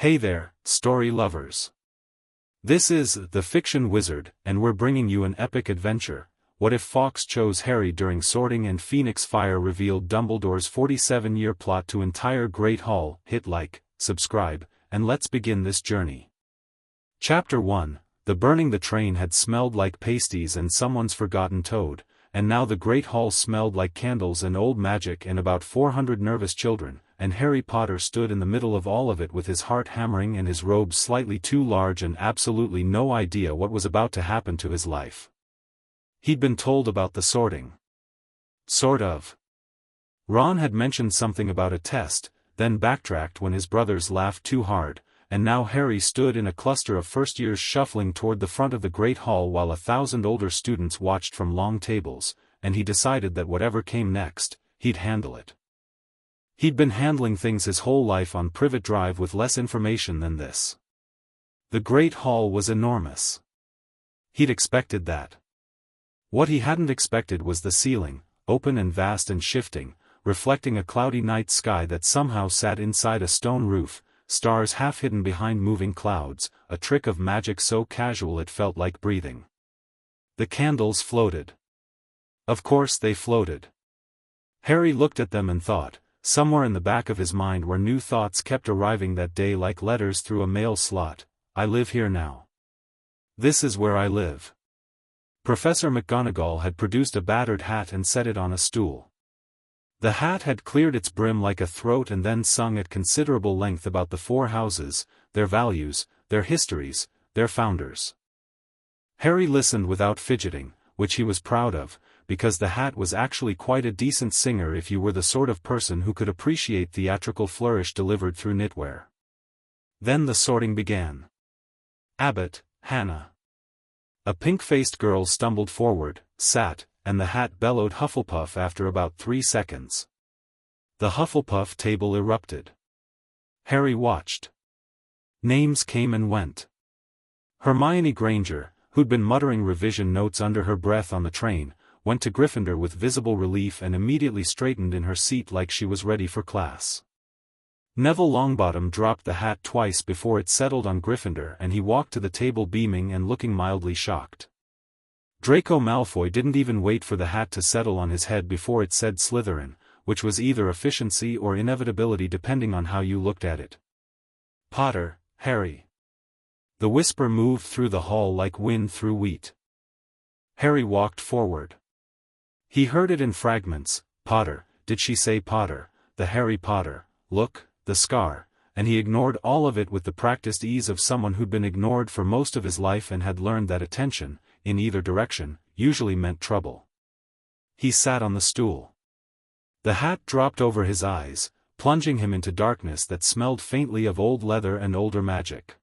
Hey there, story lovers. This is The Fiction Wizard, and we're bringing you an epic adventure. What if Fawkes chose Harry during sorting and Phoenix Fire revealed Dumbledore's 47-year plot to entire Great Hall? Hit like, subscribe, and let's begin this journey. Chapter 1. The burning the train had smelled like pasties and someone's forgotten toad, and now the Great Hall smelled like candles and old magic and about 400 nervous children, and Harry Potter stood in the middle of all of it with his heart hammering and his robes slightly too large and absolutely no idea what was about to happen to his life. He'd been told about the sorting. Sort of. Ron had mentioned something about a test, then backtracked when his brothers laughed too hard, and now Harry stood in a cluster of first-years shuffling toward the front of the Great Hall while 1,000 older students watched from long tables, and he decided that whatever came next, he'd handle it. He'd been handling things his whole life on Privet Drive with less information than this. The Great Hall was enormous. He'd expected that. What he hadn't expected was the ceiling, open and vast and shifting, reflecting a cloudy night sky that somehow sat inside a stone roof, stars half hidden behind moving clouds, a trick of magic so casual it felt like breathing. The candles floated. Of course they floated. Harry looked at them and thought, somewhere in the back of his mind where new thoughts kept arriving that day like letters through a mail slot, I live here now. This is where I live. Professor McGonagall had produced a battered hat and set it on a stool. The hat had cleared its brim like a throat and then sung at considerable length about the four houses, their values, their histories, their founders. Harry listened without fidgeting, which he was proud of, because the hat was actually quite a decent singer if you were the sort of person who could appreciate theatrical flourish delivered through knitwear. Then the sorting began. Abbott, Hannah. A pink-faced girl stumbled forward, sat, and the hat bellowed Hufflepuff after about 3 seconds. The Hufflepuff table erupted. Harry watched. Names came and went. Hermione Granger, who'd been muttering revision notes under her breath on the train, went to Gryffindor with visible relief and immediately straightened in her seat like she was ready for class. Neville Longbottom dropped the hat twice before it settled on Gryffindor and he walked to the table beaming and looking mildly shocked. Draco Malfoy didn't even wait for the hat to settle on his head before it said Slytherin, which was either efficiency or inevitability depending on how you looked at it. Potter, Harry. The whisper moved through the hall like wind through wheat. Harry walked forward. He heard it in fragments. Potter, did she say Potter, the Harry Potter, look, the scar, and he ignored all of it with the practiced ease of someone who'd been ignored for most of his life and had learned that attention, in either direction, usually meant trouble. He sat on the stool. The hat dropped over his eyes, plunging him into darkness that smelled faintly of old leather and older magic.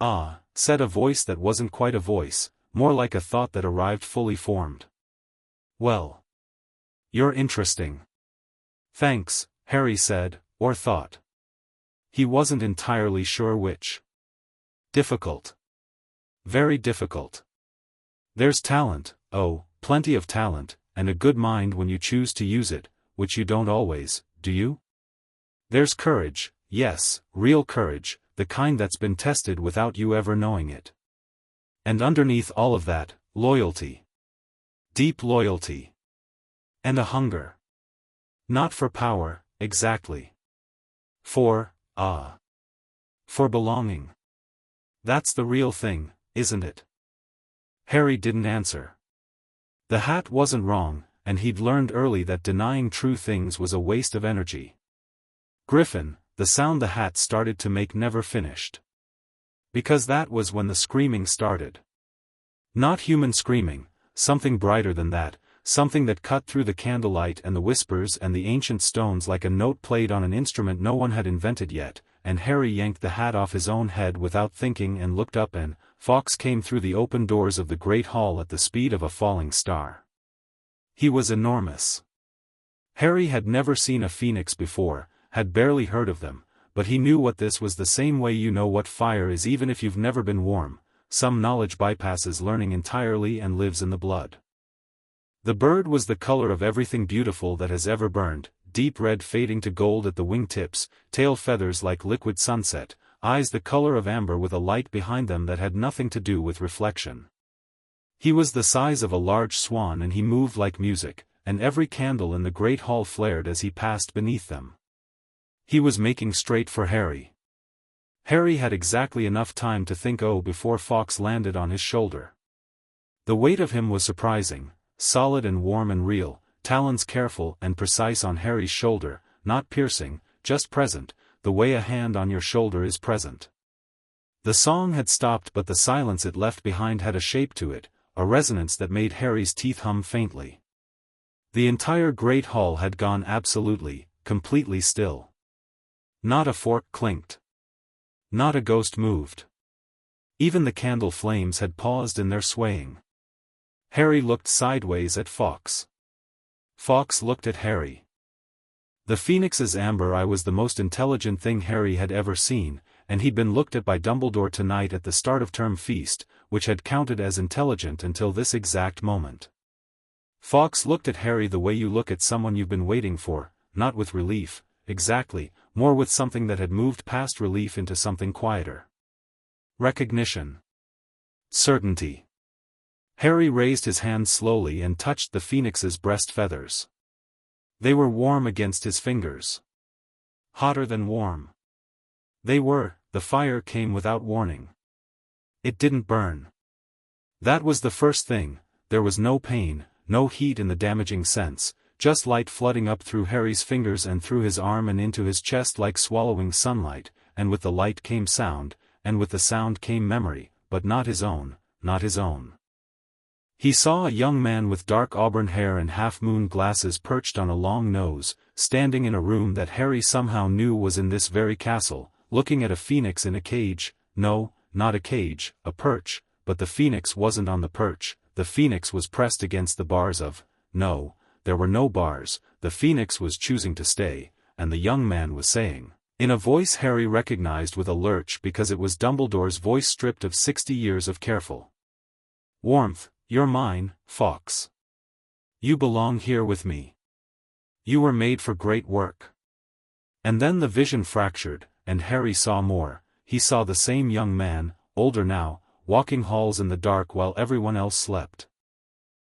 Ah, said a voice that wasn't quite a voice, more like a thought that arrived fully formed. Well. You're interesting. Thanks, Harry said, or thought. He wasn't entirely sure which. Difficult. Very difficult. There's talent, oh, plenty of talent, and a good mind when you choose to use it, which you don't always, do you? There's courage, yes, real courage, the kind that's been tested without you ever knowing it. And underneath all of that, loyalty. Deep loyalty. And a hunger. Not for power, exactly. For belonging. That's the real thing, isn't it? Harry didn't answer. The hat wasn't wrong, and he'd learned early that denying true things was a waste of energy. Griffin, the sound the hat started to make never finished. Because that was when the screaming started. Not human screaming, something brighter than that, something that cut through the candlelight and the whispers and the ancient stones like a note played on an instrument no one had invented yet, and Harry yanked the hat off his own head without thinking and looked up and Fawkes came through the open doors of the Great Hall at the speed of a falling star. He was enormous. Harry had never seen a phoenix before, had barely heard of them, but he knew what this was the same way you know what fire is even if you've never been warm. Some knowledge bypasses learning entirely and lives in the blood. The bird was the color of everything beautiful that has ever burned, deep red fading to gold at the wing tips, tail feathers like liquid sunset, eyes the color of amber with a light behind them that had nothing to do with reflection. He was the size of a large swan and he moved like music, and every candle in the great hall flared as he passed beneath them. He was making straight for Harry. Harry had exactly enough time to think before Fawkes landed on his shoulder. The weight of him was surprising, solid and warm and real, talons careful and precise on Harry's shoulder, not piercing, just present, the way a hand on your shoulder is present. The song had stopped but the silence it left behind had a shape to it, a resonance that made Harry's teeth hum faintly. The entire great hall had gone absolutely, completely still. Not a fork clinked. Not a ghost moved. Even the candle flames had paused in their swaying. Harry looked sideways at Fawkes. Fawkes looked at Harry. The Phoenix's amber eye was the most intelligent thing Harry had ever seen, and he'd been looked at by Dumbledore tonight at the start of term feast, which had counted as intelligent until this exact moment. Fawkes looked at Harry the way you look at someone you've been waiting for, not with relief, exactly, more with something that had moved past relief into something quieter. Recognition. Certainty. Harry raised his hand slowly and touched the Phoenix's breast feathers. They were warm against his fingers. Hotter than warm. The fire came without warning. It didn't burn. That was the first thing, there was no pain, no heat in the damaging sense, just light flooding up through Harry's fingers and through his arm and into his chest like swallowing sunlight, and with the light came sound, and with the sound came memory, but not his own, not his own. He saw a young man with dark auburn hair and half-moon glasses perched on a long nose, standing in a room that Harry somehow knew was in this very castle, looking at a phoenix in a cage, no, not a cage, a perch, but the phoenix wasn't on the perch, the phoenix was pressed against the bars of, no, there were no bars, the phoenix was choosing to stay, and the young man was saying, in a voice Harry recognized with a lurch because it was Dumbledore's voice stripped of 60 years of careful warmth, "You're mine, Fawkes. You belong here with me. You were made for great work." And then the vision fractured, and Harry saw more. He saw the same young man, older now, walking halls in the dark while everyone else slept.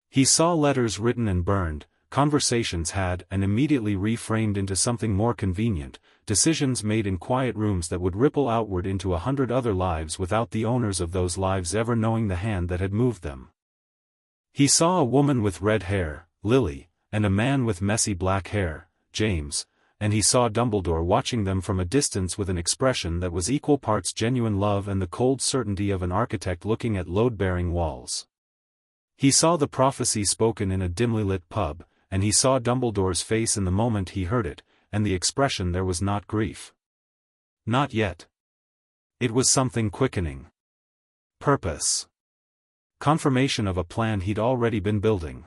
He saw letters written and burned, conversations had and immediately reframed into something more convenient, decisions made in quiet rooms that would ripple outward into 100 other lives without the owners of those lives ever knowing the hand that had moved them. He saw a woman with red hair, Lily, and a man with messy black hair, James, and he saw Dumbledore watching them from a distance with an expression that was equal parts genuine love and the cold certainty of an architect looking at load-bearing walls. He saw the prophecy spoken in a dimly lit pub, and he saw Dumbledore's face in the moment he heard it, and the expression there was not grief. Not yet. It was something quickening. Purpose. Confirmation of a plan he'd already been building.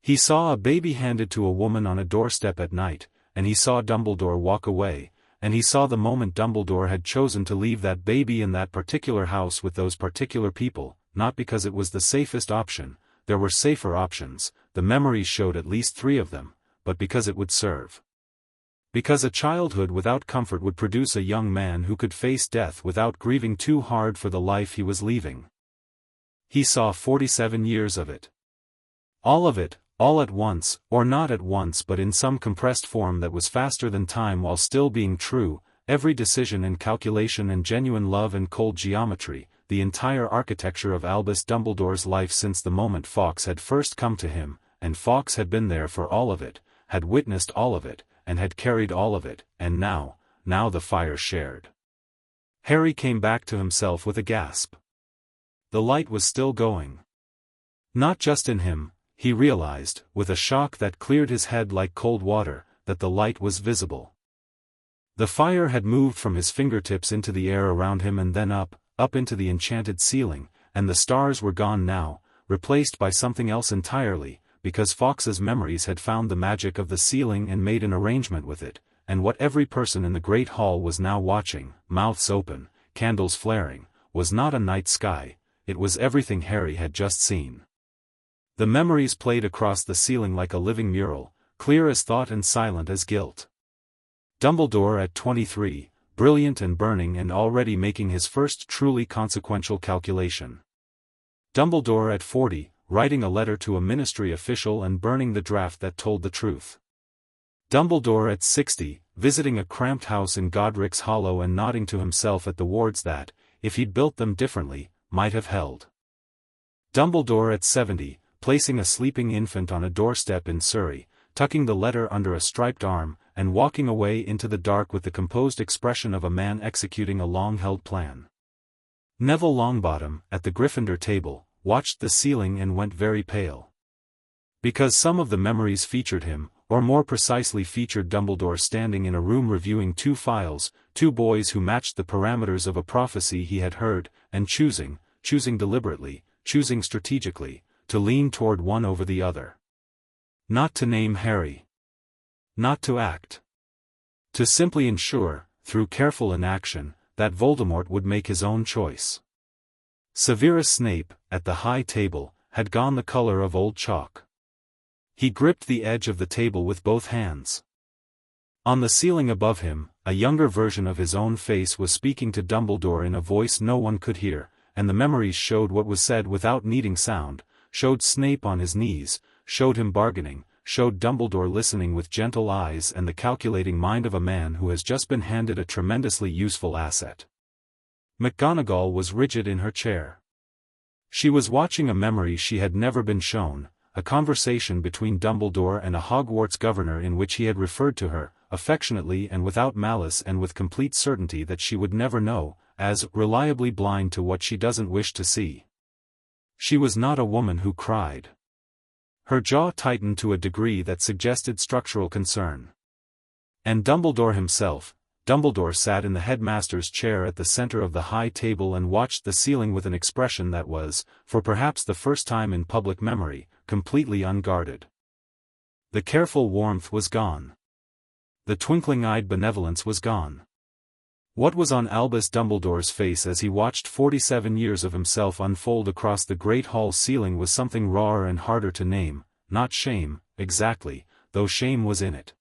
He saw a baby handed to a woman on a doorstep at night, and he saw Dumbledore walk away, and he saw the moment Dumbledore had chosen to leave that baby in that particular house with those particular people, not because it was the safest option, there were safer options, the memories showed at least 3 of them, but because it would serve. Because a childhood without comfort would produce a young man who could face death without grieving too hard for the life he was leaving. He saw 47 years of it. All of it, all at once, or not at once but in some compressed form that was faster than time while still being true, every decision and calculation and genuine love and cold geometry, the entire architecture of Albus Dumbledore's life since the moment Fawkes had first come to him, and Fawkes had been there for all of it, had witnessed all of it, and had carried all of it, and now the fire shared. Harry came back to himself with a gasp. The light was still going. Not just in him, he realized, with a shock that cleared his head like cold water, that the light was visible. The fire had moved from his fingertips into the air around him and then up into the enchanted ceiling, and the stars were gone now, replaced by something else entirely, because Fawkes's memories had found the magic of the ceiling and made an arrangement with it, and what every person in the great hall was now watching, mouths open, candles flaring, was not a night sky, it was everything Harry had just seen. The memories played across the ceiling like a living mural, clear as thought and silent as guilt. Dumbledore at 23, brilliant and burning and already making his first truly consequential calculation. Dumbledore at 40, writing a letter to a ministry official and burning the draft that told the truth. Dumbledore at 60, visiting a cramped house in Godric's Hollow and nodding to himself at the wards that, if he'd built them differently, might have held. Dumbledore at 70, placing a sleeping infant on a doorstep in Surrey, tucking the letter under a striped arm, and walking away into the dark with the composed expression of a man executing a long-held plan. Neville Longbottom, at the Gryffindor table, watched the ceiling and went very pale. Because some of the memories featured him, or more precisely featured Dumbledore standing in a room reviewing two files, two boys who matched the parameters of a prophecy he had heard, and choosing deliberately, choosing strategically, to lean toward one over the other. Not to name Harry. Not to act. To simply ensure, through careful inaction, that Voldemort would make his own choice. Severus Snape, at the high table, had gone the color of old chalk. He gripped the edge of the table with both hands. On the ceiling above him, a younger version of his own face was speaking to Dumbledore in a voice no one could hear, and the memories showed what was said without needing sound, showed Snape on his knees, showed him bargaining, showed Dumbledore listening with gentle eyes and the calculating mind of a man who has just been handed a tremendously useful asset. McGonagall was rigid in her chair. She was watching a memory she had never been shown, a conversation between Dumbledore and a Hogwarts governor in which he had referred to her, affectionately and without malice and with complete certainty that she would never know, as reliably blind to what she doesn't wish to see. She was not a woman who cried. Her jaw tightened to a degree that suggested structural concern. And Dumbledore himself, Dumbledore sat in the headmaster's chair at the center of the high table and watched the ceiling with an expression that was, for perhaps the first time in public memory, completely unguarded. The careful warmth was gone. The twinkling-eyed benevolence was gone. What was on Albus Dumbledore's face as he watched 47 years of himself unfold across the great hall ceiling was something rawer and harder to name, not shame, exactly, though shame was in it.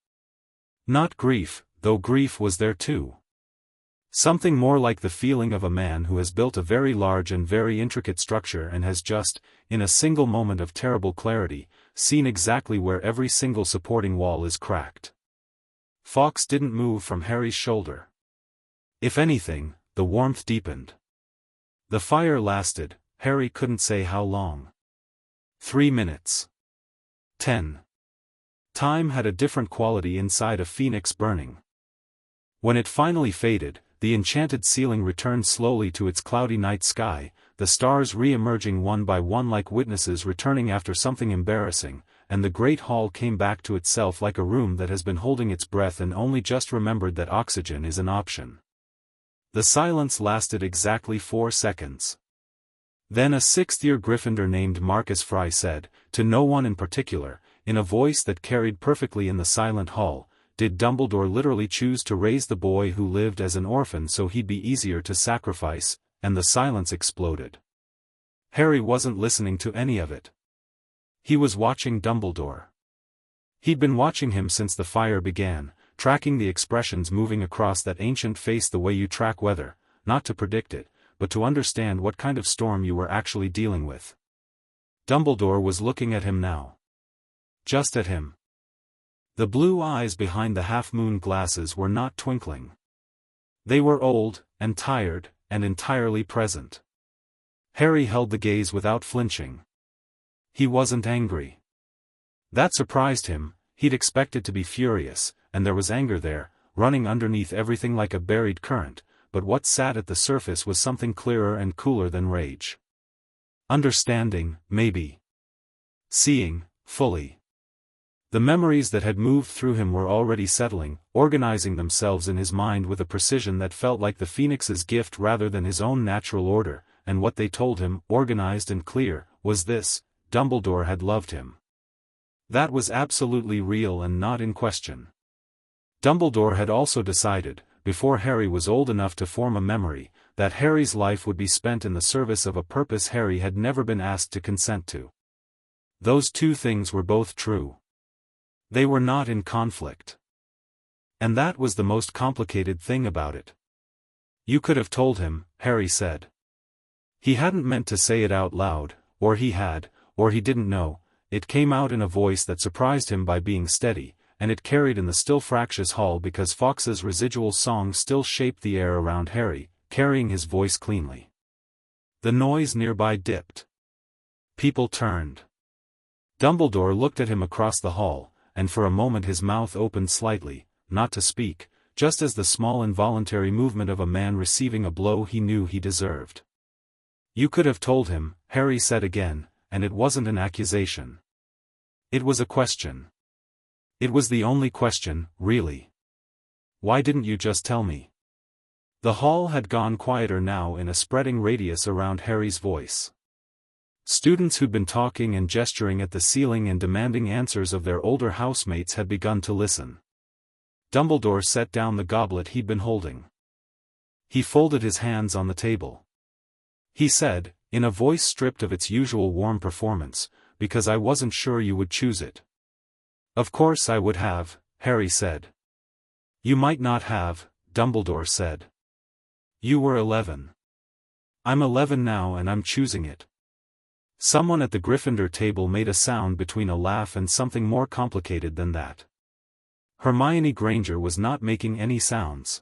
Not grief, though grief was there too. Something more like the feeling of a man who has built a very large and very intricate structure and has just, in a single moment of terrible clarity, seen exactly where every single supporting wall is cracked. Fawkes didn't move from Harry's shoulder. If anything, the warmth deepened. The fire lasted, Harry couldn't say how long. 3 minutes. 10. Time had a different quality inside a phoenix burning. When it finally faded, the enchanted ceiling returned slowly to its cloudy night sky, the stars re-emerging one by one like witnesses returning after something embarrassing, and the great hall came back to itself like a room that has been holding its breath and only just remembered that oxygen is an option. The silence lasted exactly 4 seconds. Then a sixth-year Gryffindor named Marcus Fry said, to no one in particular, in a voice that carried perfectly in the silent hall, "Did Dumbledore literally choose to raise the boy who lived as an orphan so he'd be easier to sacrifice?" And the silence exploded. Harry wasn't listening to any of it. He was watching Dumbledore. He'd been watching him since the fire began, tracking the expressions moving across that ancient face the way you track weather, not to predict it, but to understand what kind of storm you were actually dealing with. Dumbledore was looking at him now. Just at him. The blue eyes behind the half-moon glasses were not twinkling. They were old, and tired, and entirely present. Harry held the gaze without flinching. He wasn't angry. That surprised him. He'd expected to be furious, and there was anger there, running underneath everything like a buried current, but what sat at the surface was something clearer and cooler than rage. Understanding, maybe. Seeing, fully. The memories that had moved through him were already settling, organizing themselves in his mind with a precision that felt like the Phoenix's gift rather than his own natural order, and what they told him, organized and clear, was this: Dumbledore had loved him. That was absolutely real and not in question. Dumbledore had also decided, before Harry was old enough to form a memory, that Harry's life would be spent in the service of a purpose Harry had never been asked to consent to. Those two things were both true. They were not in conflict. And that was the most complicated thing about it. You could have told him, Harry said. He hadn't meant to say it out loud, or he had, or he didn't know. It came out in a voice that surprised him by being steady, and it carried in the still fractious hall because Fawkes's residual song still shaped the air around Harry, carrying his voice cleanly. The noise nearby dipped. People turned. Dumbledore looked at him across the hall, and for a moment his mouth opened slightly, not to speak, just as the small involuntary movement of a man receiving a blow he knew he deserved. You could have told him, Harry said again, and it wasn't an accusation. It was a question. It was the only question, really. Why didn't you just tell me? The hall had gone quieter now in a spreading radius around Harry's voice. Students who'd been talking and gesturing at the ceiling and demanding answers of their older housemates had begun to listen. Dumbledore set down the goblet he'd been holding. He folded his hands on the table. He said, in a voice stripped of its usual warm performance, because I wasn't sure you would choose it. Of course I would have, Harry said. You might not have, Dumbledore said. You were 11. I'm 11 now and I'm choosing it. Someone at the Gryffindor table made a sound between a laugh and something more complicated than that. Hermione Granger was not making any sounds.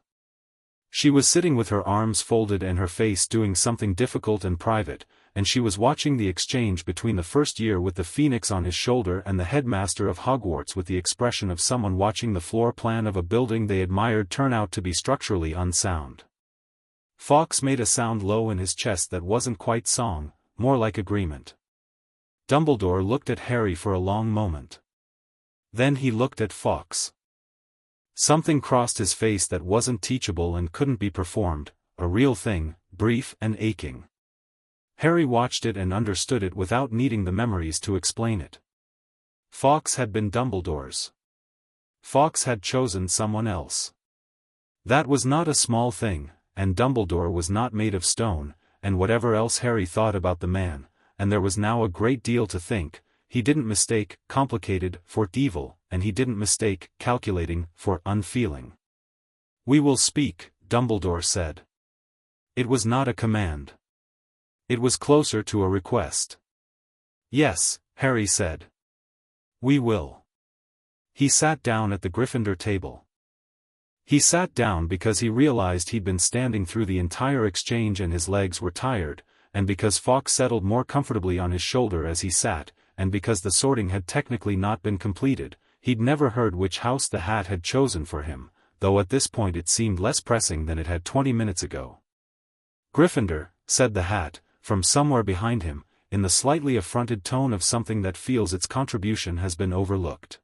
She was sitting with her arms folded and her face doing something difficult and private, and she was watching the exchange between the first year with the phoenix on his shoulder and the headmaster of Hogwarts with the expression of someone watching the floor plan of a building they admired turn out to be structurally unsound. Fawkes made a sound low in his chest that wasn't quite song, more like agreement. Dumbledore looked at Harry for a long moment. Then he looked at Fawkes. Something crossed his face that wasn't teachable and couldn't be performed, a real thing, brief and aching. Harry watched it and understood it without needing the memories to explain it. Fawkes had been Dumbledore's. Fawkes had chosen someone else. That was not a small thing, and Dumbledore was not made of stone, and whatever else Harry thought about the man, and there was now a great deal to think, he didn't mistake complicated for evil, and he didn't mistake calculating for unfeeling. We will speak, Dumbledore said. It was not a command. It was closer to a request. Yes, Harry said. We will. He sat down at the Gryffindor table. He sat down because he realized he'd been standing through the entire exchange and his legs were tired, and because Fawkes settled more comfortably on his shoulder as he sat, and because the sorting had technically not been completed. He'd never heard which house the hat had chosen for him, though at this point it seemed less pressing than it had 20 minutes ago. Gryffindor, said the hat, from somewhere behind him, in the slightly affronted tone of something that feels its contribution has been overlooked.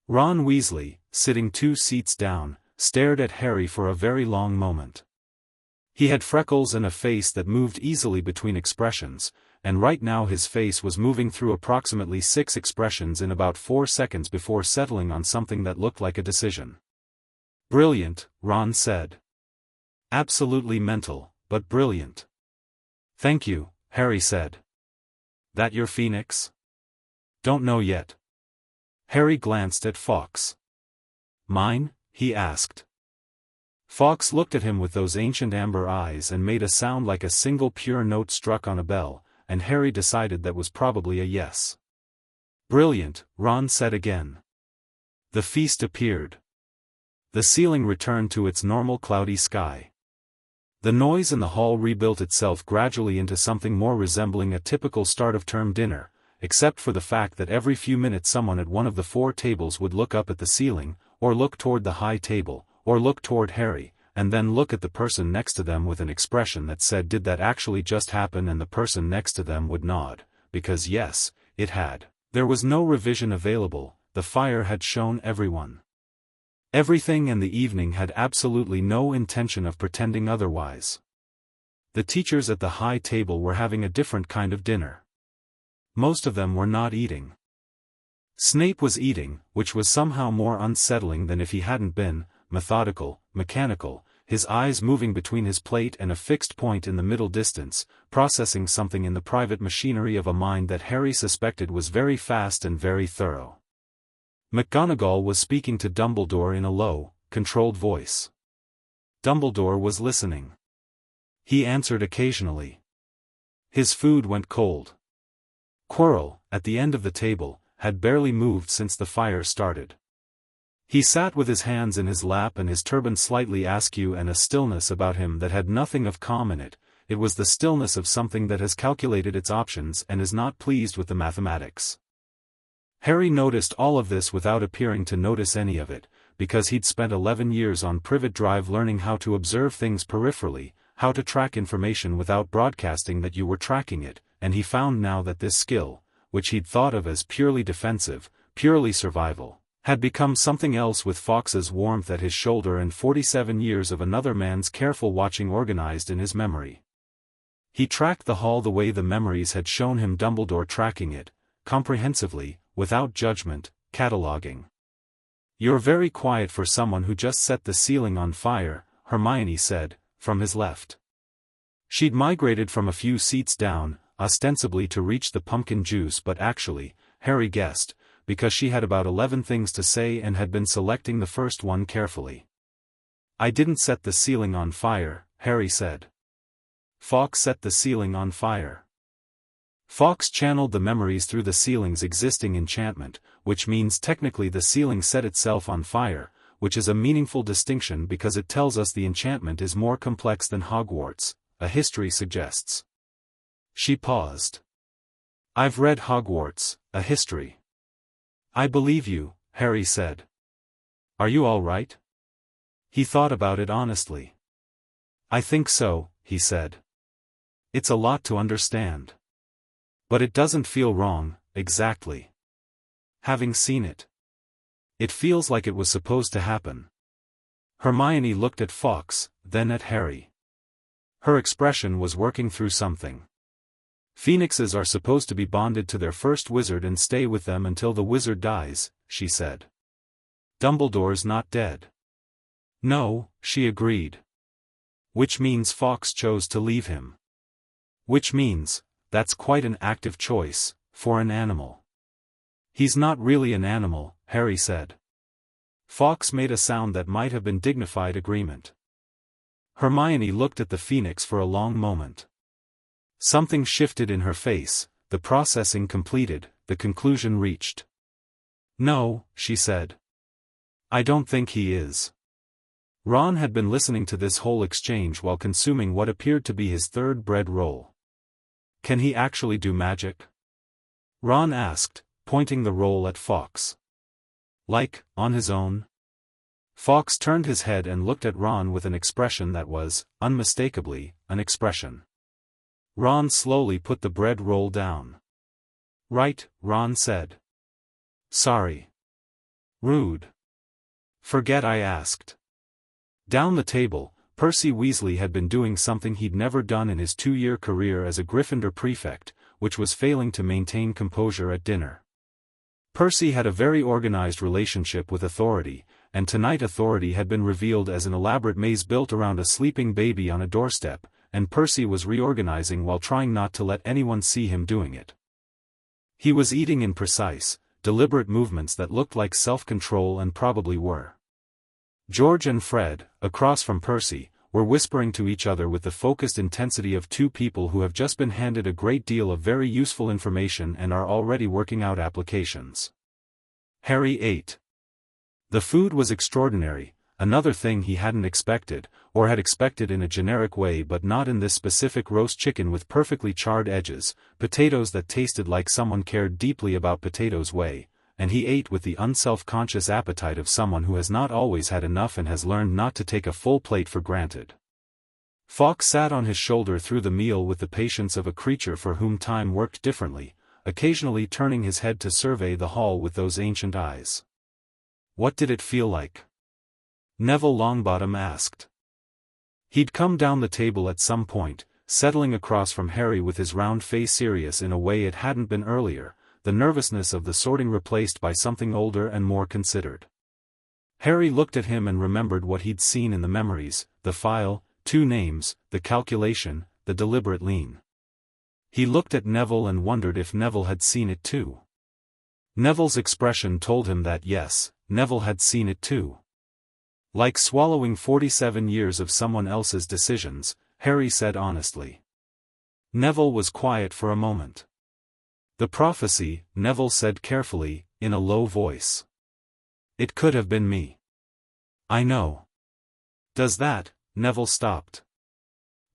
Ron Weasley, sitting 2 seats down, stared at Harry for a very long moment. He had freckles and a face that moved easily between expressions, and right now his face was moving through approximately 6 expressions in about 4 seconds before settling on something that looked like a decision. Brilliant, Ron said. Absolutely mental, but brilliant. Thank you, Harry said. That your phoenix? Don't know yet. Harry glanced at Fawkes. Mine? He asked. Fawkes looked at him with those ancient amber eyes and made a sound like a single pure note struck on a bell, and Harry decided that was probably a yes. Brilliant, Ron said again. The feast appeared. The ceiling returned to its normal cloudy sky. The noise in the hall rebuilt itself gradually into something more resembling a typical start-of-term dinner, except for the fact that every few minutes someone at one of the 4 tables would look up at the ceiling, or look toward the high table, or look toward Harry, and then look at the person next to them with an expression that said did that actually just happen, and the person next to them would nod, because yes, it had. There was no revision available, the fire had shown everyone. Everything and the evening had absolutely no intention of pretending otherwise. The teachers at the high table were having a different kind of dinner. Most of them were not eating. Snape was eating, which was somehow more unsettling than if he hadn't been, methodical, mechanical, his eyes moving between his plate and a fixed point in the middle distance, processing something in the private machinery of a mind that Harry suspected was very fast and very thorough. McGonagall was speaking to Dumbledore in a low, controlled voice. Dumbledore was listening. He answered occasionally. His food went cold. Quirrell, at the end of the table, had barely moved since the fire started. He sat with his hands in his lap and his turban slightly askew and a stillness about him that had nothing of calm in it. It was the stillness of something that has calculated its options and is not pleased with the mathematics. Harry noticed all of this without appearing to notice any of it, because he'd spent 11 years on Privet Drive learning how to observe things peripherally, how to track information without broadcasting that you were tracking it, and he found now that this skill, which he'd thought of as purely defensive, purely survival, had become something else with Fawkes's warmth at his shoulder and 47 years of another man's careful watching organized in his memory. He tracked the hall the way the memories had shown him Dumbledore tracking it, comprehensively, without judgment, cataloging. "You're very quiet for someone who just set the ceiling on fire," Hermione said, from his left. She'd migrated from a few seats down, ostensibly to reach the pumpkin juice but actually, Harry guessed, because she had about 11 things to say and had been selecting the first one carefully. "I didn't set the ceiling on fire," Harry said. "Fawkes set the ceiling on fire." Fawkes channeled the memories through the ceiling's existing enchantment, which means technically the ceiling set itself on fire, which is a meaningful distinction because it tells us the enchantment is more complex than Hogwarts, a history suggests. She paused. "I've read Hogwarts, a history." "I believe you," Harry said. "Are you all right?" He thought about it honestly. "I think so," he said. "It's a lot to understand. But it doesn't feel wrong, exactly. Having seen it. It feels like it was supposed to happen." Hermione looked at Fawkes, then at Harry. Her expression was working through something. "Phoenixes are supposed to be bonded to their first wizard and stay with them until the wizard dies," she said. "Dumbledore's not dead." "No," she agreed. "Which means Fawkes chose to leave him. Which means, that's quite an active choice, for an animal." "He's not really an animal," Harry said. Fawkes made a sound that might have been dignified agreement. Hermione looked at the phoenix for a long moment. Something shifted in her face, the processing completed, the conclusion reached. "No," she said. "I don't think he is." Ron had been listening to this whole exchange while consuming what appeared to be his third bread roll. "Can he actually do magic?" Ron asked, pointing the roll at Fawkes. "Like, on his own?" Fawkes turned his head and looked at Ron with an expression that was, unmistakably, an expression. Ron slowly put the bread roll down. "Right," Ron said. "Sorry. Rude. Forget I asked." Down the table, Percy Weasley had been doing something he'd never done in his 2-year career as a Gryffindor prefect, which was failing to maintain composure at dinner. Percy had a very organized relationship with authority, and tonight authority had been revealed as an elaborate maze built around a sleeping baby on a doorstep, and Percy was reorganizing while trying not to let anyone see him doing it. He was eating in precise, deliberate movements that looked like self-control and probably were. George and Fred, across from Percy, were whispering to each other with the focused intensity of two people who have just been handed a great deal of very useful information and are already working out applications. Harry ate. The food was extraordinary, another thing he hadn't expected, or had expected in a generic way but not in this specific: roast chicken with perfectly charred edges, potatoes that tasted like someone cared deeply about potatoes way, and he ate with the unself-conscious appetite of someone who has not always had enough and has learned not to take a full plate for granted. Fawkes sat on his shoulder through the meal with the patience of a creature for whom time worked differently, occasionally turning his head to survey the hall with those ancient eyes. "What did it feel like?" Neville Longbottom asked. He'd come down the table at some point, settling across from Harry with his round face serious in a way it hadn't been earlier, the nervousness of the sorting replaced by something older and more considered. Harry looked at him and remembered what he'd seen in the memories, the file, 2 names, the calculation, the deliberate lean. He looked at Neville and wondered if Neville had seen it too. Neville's expression told him that yes, Neville had seen it too. Like swallowing 47 years of someone else's decisions, Harry said honestly. Neville was quiet for a moment. The prophecy, Neville said carefully, in a low voice. It could have been me. I know. Does that? Neville stopped.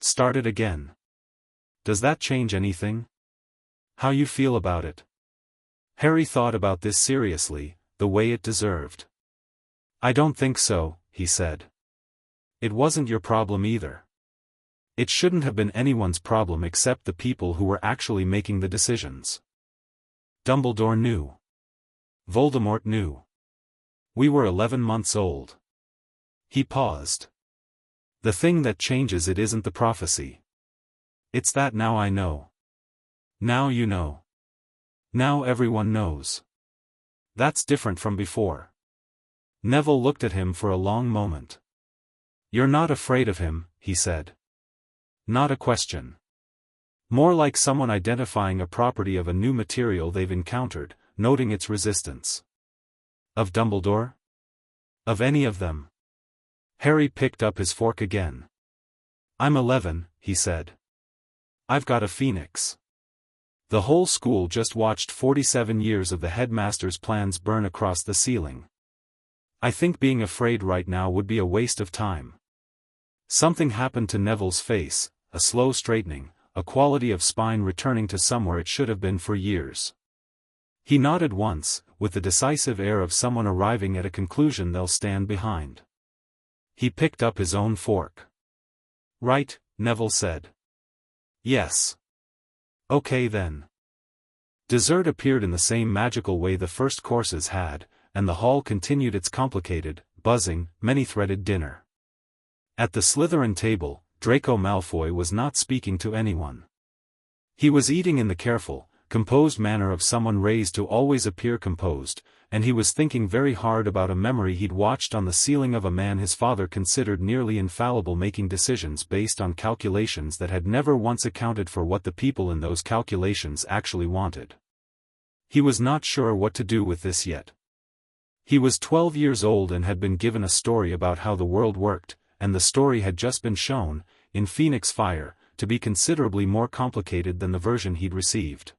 Started again. Does that change anything? How you feel about it? Harry thought about this seriously, the way it deserved. I don't think so, he said. It wasn't your problem either. It shouldn't have been anyone's problem except the people who were actually making the decisions. Dumbledore knew. Voldemort knew. We were 11 months old. He paused. The thing that changes it isn't the prophecy. It's that now I know. Now you know. Now everyone knows. That's different from before. Neville looked at him for a long moment. You're not afraid of him, he said. Not a question. More like someone identifying a property of a new material they've encountered, noting its resistance. Of Dumbledore? Of any of them? Harry picked up his fork again. I'm 11, he said. I've got a phoenix. The whole school just watched 47 years of the headmaster's plans burn across the ceiling. I think being afraid right now would be a waste of time. Something happened to Neville's face, a slow straightening, a quality of spine returning to somewhere it should have been for years. He nodded once, with the decisive air of someone arriving at a conclusion they'll stand behind. He picked up his own fork. Right, Neville said. Yes. Okay then. Dessert appeared in the same magical way the first courses had, and the hall continued its complicated, buzzing, many-threaded dinner. At the Slytherin table, Draco Malfoy was not speaking to anyone. He was eating in the careful, composed manner of someone raised to always appear composed, and he was thinking very hard about a memory he'd watched on the ceiling of a man his father considered nearly infallible, making decisions based on calculations that had never once accounted for what the people in those calculations actually wanted. He was not sure what to do with this yet. He was 12 years old and had been given a story about how the world worked, and the story had just been shown, in Phoenix Fire, to be considerably more complicated than the version he'd received.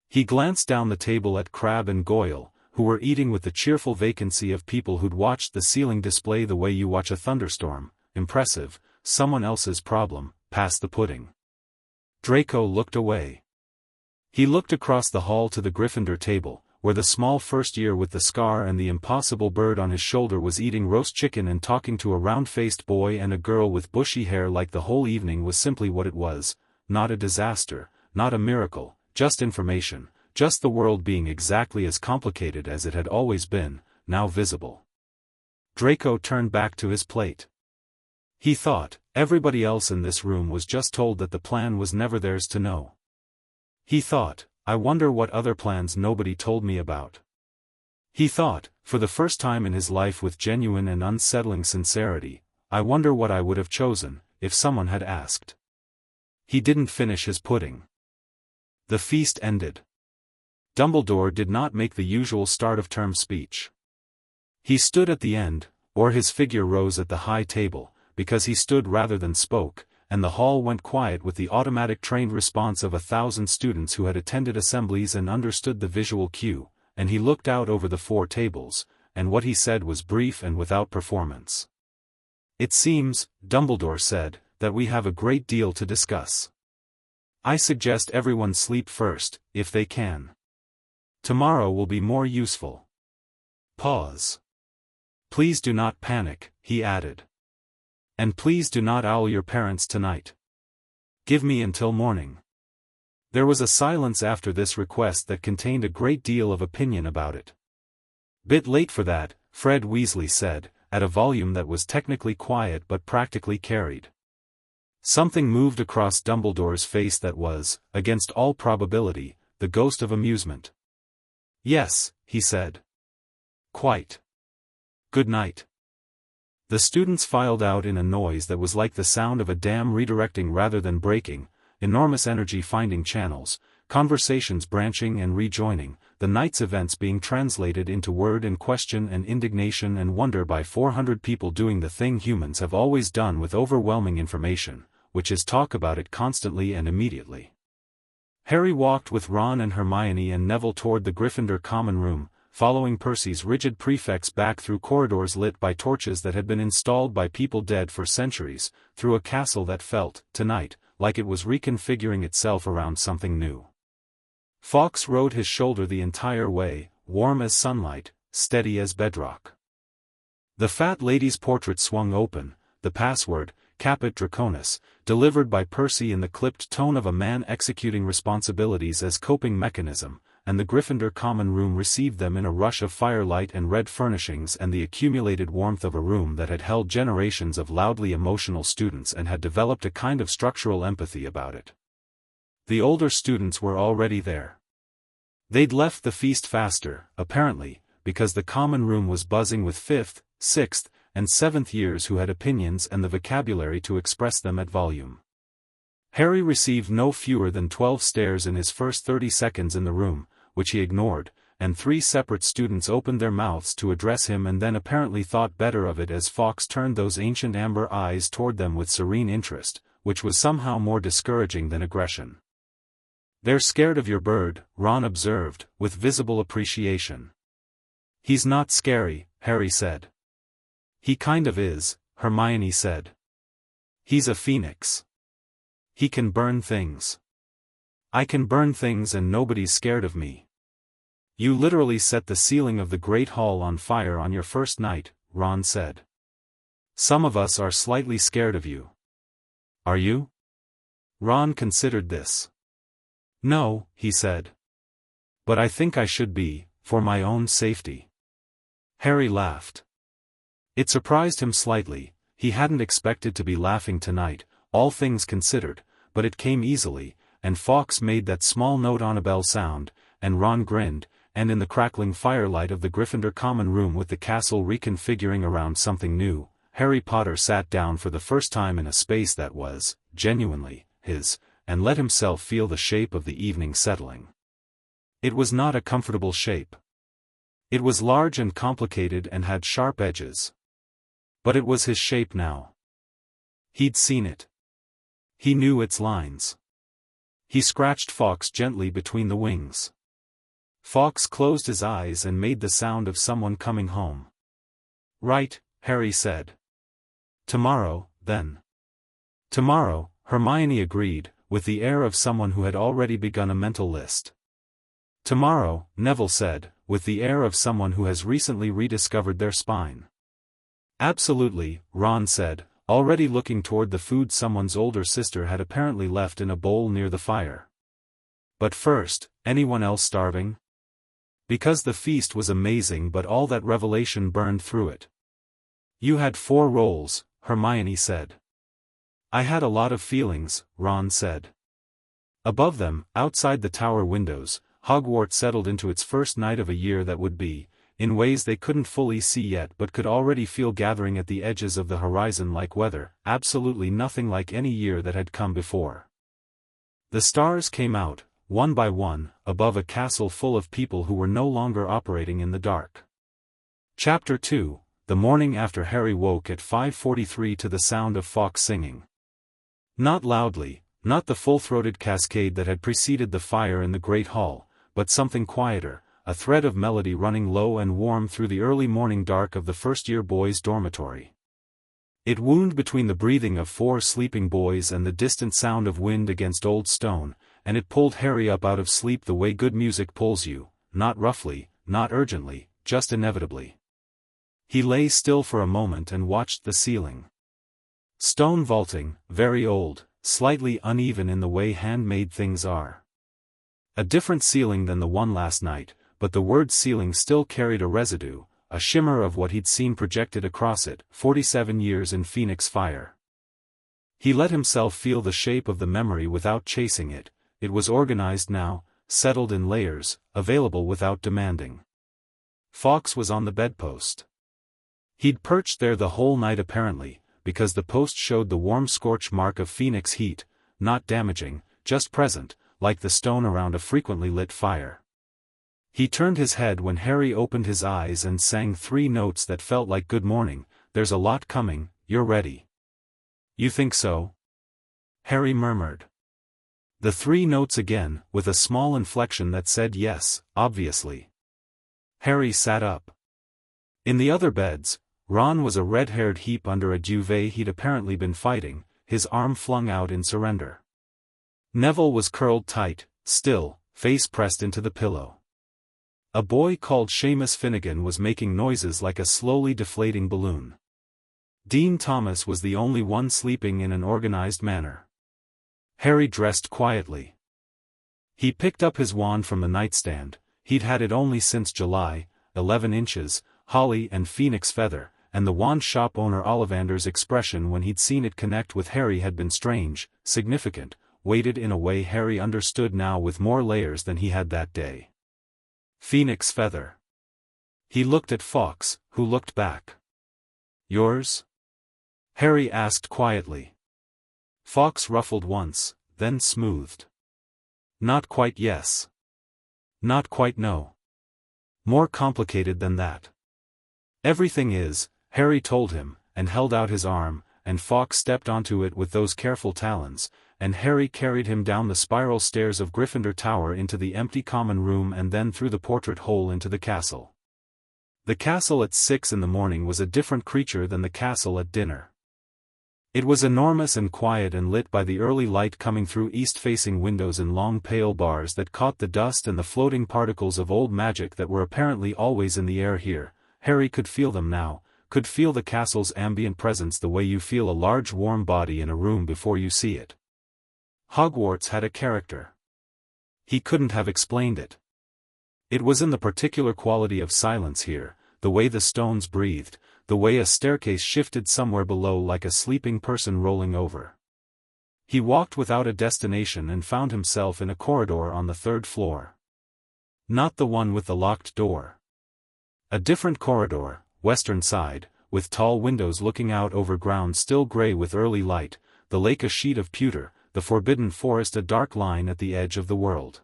He glanced down the table at Crabbe and Goyle, who were eating with the cheerful vacancy of people who'd watched the ceiling display the way you watch a thunderstorm, impressive, someone else's problem, pass the pudding. Draco looked away. He looked across the hall to the Gryffindor table, where the small first year with the scar and the impossible bird on his shoulder was eating roast chicken and talking to a round-faced boy and a girl with bushy hair like the whole evening was simply what it was, not a disaster, not a miracle, just information, just the world being exactly as complicated as it had always been, now visible. Draco turned back to his plate. He thought, everybody else in this room was just told that the plan was never theirs to know. He thought, I wonder what other plans nobody told me about. He thought, for the first time in his life with genuine and unsettling sincerity, I wonder what I would have chosen, if someone had asked. He didn't finish his pudding. The feast ended. Dumbledore did not make the usual start-of-term speech. He stood at the end, or his figure rose at the high table, because he stood rather than spoke, and the hall went quiet with the automatic trained response of 1,000 students who had attended assemblies and understood the visual cue, and he looked out over the 4 tables, and what he said was brief and without performance. It seems, Dumbledore said, that we have a great deal to discuss. I suggest everyone sleep first, if they can. Tomorrow will be more useful. Pause. Please do not panic, he added. And please do not owl your parents tonight. Give me until morning. There was a silence after this request that contained a great deal of opinion about it. Bit late for that, Fred Weasley said, at a volume that was technically quiet but practically carried. Something moved across Dumbledore's face that was, against all probability, the ghost of amusement. Yes, he said. Quite. Good night. The students filed out in a noise that was like the sound of a dam redirecting rather than breaking, enormous energy finding channels, conversations branching and rejoining, the night's events being translated into word and question and indignation and wonder by 400 people doing the thing humans have always done with overwhelming information, which is talk about it constantly and immediately. Harry walked with Ron and Hermione and Neville toward the Gryffindor common room, following Percy's rigid prefects back through corridors lit by torches that had been installed by people dead for centuries, through a castle that felt, tonight, like it was reconfiguring itself around something new. Fawkes rode his shoulder the entire way, warm as sunlight, steady as bedrock. The fat lady's portrait swung open, the password, Caput Draconis, delivered by Percy in the clipped tone of a man executing responsibilities as coping mechanism, and the Gryffindor common room received them in a rush of firelight and red furnishings and the accumulated warmth of a room that had held generations of loudly emotional students and had developed a kind of structural empathy about it. The older students were already there. They'd left the feast faster, apparently, because the common room was buzzing with 5th, 6th, and 7th years who had opinions and the vocabulary to express them at volume. Harry received no fewer than 12 stares in his first 30 seconds in the room, which he ignored, and 3 separate students opened their mouths to address him and then apparently thought better of it as Fawkes turned those ancient amber eyes toward them with serene interest, which was somehow more discouraging than aggression. "They're scared of your bird," Ron observed, with visible appreciation. "He's not scary," Harry said. "He kind of is," Hermione said. "He's a phoenix. He can burn things. I can burn things and nobody's scared of me." "You literally set the ceiling of the Great Hall on fire on your first night," Ron said. "Some of us are slightly scared of you." "Are you?" Ron considered this. "No," he said. "But I think I should be, for my own safety." Harry laughed. It surprised him slightly. He hadn't expected to be laughing tonight, all things considered, but it came easily, and Fawkes made that small note on a bell sound, and Ron grinned, and in the crackling firelight of the Gryffindor common room with the castle reconfiguring around something new, Harry Potter sat down for the first time in a space that was, genuinely, his, and let himself feel the shape of the evening settling. It was not a comfortable shape. It was large and complicated and had sharp edges. But it was his shape now. He'd seen it. He knew its lines. He scratched Fawkes gently between the wings. Fawkes closed his eyes and made the sound of someone coming home. "Right," Harry said. "Tomorrow, then." "Tomorrow," Hermione agreed, with the air of someone who had already begun a mental list. "Tomorrow," Neville said, with the air of someone who has recently rediscovered their spine. "Absolutely," Ron said, already looking toward the food someone's older sister had apparently left in a bowl near the fire. "But first, anyone else starving?" Because the feast was amazing but all that revelation burned through it. "You had 4 rolls," Hermione said. "I had a lot of feelings," Ron said. Above them, outside the tower windows, Hogwarts settled into its first night of a year that would be, in ways they couldn't fully see yet but could already feel gathering at the edges of the horizon like weather, absolutely nothing like any year that had come before. The stars came out, one by one, above a castle full of people who were no longer operating in the dark. Chapter 2, the morning after Harry woke at 5:43 to the sound of Fawkes singing. Not loudly, not the full-throated cascade that had preceded the fire in the Great Hall, but something quieter, a thread of melody running low and warm through the early morning dark of the first-year boys' dormitory. It wound between the breathing of 4 sleeping boys and the distant sound of wind against old stone, and it pulled Harry up out of sleep the way good music pulls you, not roughly, not urgently, just inevitably. He lay still for a moment and watched the ceiling. Stone vaulting, very old, slightly uneven in the way handmade things are. A different ceiling than the one last night, but the word ceiling still carried a residue, a shimmer of what he'd seen projected across it, 47 years in Phoenix fire. He let himself feel the shape of the memory without chasing it. It was organized now, settled in layers, available without demanding. Fawkes was on the bedpost. He'd perched there the whole night apparently, because the post showed the warm scorch mark of Phoenix heat, not damaging, just present, like the stone around a frequently lit fire. He turned his head when Harry opened his eyes and sang 3 notes that felt like good morning. "There's a lot coming, you're ready." "You think so?" Harry murmured. The 3 notes again, with a small inflection that said yes, obviously. Harry sat up. In the other beds, Ron was a red-haired heap under a duvet he'd apparently been fighting, his arm flung out in surrender. Neville was curled tight, still, face pressed into the pillow. A boy called Seamus Finnegan was making noises like a slowly deflating balloon. Dean Thomas was the only one sleeping in an organized manner. Harry dressed quietly. He picked up his wand from the nightstand. He'd had it only since July, 11 inches, holly and phoenix feather, and the wand shop owner Ollivander's expression when he'd seen it connect with Harry had been strange, significant, weighted in a way Harry understood now with more layers than he had that day. Phoenix feather. He looked at Fawkes, who looked back. "Yours?" Harry asked quietly. Fawkes ruffled once, then smoothed. "Not quite yes. Not quite no. More complicated than that." "Everything is," Harry told him, and held out his arm, and Fawkes stepped onto it with those careful talons, and Harry carried him down the spiral stairs of Gryffindor Tower into the empty common room and then through the portrait hole into the castle. The castle at 6 in the morning was a different creature than the castle at dinner. It was enormous and quiet and lit by the early light coming through east-facing windows in long pale bars that caught the dust and the floating particles of old magic that were apparently always in the air here. Harry could feel them now, could feel the castle's ambient presence the way you feel a large warm body in a room before you see it. Hogwarts had a character. He couldn't have explained it. It was in the particular quality of silence here, the way the stones breathed, the way a staircase shifted somewhere below like a sleeping person rolling over. He walked without a destination and found himself in a corridor on the 3rd floor. Not the one with the locked door. A different corridor, western side, with tall windows looking out over ground still grey with early light, the lake a sheet of pewter, the forbidden forest a dark line at the edge of the world.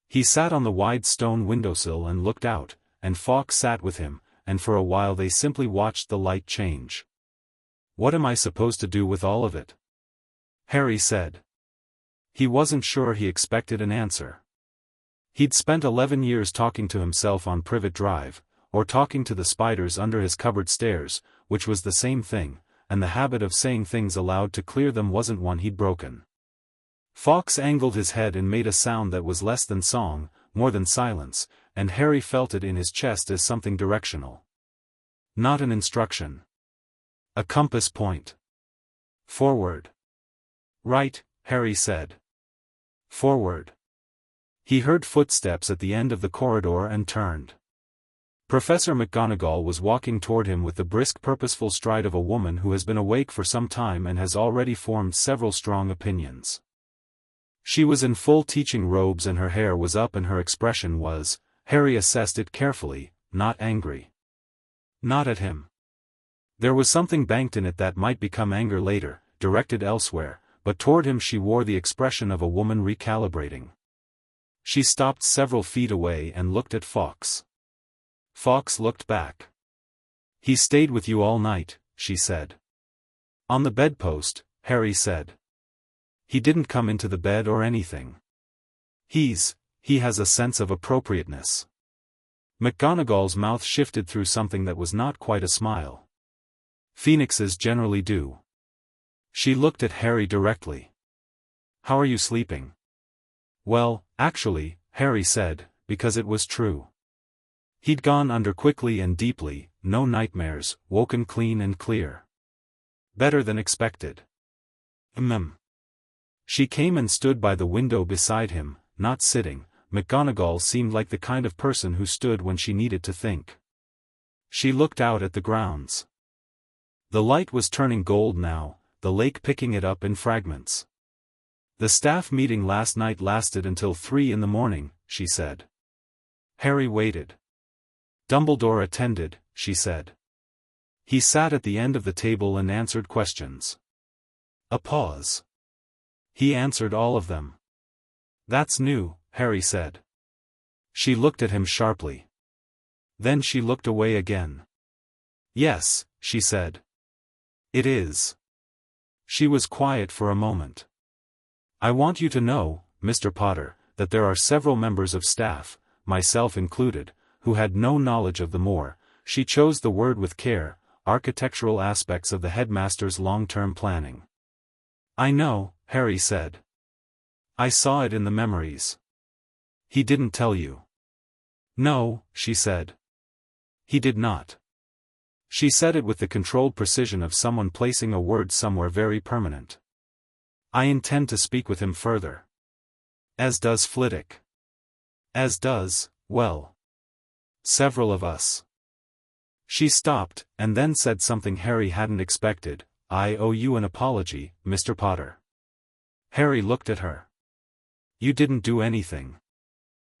He sat on the wide stone windowsill and looked out, and Fawkes sat with him, and for a while they simply watched the light change. "What am I supposed to do with all of it?" Harry said. He wasn't sure he expected an answer. He'd spent 11 years talking to himself on Privet Drive, or talking to the spiders under his cupboard stairs, which was the same thing, and the habit of saying things aloud to clear them wasn't one he'd broken. Fawkes angled his head and made a sound that was less than song, more than silence, and Harry felt it in his chest as something directional. Not an instruction. A compass point. "Forward." "Right," Harry said. "Forward." He heard footsteps at the end of the corridor and turned. Professor McGonagall was walking toward him with the brisk purposeful stride of a woman who has been awake for some time and has already formed several strong opinions. She was in full teaching robes and her hair was up and her expression was, Harry assessed it carefully, not angry. Not at him. There was something banked in it that might become anger later, directed elsewhere, but toward him she wore the expression of a woman recalibrating. She stopped several feet away and looked at Fawkes. Fawkes looked back. "He stayed with you all night," she said. "On the bedpost," Harry said. "He didn't come into the bed or anything. He has a sense of appropriateness." McGonagall's mouth shifted through something that was not quite a smile. "Phoenixes generally do." She looked at Harry directly. "How are you sleeping?" "Well, actually," Harry said, because it was true. He'd gone under quickly and deeply, no nightmares, woken clean and clear. Better than expected. She came and stood by the window beside him, not sitting. McGonagall seemed like the kind of person who stood when she needed to think. She looked out at the grounds. The light was turning gold now, the lake picking it up in fragments. "The staff meeting last night lasted until 3 in the morning," she said. Harry waited. "Dumbledore attended," she said. He sat at the end of the table and answered questions. A pause. He answered all of them. That's new, Harry said. She looked at him sharply. Then she looked away again. Yes, she said. It is. She was quiet for a moment. I want you to know, Mr. Potter, that there are several members of staff, myself included, who had no knowledge of the more, she chose the word with care, architectural aspects of the headmaster's long-term planning. I know, Harry said. I saw it in the memories. He didn't tell you. No, she said. He did not. She said it with the controlled precision of someone placing a word somewhere very permanent. I intend to speak with him further. As does Flitwick. As does, well, several of us. She stopped, and then said something Harry hadn't expected. I owe you an apology, Mr. Potter. Harry looked at her. You didn't do anything.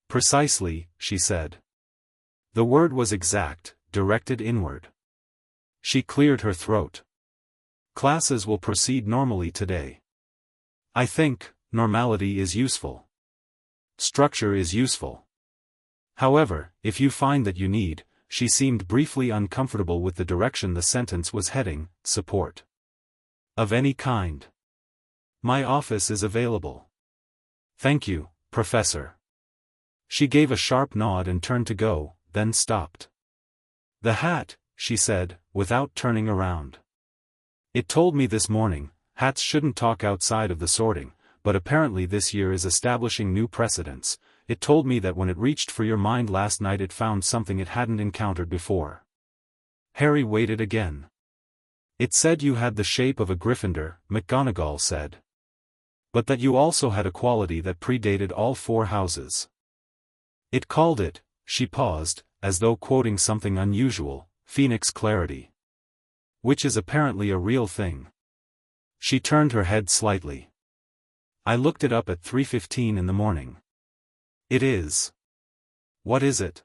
Precisely, she said. The word was exact, directed inward. She cleared her throat. Classes will proceed normally today. I think, normality is useful. Structure is useful. However, if you find that you need, she seemed briefly uncomfortable with the direction the sentence was heading, support. Of any kind. My office is available. Thank you, Professor. She gave a sharp nod and turned to go, then stopped. The hat, she said, without turning around. It told me this morning, hats shouldn't talk outside of the sorting, but apparently this year is establishing new precedents. It told me that when it reached for your mind last night it found something it hadn't encountered before. Harry waited again. It said you had the shape of a Gryffindor, McGonagall said. But that you also had a quality that predated all 4 houses. It called it, she paused, as though quoting something unusual, Phoenix clarity. Which is apparently a real thing. She turned her head slightly. I looked it up at 3:15 in the morning. It is. What is it?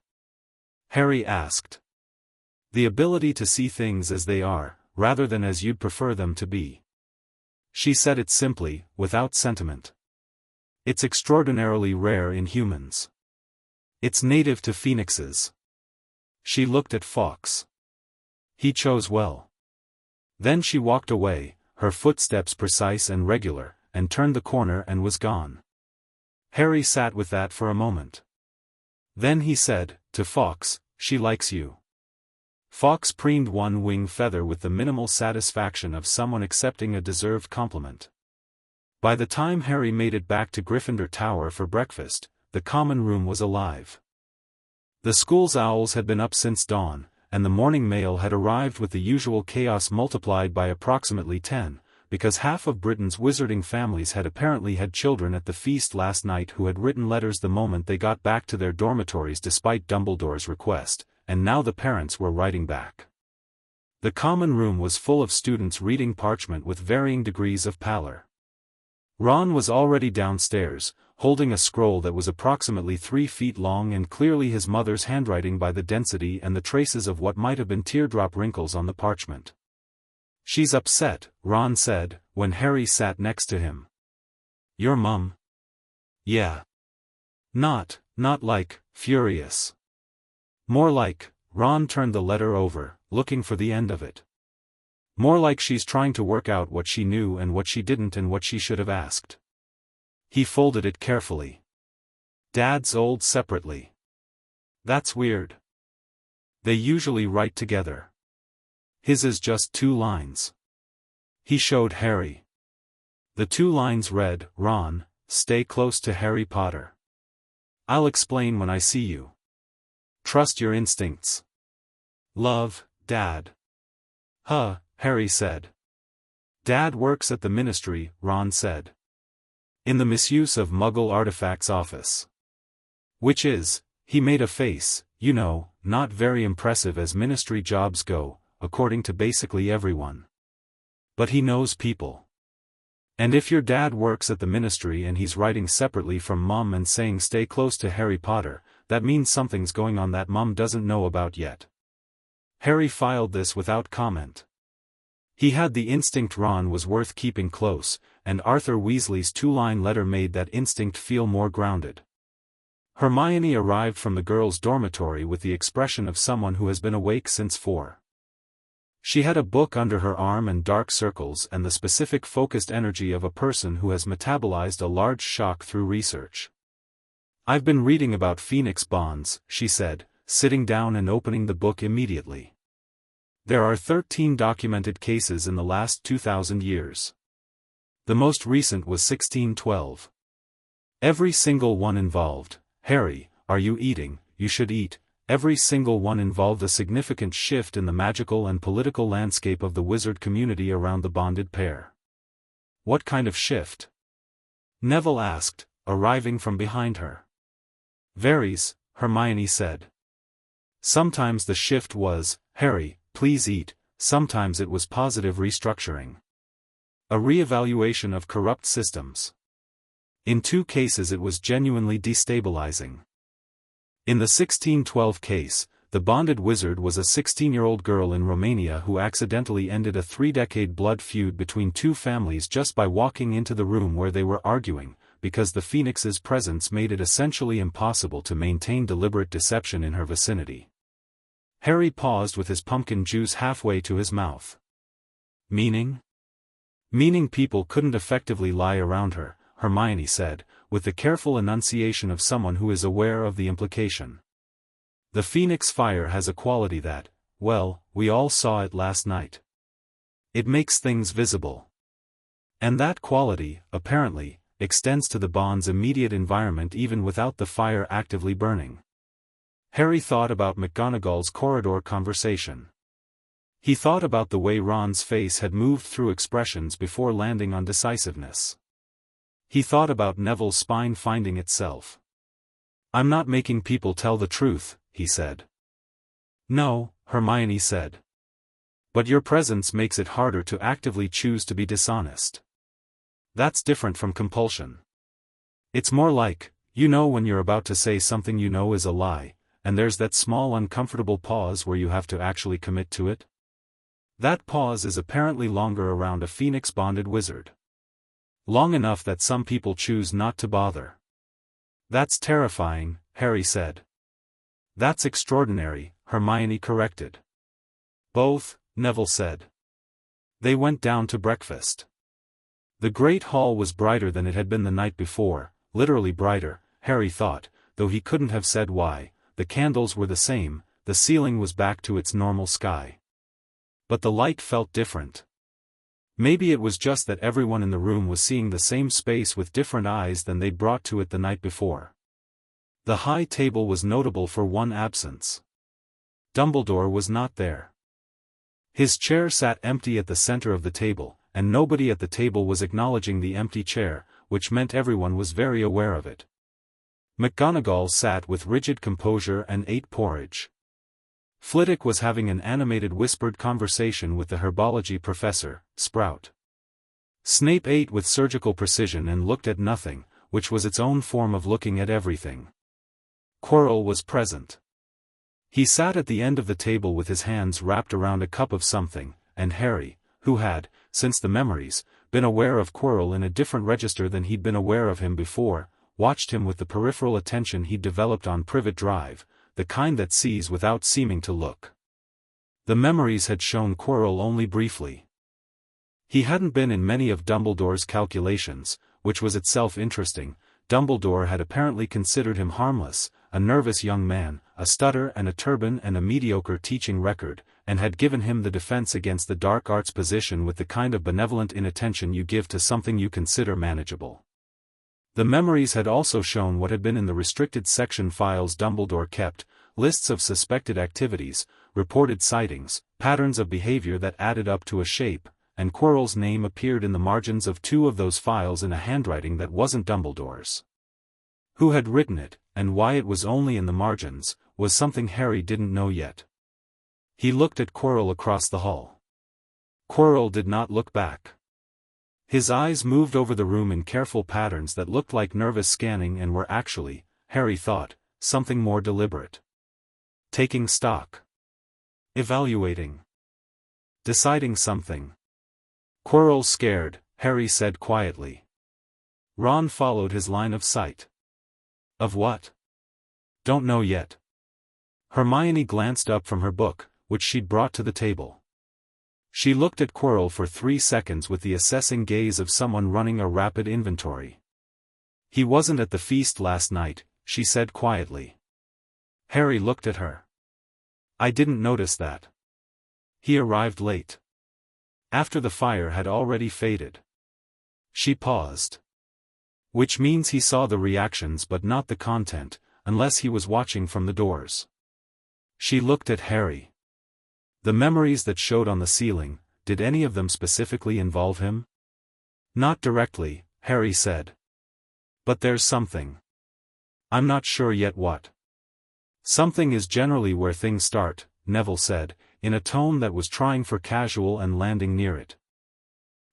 Harry asked. The ability to see things as they are, rather than as you'd prefer them to be. She said it simply, without sentiment. It's extraordinarily rare in humans. It's native to phoenixes. She looked at Fawkes. He chose well. Then she walked away, her footsteps precise and regular, and turned the corner and was gone. Harry sat with that for a moment. Then he said, to Fawkes, she likes you. Fawkes preened one wing feather with the minimal satisfaction of someone accepting a deserved compliment. By the time Harry made it back to Gryffindor Tower for breakfast, the common room was alive. The school's owls had been up since dawn, and the morning mail had arrived with the usual chaos multiplied by approximately 10, because half of Britain's wizarding families had apparently had children at the feast last night who had written letters the moment they got back to their dormitories despite Dumbledore's request, and now the parents were writing back. The common room was full of students reading parchment with varying degrees of pallor. Ron was already downstairs, holding a scroll that was approximately 3 feet long and clearly his mother's handwriting by the density and the traces of what might have been teardrop wrinkles on the parchment. She's upset, Ron said, when Harry sat next to him. Your mum? Yeah. Not like, furious. More like, Ron turned the letter over, looking for the end of it. More like she's trying to work out what she knew and what she didn't and what she should have asked. He folded it carefully. Dad's old separately. That's weird. They usually write together. His is just 2 lines. He showed Harry. The 2 lines read, Ron, stay close to Harry Potter. I'll explain when I see you. Trust your instincts. Love, Dad. Huh, Harry said. Dad works at the ministry, Ron said. In the misuse of Muggle artifacts office. Which is, he made a face, you know, not very impressive as ministry jobs go, according to basically everyone. But he knows people. And if your dad works at the ministry and he's writing separately from Mum and saying stay close to Harry Potter, that means something's going on that Mum doesn't know about yet. Harry filed this without comment. He had the instinct Ron was worth keeping close, and Arthur Weasley's two-line letter made that instinct feel more grounded. Hermione arrived from the girls' dormitory with the expression of someone who has been awake since 4. She had a book under her arm and dark circles and the specific focused energy of a person who has metabolized a large shock through research. "I've been reading about Phoenix bonds," she said, sitting down and opening the book immediately. "There are 13 documented cases in the last 2,000 years. The most recent was 1612. Every single one involved, 'Harry, are you eating? You should eat.' Every single one involved a significant shift in the magical and political landscape of the wizard community around the bonded pair." "What kind of shift?" Neville asked, arriving from behind her. "Varies," Hermione said. "Sometimes the shift was, 'Harry, please eat,' sometimes it was positive restructuring. A re-evaluation of corrupt systems. In 2 cases it was genuinely destabilizing. In the 1612 case, the bonded wizard was a 16-year-old girl in Romania who accidentally ended a 3-decade blood feud between 2 families just by walking into the room where they were arguing, because the Phoenix's presence made it essentially impossible to maintain deliberate deception in her vicinity. Harry paused with his pumpkin juice halfway to his mouth. "Meaning?" "Meaning people couldn't effectively lie around her," Hermione said, with the careful enunciation of someone who is aware of the implication. "The Phoenix fire has a quality that, well, we all saw it last night. It makes things visible. And that quality, apparently, extends to the bond's immediate environment even without the fire actively burning." Harry thought about McGonagall's corridor conversation. He thought about the way Ron's face had moved through expressions before landing on decisiveness. He thought about Neville's spine finding itself. "I'm not making people tell the truth," he said. "No," Hermione said. "But your presence makes it harder to actively choose to be dishonest. That's different from compulsion. It's more like, you know when you're about to say something you know is a lie, and there's that small uncomfortable pause where you have to actually commit to it. That pause is apparently longer around a Phoenix-bonded wizard. Long enough that some people choose not to bother." "That's terrifying," Harry said. "That's extraordinary," Hermione corrected. "Both," Neville said. They went down to breakfast. The great hall was brighter than it had been the night before, literally brighter, Harry thought, though he couldn't have said why. The candles were the same, the ceiling was back to its normal sky. But the light felt different. Maybe it was just that everyone in the room was seeing the same space with different eyes than they'd brought to it the night before. The high table was notable for one absence. Dumbledore was not there. His chair sat empty at the center of the table, and nobody at the table was acknowledging the empty chair, which meant everyone was very aware of it. McGonagall sat with rigid composure and ate porridge. Flitwick was having an animated whispered conversation with the herbology professor, Sprout. Snape ate with surgical precision and looked at nothing, which was its own form of looking at everything. Quirrell was present. He sat at the end of the table with his hands wrapped around a cup of something, and Harry, who had, since the memories, been aware of Quirrell in a different register than he'd been aware of him before, watched him with the peripheral attention he'd developed on Privet Drive, the kind that sees without seeming to look. The memories had shown Quirrell only briefly. He hadn't been in many of Dumbledore's calculations, which was itself interesting. Dumbledore had apparently considered him harmless, a nervous young man, a stutter and a turban and a mediocre teaching record, and had given him the defense against the dark arts position with the kind of benevolent inattention you give to something you consider manageable. The memories had also shown what had been in the restricted section files Dumbledore kept, lists of suspected activities, reported sightings, patterns of behavior that added up to a shape, and Quirrell's name appeared in the margins of 2 of those files in a handwriting that wasn't Dumbledore's. Who had written it, and why it was only in the margins, was something Harry didn't know yet. He looked at Quirrell across the hall. Quirrell did not look back. His eyes moved over the room in careful patterns that looked like nervous scanning and were actually, Harry thought, something more deliberate. Taking stock. Evaluating. Deciding something. Quirrell scared, Harry said quietly. Ron followed his line of sight. Of what? Don't know yet. Hermione glanced up from her book, which she'd brought to the table. She looked at Quirrell for 3 seconds with the assessing gaze of someone running a rapid inventory. He wasn't at the feast last night, she said quietly. Harry looked at her. I didn't notice that. He arrived late. After the fire had already faded. She paused. Which means he saw the reactions but not the content, unless he was watching from the doors. She looked at Harry. The memories that showed on the ceiling, did any of them specifically involve him? Not directly, Harry said. But there's something. I'm not sure yet what. Something is generally where things start, Neville said, in a tone that was trying for casual and landing near it.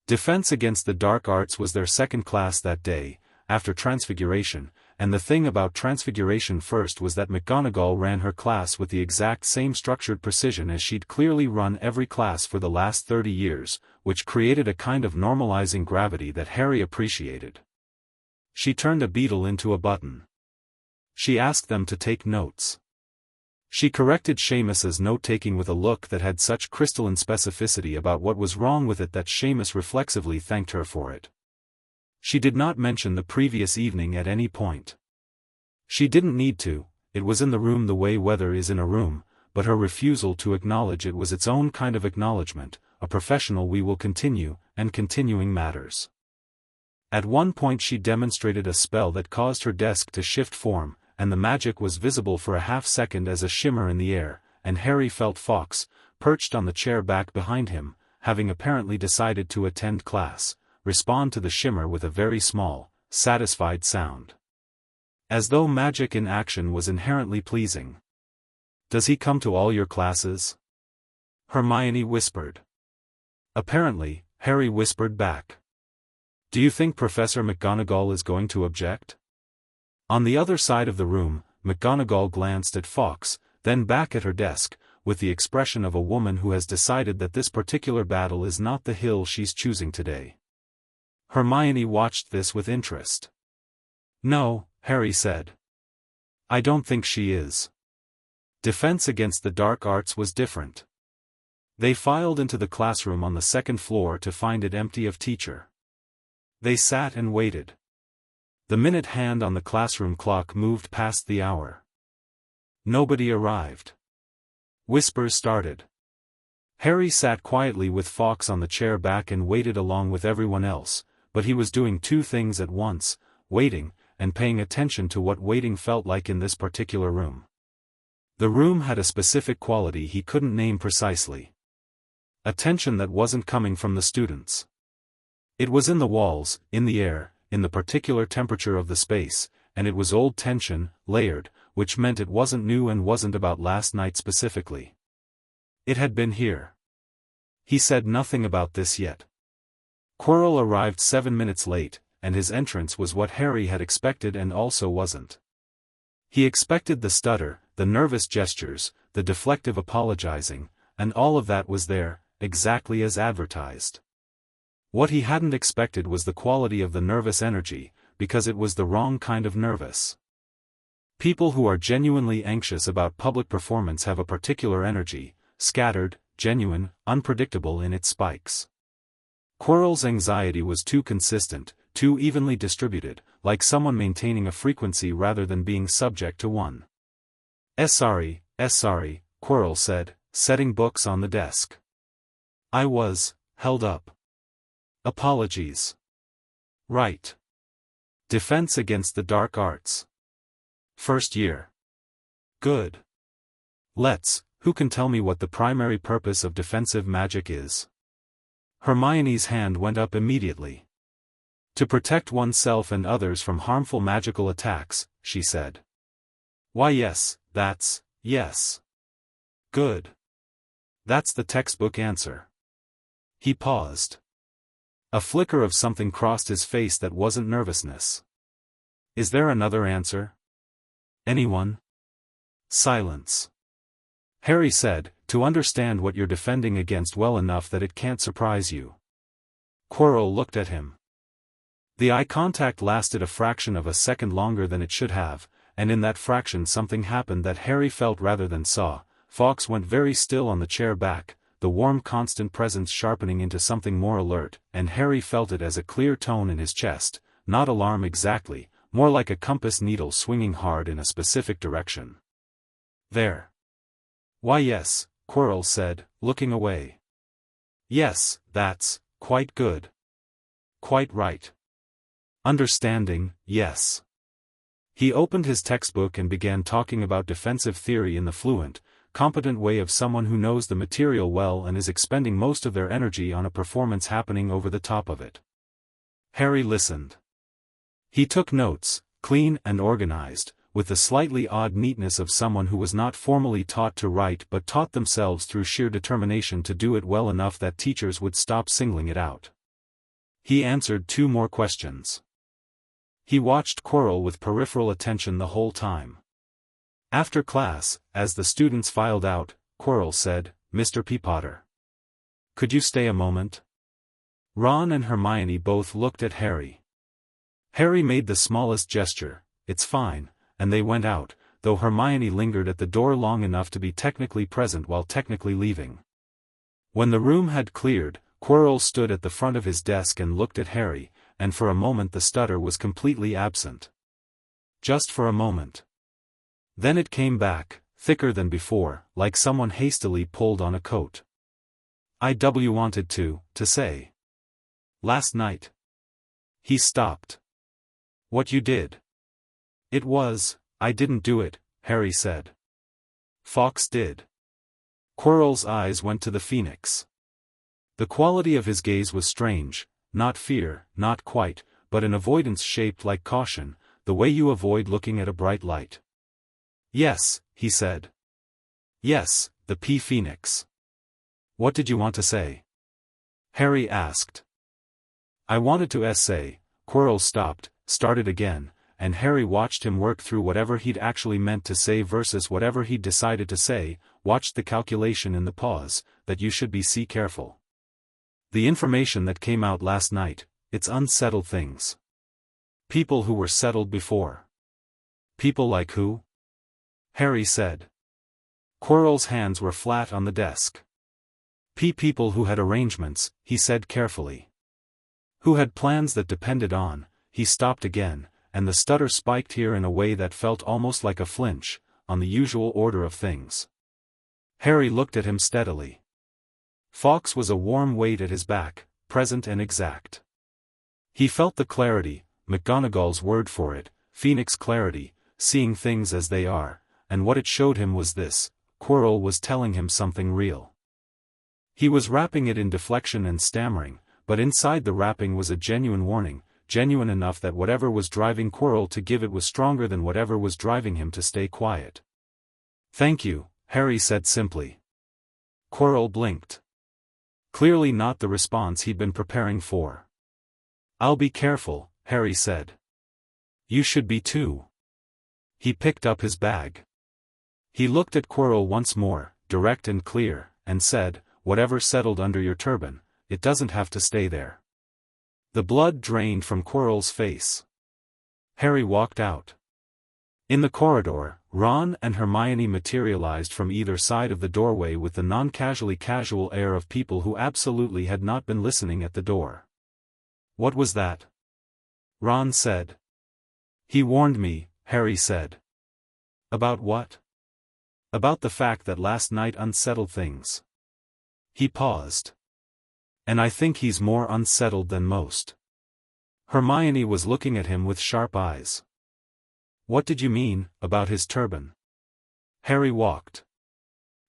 Defense Against the Dark Arts was their second class that day, after Transfiguration, and the thing about Transfiguration first was that McGonagall ran her class with the exact same structured precision as she'd clearly run every class for the last 30 years, which created a kind of normalizing gravity that Harry appreciated. She turned a beetle into a button. She asked them to take notes. She corrected Seamus's note-taking with a look that had such crystalline specificity about what was wrong with it that Seamus reflexively thanked her for it. She did not mention the previous evening at any point. She didn't need to, it was in the room the way weather is in a room, but her refusal to acknowledge it was its own kind of acknowledgement, a professional we will continue, and continuing matters. At one point she demonstrated a spell that caused her desk to shift form, and the magic was visible for a half-second as a shimmer in the air, and Harry felt Fawkes, perched on the chair back behind him, having apparently decided to attend class, respond to the shimmer with a very small, satisfied sound. As though magic in action was inherently pleasing. Does he come to all your classes? Hermione whispered. Apparently, Harry whispered back. Do you think Professor McGonagall is going to object? On the other side of the room, McGonagall glanced at Fawkes, then back at her desk, with the expression of a woman who has decided that this particular battle is not the hill she's choosing today. Hermione watched this with interest. No, Harry said. I don't think she is. Defense Against the Dark Arts was different. They filed into the classroom on the second floor to find it empty of teacher. They sat and waited. The minute hand on the classroom clock moved past the hour. Nobody arrived. Whispers started. Harry sat quietly with Fawkes on the chair back and waited along with everyone else, but he was doing two things at once, waiting, and paying attention to what waiting felt like in this particular room. The room had a specific quality he couldn't name precisely. A tension that wasn't coming from the students. It was in the walls, in the air, in the particular temperature of the space, and it was old tension, layered, which meant it wasn't new and wasn't about last night specifically. It had been here. He said nothing about this yet. Quirrell arrived 7 minutes late, and his entrance was what Harry had expected and also wasn't. He expected the stutter, the nervous gestures, the deflective apologizing, and all of that was there, exactly as advertised. What he hadn't expected was the quality of the nervous energy, because it was the wrong kind of nervous. People who are genuinely anxious about public performance have a particular energy, scattered, genuine, unpredictable in its spikes. Quirrell's anxiety was too consistent, too evenly distributed, like someone maintaining a frequency rather than being subject to one. Sorry, Quirrell said, setting books on the desk. I was held up. Apologies. Right. Defense Against the Dark Arts. First year. Good. Who can tell me what the primary purpose of defensive magic is? Hermione's hand went up immediately. To protect oneself and others from harmful magical attacks, she said. Why yes, yes. Good. That's the textbook answer. He paused. A flicker of something crossed his face that wasn't nervousness. Is there another answer? Anyone? Silence. Harry said, to understand what you're defending against well enough that it can't surprise you. Quirrell looked at him. The eye contact lasted a fraction of a second longer than it should have, and in that fraction something happened that Harry felt rather than saw. Fawkes went very still on the chair back, the warm constant presence sharpening into something more alert, and Harry felt it as a clear tone in his chest, not alarm exactly, more like a compass needle swinging hard in a specific direction. There. Why yes, Quirrell said, looking away. Yes, that's quite good. Quite right. Understanding, yes. He opened his textbook and began talking about defensive theory in the fluent, competent way of someone who knows the material well and is expending most of their energy on a performance happening over the top of it. Harry listened. He took notes, clean and organized, with the slightly odd neatness of someone who was not formally taught to write but taught themselves through sheer determination to do it well enough that teachers would stop singling it out. He answered 2 more questions. He watched Quirrell with peripheral attention the whole time. After class, as the students filed out, Quirrell said, "Mr. Peapotter. Could you stay a moment?" Ron and Hermione both looked at Harry. Harry made the smallest gesture, "It's fine," and they went out, though Hermione lingered at the door long enough to be technically present while technically leaving. When the room had cleared, Quirrell stood at the front of his desk and looked at Harry, and for a moment the stutter was completely absent. Just for a moment. Then it came back, thicker than before, like someone hastily pulled on a coat. "I wanted to say. Last night." He stopped. "What you did?" I didn't do it," Harry said. "Fawkes did." Quirrell's eyes went to the phoenix. The quality of his gaze was strange, not fear, not quite, but an avoidance shaped like caution, the way you avoid looking at a bright light. "Yes," he said. "Yes, the Phoenix. What did you want to say?" Harry asked. "I wanted to say," Quirrell stopped, started again, and Harry watched him work through whatever he'd actually meant to say versus whatever he'd decided to say, watched the calculation in the pause, that you should be careful. The information that came out last night, it's unsettled things. People who were settled before. People like who? Harry said. Quirrell's hands were flat on the desk. People who had arrangements, he said carefully. Who had plans that depended on, he stopped again, and the stutter spiked here in a way that felt almost like a flinch, on the usual order of things. Harry looked at him steadily. Fawkes was a warm weight at his back, present and exact. He felt the clarity, McGonagall's word for it, Phoenix clarity, seeing things as they are, and what it showed him was this: Quirrell was telling him something real. He was wrapping it in deflection and stammering, but inside the wrapping was a genuine warning, genuine enough that whatever was driving Quirrell to give it was stronger than whatever was driving him to stay quiet. "Thank you," Harry said simply. Quirrell blinked. Clearly not the response he'd been preparing for. "I'll be careful," Harry said. "You should be too." He picked up his bag. He looked at Quirrell once more, direct and clear, and said, "Whatever settled under your turban, it doesn't have to stay there." The blood drained from Quirrell's face. Harry walked out. In the corridor, Ron and Hermione materialized from either side of the doorway with the non-casually casual air of people who absolutely had not been listening at the door. "What was that?" Ron said. "He warned me," Harry said. "About what?" "About the fact that last night unsettled things." He paused. "And I think he's more unsettled than most." Hermione was looking at him with sharp eyes. "What did you mean, about his turban?" Harry walked.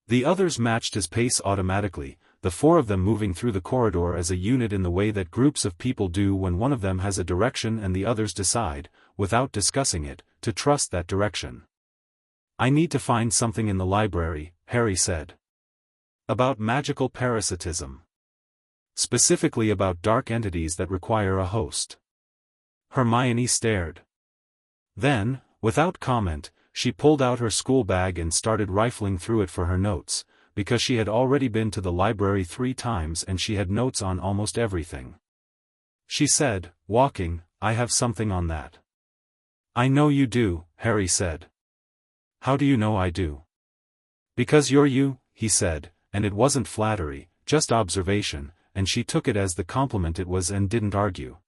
The others matched his pace automatically, the four of them moving through the corridor as a unit in the way that groups of people do when one of them has a direction and the others decide, without discussing it, to trust that direction. "I need to find something in the library," Harry said. "About magical parasitism. Specifically about dark entities that require a host." Hermione stared. Then, without comment, she pulled out her school bag and started rifling through it for her notes, because she had already been to the library 3 times and she had notes on almost everything. She said, walking, I have something on that. I know you do, Harry said. How do you know I do? Because you're you, he said, and it wasn't flattery, just observation, and she took it as the compliment it was and didn't argue.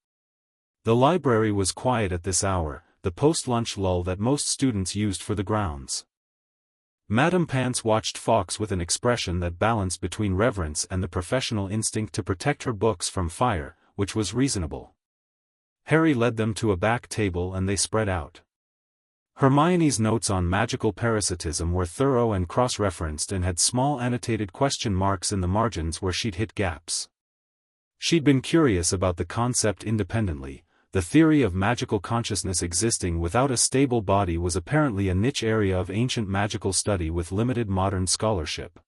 The library was quiet at this hour, the post-lunch lull that most students used for the grounds. Madame Pants watched Fawkes with an expression that balanced between reverence and the professional instinct to protect her books from fire, which was reasonable. Harry led them to a back table and they spread out. Hermione's notes on magical parasitism were thorough and cross-referenced and had small annotated question marks in the margins where she'd hit gaps. She'd been curious about the concept independently. The theory of magical consciousness existing without a stable body was apparently a niche area of ancient magical study with limited modern scholarship.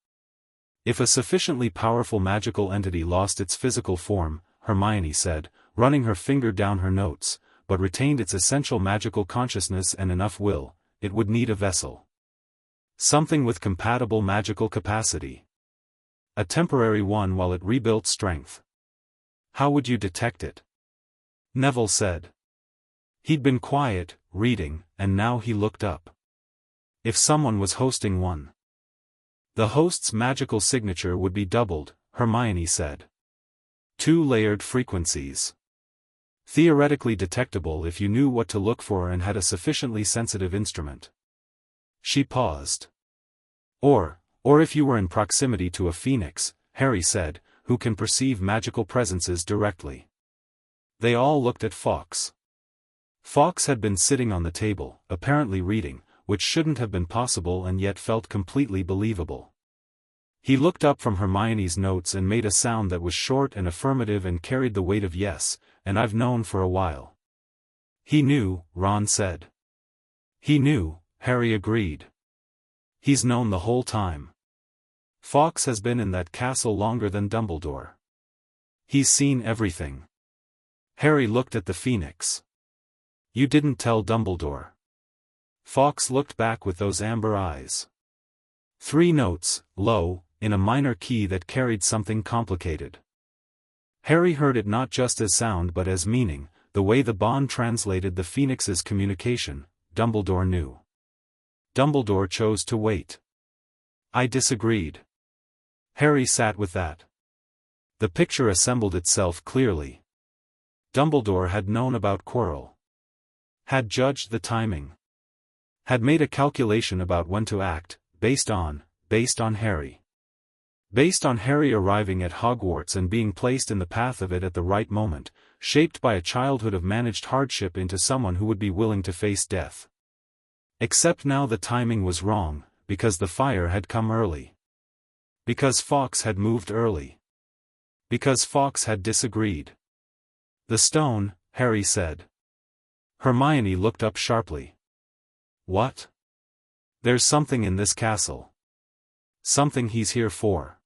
If a sufficiently powerful magical entity lost its physical form, Hermione said, running her finger down her notes, but retained its essential magical consciousness and enough will, it would need a vessel. Something with compatible magical capacity. A temporary one while it rebuilt strength. How would you detect it? Neville said. He'd been quiet, reading, and now he looked up. If someone was hosting one. The host's magical signature would be doubled, Hermione said. 2 layered frequencies. Theoretically detectable if you knew what to look for and had a sufficiently sensitive instrument. She paused. Or if you were in proximity to a phoenix, Harry said, who can perceive magical presences directly. They all looked at Fawkes. Fawkes had been sitting on the table, apparently reading, which shouldn't have been possible and yet felt completely believable. He looked up from Hermione's notes and made a sound that was short and affirmative and carried the weight of yes, and I've known for a while. He knew, Ron said. He knew, Harry agreed. He's known the whole time. Fawkes has been in that castle longer than Dumbledore. He's seen everything. Harry looked at the phoenix. You didn't tell Dumbledore. Fawkes looked back with those amber eyes. 3 notes, low, in a minor key that carried something complicated. Harry heard it not just as sound but as meaning, the way the bond translated the phoenix's communication. Dumbledore knew. Dumbledore chose to wait. I disagreed. Harry sat with that. The picture assembled itself clearly. Dumbledore had known about Quirrell. Had judged the timing. Had made a calculation about when to act, based on Harry. Based on Harry arriving at Hogwarts and being placed in the path of it at the right moment, shaped by a childhood of managed hardship into someone who would be willing to face death. Except now the timing was wrong, because the fire had come early. Because Fawkes had moved early. Because Fawkes had disagreed. The stone, Harry said. Hermione looked up sharply. What? There's something in this castle. Something he's here for.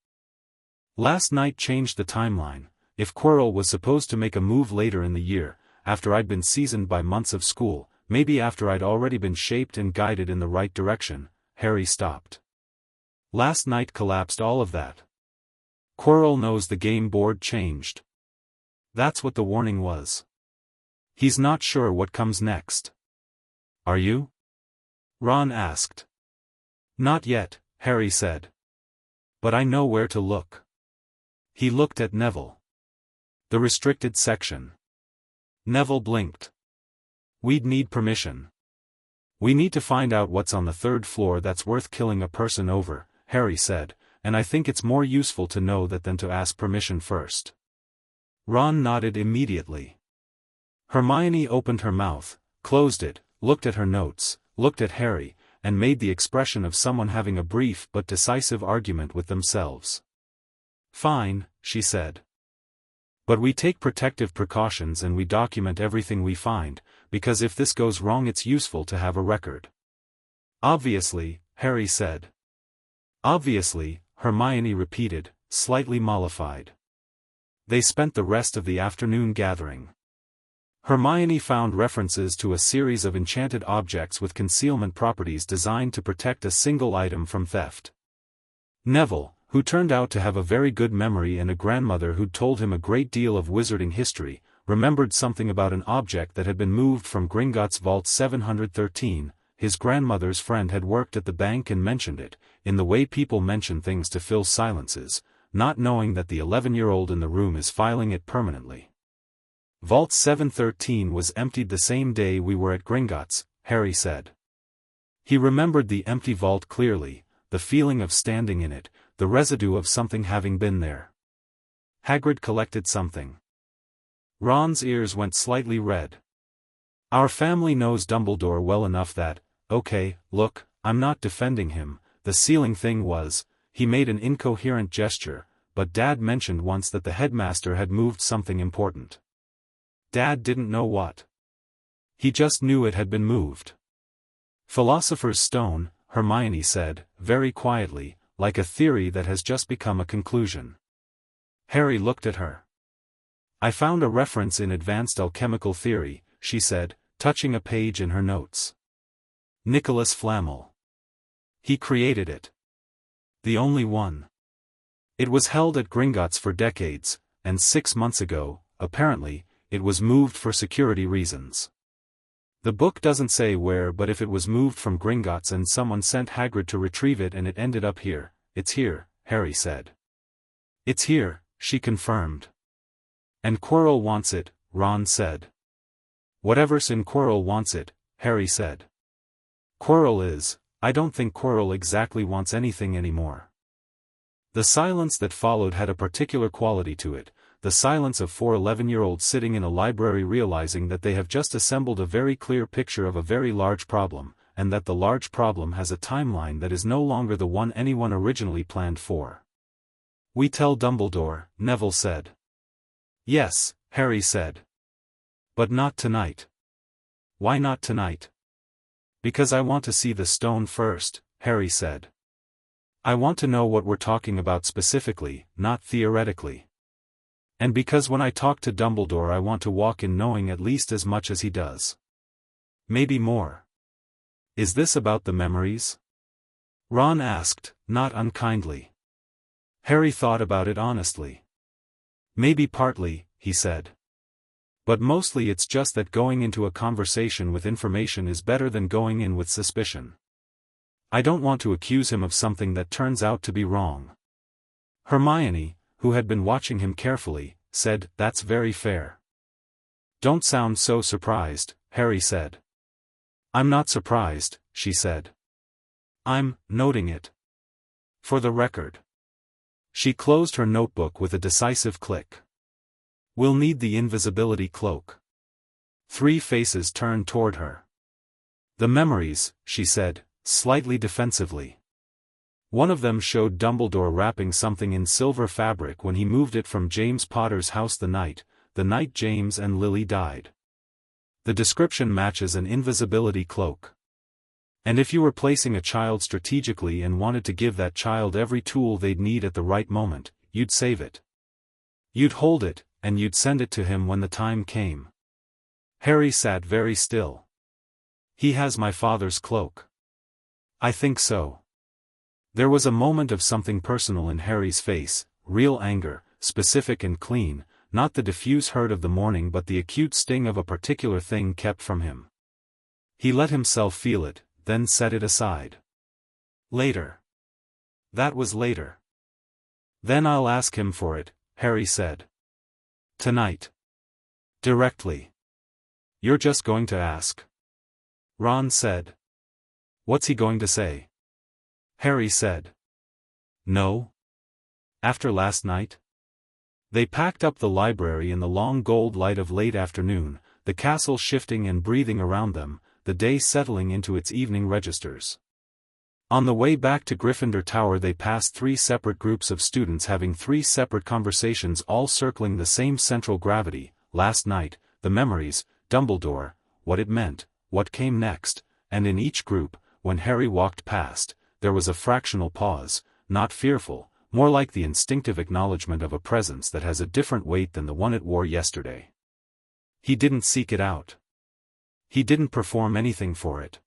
Last night changed the timeline. If Quirrell was supposed to make a move later in the year, after I'd been seasoned by months of school, maybe after I'd already been shaped and guided in the right direction, Harry stopped. Last night collapsed all of that. Quirrell knows the game board changed. That's what the warning was. He's not sure what comes next. Are you? Ron asked. Not yet, Harry said. But I know where to look. He looked at Neville. The restricted section. Neville blinked. We'd need permission. We need to find out what's on the 3rd floor that's worth killing a person over, Harry said, and I think it's more useful to know that than to ask permission first. Ron nodded immediately. Hermione opened her mouth, closed it, looked at her notes, looked at Harry, and made the expression of someone having a brief but decisive argument with themselves. Fine, she said. But we take protective precautions and we document everything we find, because if this goes wrong it's useful to have a record. Obviously, Harry said. Obviously, Hermione repeated, slightly mollified. They spent the rest of the afternoon gathering. Hermione found references to a series of enchanted objects with concealment properties designed to protect a single item from theft. Neville, who turned out to have a very good memory and a grandmother who'd told him a great deal of wizarding history, remembered something about an object that had been moved from Gringotts Vault 713, his grandmother's friend had worked at the bank and mentioned it, in the way people mention things to fill silences, not knowing that the 11-year-old in the room is filing it permanently. Vault 713 was emptied the same day we were at Gringotts, Harry said. He remembered the empty vault clearly, the feeling of standing in it, the residue of something having been there. Hagrid collected something. Ron's ears went slightly red. Our family knows Dumbledore well enough that, okay, look, I'm not defending him, the ceiling thing was, he made an incoherent gesture, but Dad mentioned once that the headmaster had moved something important. Dad didn't know what. He just knew it had been moved. Philosopher's Stone, Hermione said, very quietly, like a theory that has just become a conclusion. Harry looked at her. I found a reference in Advanced Alchemical Theory, she said, touching a page in her notes. Nicholas Flamel. He created it. The only one. It was held at Gringotts for decades, and 6 months ago, apparently, it was moved for security reasons. The book doesn't say where, but if it was moved from Gringotts and someone sent Hagrid to retrieve it and it ended up here, it's here, Harry said. It's here, she confirmed. And Quirrell wants it, Ron said. Whatever's in Quirrell wants it, Harry said. Quirrell is, I don't think Quirrell exactly wants anything anymore. The silence that followed had a particular quality to it, the silence of 4 11-year-olds sitting in a library realizing that they have just assembled a very clear picture of a very large problem, and that the large problem has a timeline that is no longer the one anyone originally planned for. We tell Dumbledore, Neville said. Yes, Harry said. But not tonight. Why not tonight? Because I want to see the stone first, Harry said. I want to know what we're talking about specifically, not theoretically. And because when I talk to Dumbledore I want to walk in knowing at least as much as he does. Maybe more. Is this about the memories? Ron asked, not unkindly. Harry thought about it honestly. Maybe partly, he said. But mostly it's just that going into a conversation with information is better than going in with suspicion. I don't want to accuse him of something that turns out to be wrong. Hermione, who had been watching him carefully, said, That's very fair. Don't sound so surprised, Harry said. I'm not surprised, she said. I'm noting it. For the record. She closed her notebook with a decisive click. We'll need the invisibility cloak. 3 faces turned toward her. The memories, she said, slightly defensively. One of them showed Dumbledore wrapping something in silver fabric when he moved it from James Potter's house the night James and Lily died. The description matches an invisibility cloak. And if you were placing a child strategically and wanted to give that child every tool they'd need at the right moment, you'd save it. You'd hold it, and you'd send it to him when the time came. Harry sat very still. He has my father's cloak. I think so. There was a moment of something personal in Harry's face, real anger, specific and clean, not the diffuse hurt of the morning but the acute sting of a particular thing kept from him. He let himself feel it, then set it aside. Later. That was later. Then I'll ask him for it, Harry said. Tonight. Directly. You're just going to ask? Ron said. What's he going to say? Harry said. No. After last night? They packed up the library in the long gold light of late afternoon, the castle shifting and breathing around them, the day settling into its evening registers. On the way back to Gryffindor Tower they passed 3 separate groups of students having 3 separate conversations all circling the same central gravity, last night, the memories, Dumbledore, what it meant, what came next, and in each group, when Harry walked past, there was a fractional pause, not fearful, more like the instinctive acknowledgement of a presence that has a different weight than the one it wore yesterday. He didn't seek it out. He didn't perform anything for it.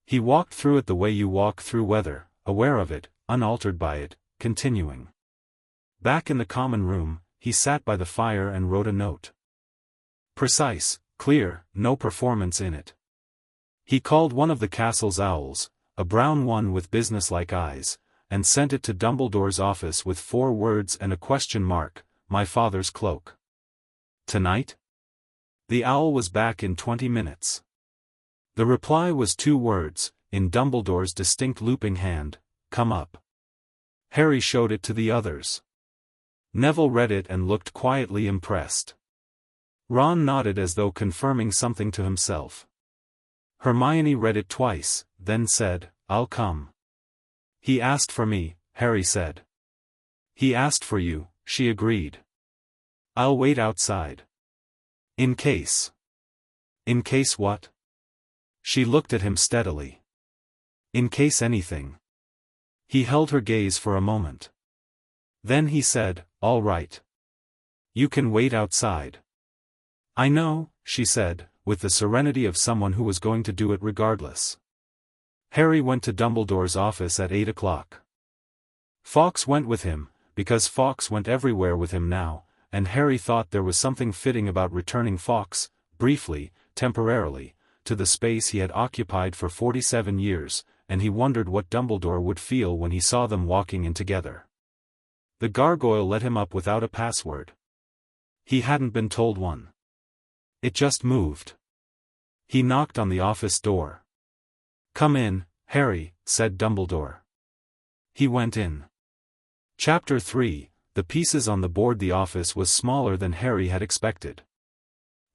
He walked through it the way you walk through weather, aware of it, unaltered by it, continuing. Back in the common room, he sat by the fire and wrote a note. Precise, clear, no performance in it. He called one of the castle's owls, a brown one with businesslike eyes, and sent it to Dumbledore's office with 4 words and a question mark, "My father's cloak." "Tonight?" The owl was back in 20 minutes. The reply was 2 words, in Dumbledore's distinct looping hand, "Come up." Harry showed it to the others. Neville read it and looked quietly impressed. Ron nodded as though confirming something to himself. Hermione read it twice, then said, "I'll come." "He asked for me," Harry said. "He asked for you," she agreed. "I'll wait outside. In case." "In case what?" She looked at him steadily. "In case anything." He held her gaze for a moment. Then he said, "All right. You can wait outside." "I know," she said, with the serenity of someone who was going to do it regardless. Harry went to Dumbledore's office at 8 o'clock. Fawkes went with him, because Fawkes went everywhere with him now, and Harry thought there was something fitting about returning Fawkes, briefly, temporarily, to the space he had occupied for 47 years, and he wondered what Dumbledore would feel when he saw them walking in together. The gargoyle let him up without a password. He hadn't been told one. It just moved. He knocked on the office door. "Come in, Harry," said Dumbledore. He went in. Chapter 3, The pieces on the board. The office was smaller than Harry had expected.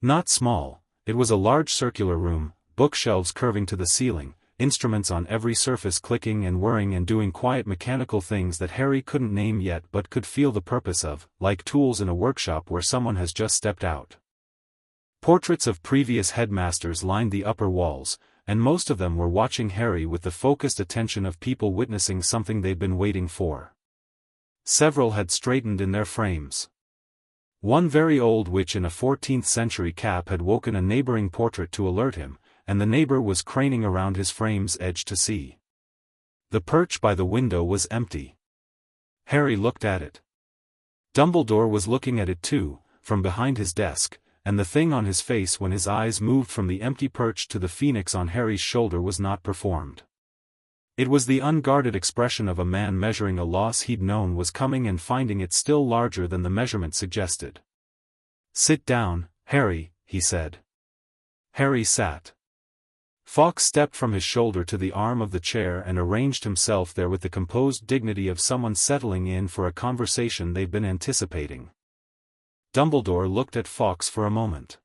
Not small, it was a large circular room, bookshelves curving to the ceiling, instruments on every surface clicking and whirring and doing quiet mechanical things that Harry couldn't name yet but could feel the purpose of, like tools in a workshop where someone has just stepped out. Portraits of previous headmasters lined the upper walls, and most of them were watching Harry with the focused attention of people witnessing something they'd been waiting for. Several had straightened in their frames. One very old witch in a 14th-century cap had woken a neighboring portrait to alert him, and the neighbor was craning around his frame's edge to see. The perch by the window was empty. Harry looked at it. Dumbledore was looking at it too, from behind his desk, and the thing on his face when his eyes moved from the empty perch to the phoenix on Harry's shoulder was not performed. It was the unguarded expression of a man measuring a loss he'd known was coming and finding it still larger than the measurement suggested. "Sit down, Harry," he said. Harry sat. Fawkes stepped from his shoulder to the arm of the chair and arranged himself there with the composed dignity of someone settling in for a conversation they'd been anticipating. Dumbledore looked at Fawkes for a moment.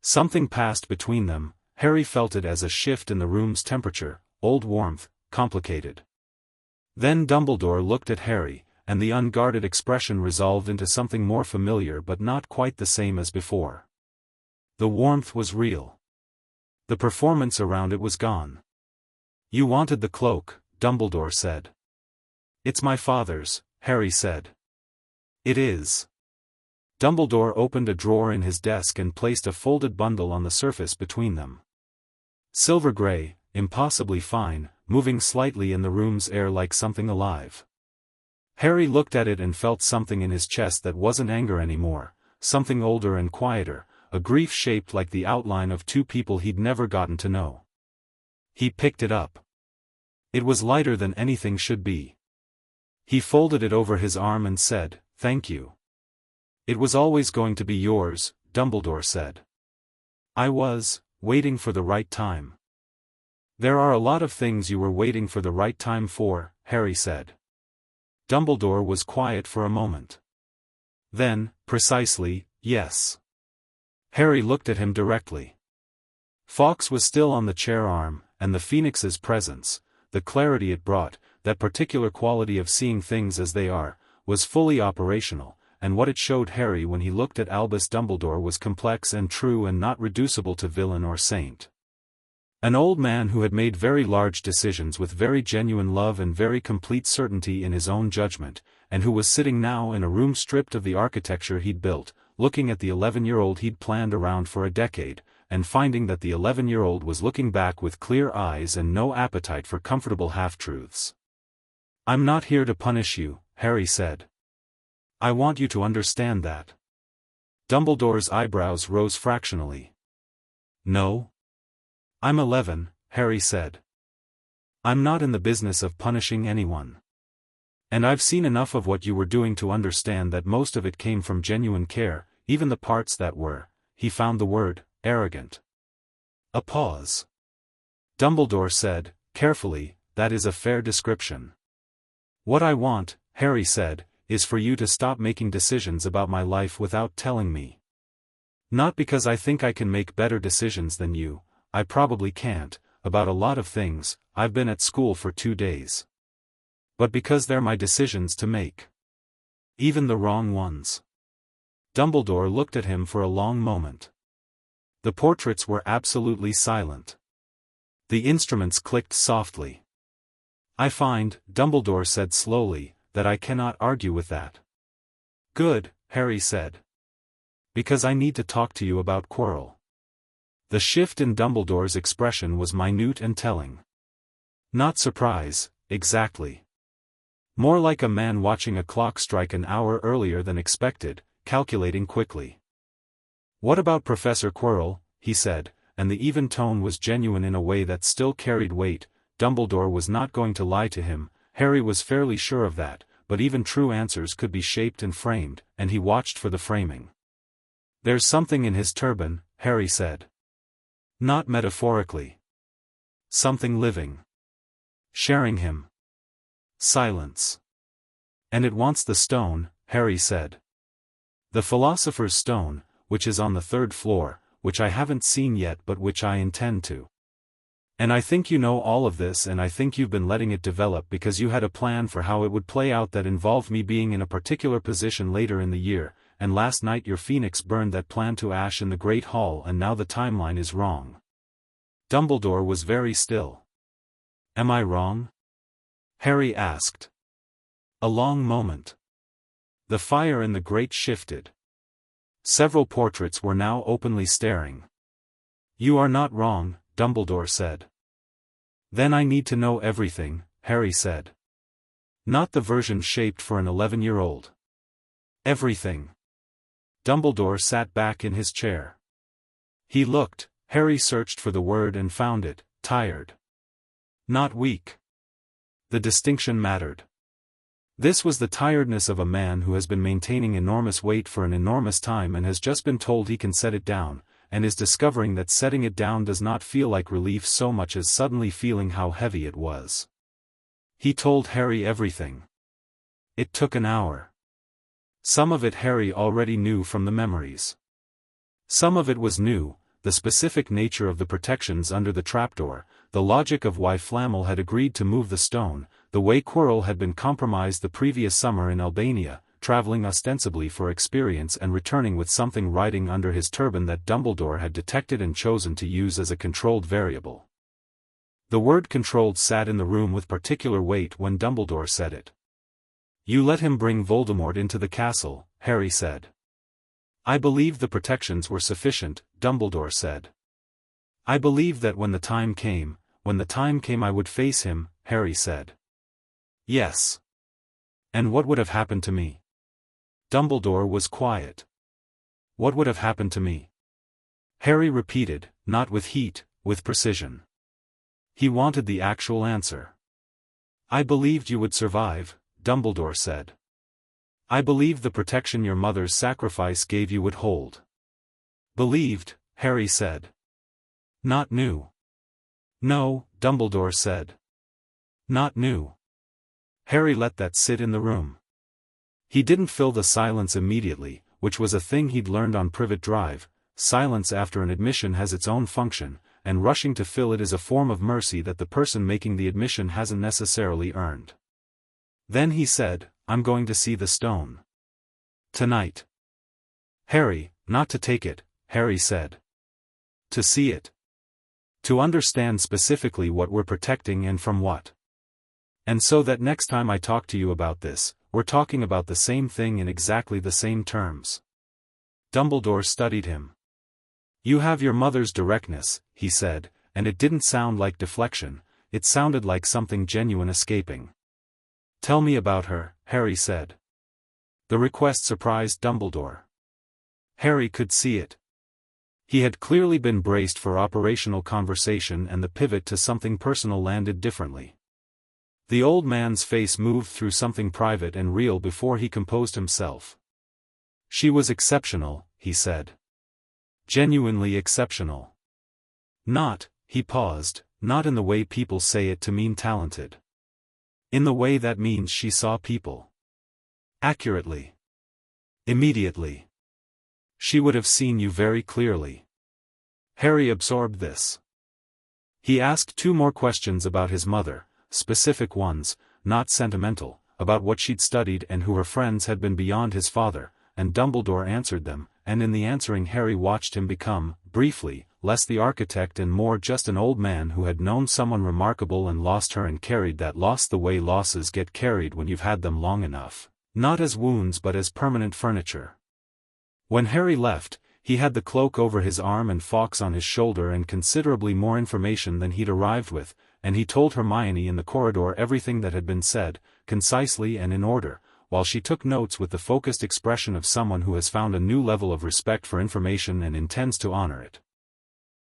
Something passed between them. Harry felt it as a shift in the room's temperature, old warmth, complicated. Then Dumbledore looked at Harry, and the unguarded expression resolved into something more familiar but not quite the same as before. The warmth was real. The performance around it was gone. "You wanted the cloak," Dumbledore said. "It's my father's," Harry said. "It is." Dumbledore opened a drawer in his desk and placed a folded bundle on the surface between them. Silver gray, impossibly fine, moving slightly in the room's air like something alive. Harry looked at it and felt something in his chest that wasn't anger anymore, something older and quieter, a grief shaped like the outline of 2 people he'd never gotten to know. He picked it up. It was lighter than anything should be. He folded it over his arm and said, "Thank you." "It was always going to be yours," Dumbledore said. "I was waiting for the right time." "There are a lot of things you were waiting for the right time for," Harry said. Dumbledore was quiet for a moment. Then, precisely, yes. Harry looked at him directly. Fawkes was still on the chair arm, and the phoenix's presence, the clarity it brought, that particular quality of seeing things as they are, was fully operational, and what it showed Harry when he looked at Albus Dumbledore was complex and true and not reducible to villain or saint. An old man who had made very large decisions with very genuine love and very complete certainty in his own judgment, and who was sitting now in a room stripped of the architecture he'd built, looking at the 11-year-old he'd planned around for a decade, and finding that the 11-year-old was looking back with clear eyes and no appetite for comfortable half-truths. "I'm not here to punish you," Harry said. "I want you to understand that." Dumbledore's eyebrows rose fractionally. No. I'm 11, Harry said. I'm not in the business of punishing anyone. And I've seen enough of what you were doing to understand that most of it came from genuine care, even the parts that were, he found the word, arrogant. A pause. Dumbledore said, carefully, that is a fair description. What I want, Harry said, is for you to stop making decisions about my life without telling me. Not because I think I can make better decisions than you, I probably can't, about a lot of things, I've been at school for 2 days. But because they're my decisions to make. Even the wrong ones. Dumbledore looked at him for a long moment. The portraits were absolutely silent. The instruments clicked softly. I find, Dumbledore said slowly, that I cannot argue with that. Good, Harry said. Because I need to talk to you about Quirrell. The shift in Dumbledore's expression was minute and telling. Not surprise, exactly. More like a man watching a clock strike an hour earlier than expected, calculating quickly. What about Professor Quirrell, he said, and the even tone was genuine in a way that still carried weight. Dumbledore was not going to lie to him, Harry was fairly sure of that, but even true answers could be shaped and framed, and he watched for the framing. There's something in his turban, Harry said. Not metaphorically. Something living. Sharing him. Silence. And it wants the stone, Harry said. The Philosopher's Stone, which is on the 3rd floor, which I haven't seen yet but which I intend to. And I think you know all of this, and I think you've been letting it develop because you had a plan for how it would play out that involved me being in a particular position later in the year, and last night your phoenix burned that plan to ash in the Great Hall, and now the timeline is wrong. Dumbledore was very still. Am I wrong? Harry asked. A long moment. The fire in the grate shifted. Several portraits were now openly staring. You are not wrong, Dumbledore said. Then I need to know everything, Harry said. Not the version shaped for an 11-year-old. Everything. Dumbledore sat back in his chair. He looked, Harry searched for the word and found it, tired. Not weak. The distinction mattered. This was the tiredness of a man who has been maintaining enormous weight for an enormous time and has just been told he can set it down, and is discovering that setting it down does not feel like relief so much as suddenly feeling how heavy it was. He told Harry everything. It took an hour. Some of it Harry already knew from the memories. Some of it was new, the specific nature of the protections under the trapdoor, the logic of why Flamel had agreed to move the stone, the way Quirrell had been compromised the previous summer in Albania, traveling ostensibly for experience and returning with something writing under his turban that Dumbledore had detected and chosen to use as a controlled variable. The word controlled sat in the room with particular weight when Dumbledore said it. You let him bring Voldemort into the castle, Harry said. I believe the protections were sufficient, Dumbledore said. I believed that when the time came I would face him, Harry said. Yes. And what would have happened to me? Dumbledore was quiet. What would have happened to me? Harry repeated, not with heat, with precision. He wanted the actual answer. I believed you would survive, Dumbledore said. I believed the protection your mother's sacrifice gave you would hold. Believed, Harry said. Not knew. No, Dumbledore said. Not knew. Harry let that sit in the room. He didn't fill the silence immediately, which was a thing he'd learned on Privet Drive. Silence after an admission has its own function, and rushing to fill it is a form of mercy that the person making the admission hasn't necessarily earned. Then he said, I'm going to see the stone. Tonight. Harry, not to take it, Harry said. To see it. To understand specifically what we're protecting and from what. And so that next time I talk to you about this, we're talking about the same thing in exactly the same terms. Dumbledore studied him. You have your mother's directness, he said, and it didn't sound like deflection, it sounded like something genuine escaping. Tell me about her, Harry said. The request surprised Dumbledore. Harry could see it. He had clearly been braced for operational conversation, and the pivot to something personal landed differently. The old man's face moved through something private and real before he composed himself. "She was exceptional," he said. "Genuinely exceptional. Not," he paused, "not in the way people say it to mean talented. In the way that means she saw people. Accurately. Immediately. She would have seen you very clearly." Harry absorbed this. He asked 2 more questions about his mother, specific ones, not sentimental, about what she'd studied and who her friends had been beyond his father, and Dumbledore answered them, and in the answering Harry watched him become, briefly, less the architect and more just an old man who had known someone remarkable and lost her and carried that loss the way losses get carried when you've had them long enough, not as wounds but as permanent furniture. When Harry left, he had the cloak over his arm and Fawkes on his shoulder and considerably more information than he'd arrived with, and he told Hermione in the corridor everything that had been said, concisely and in order, while she took notes with the focused expression of someone who has found a new level of respect for information and intends to honor it.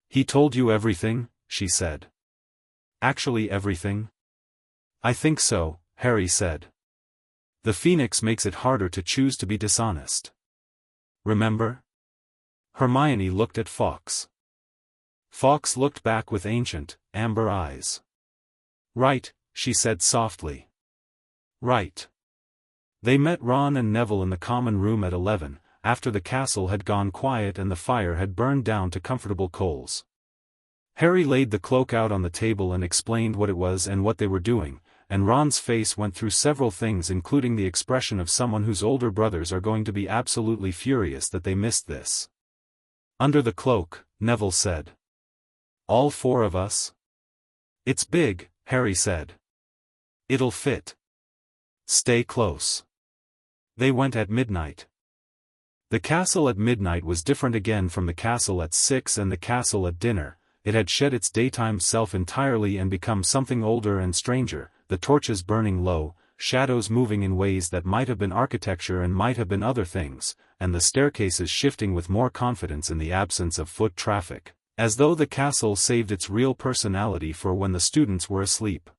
"He told you everything?" she said. "Actually everything?" "I think so," Harry said. "The Phoenix makes it harder to choose to be dishonest. Remember?" Hermione looked at Fawkes. Fawkes looked back with ancient, amber eyes. "Right," she said softly. "Right." They met Ron and Neville in the common room at 11, after the castle had gone quiet and the fire had burned down to comfortable coals. Harry laid the cloak out on the table and explained what it was and what they were doing, and Ron's face went through several things, including the expression of someone whose older brothers are going to be absolutely furious that they missed this. "Under the cloak," Neville said. "All 4 of us?" "It's big," Harry said. "It'll fit. Stay close." They went at midnight. The castle at midnight was different again from the castle at 6 and the castle at dinner. It had shed its daytime self entirely and become something older and stranger, the torches burning low, shadows moving in ways that might have been architecture and might have been other things, and the staircases shifting with more confidence in the absence of foot traffic, as though the castle saved its real personality for when the students were asleep.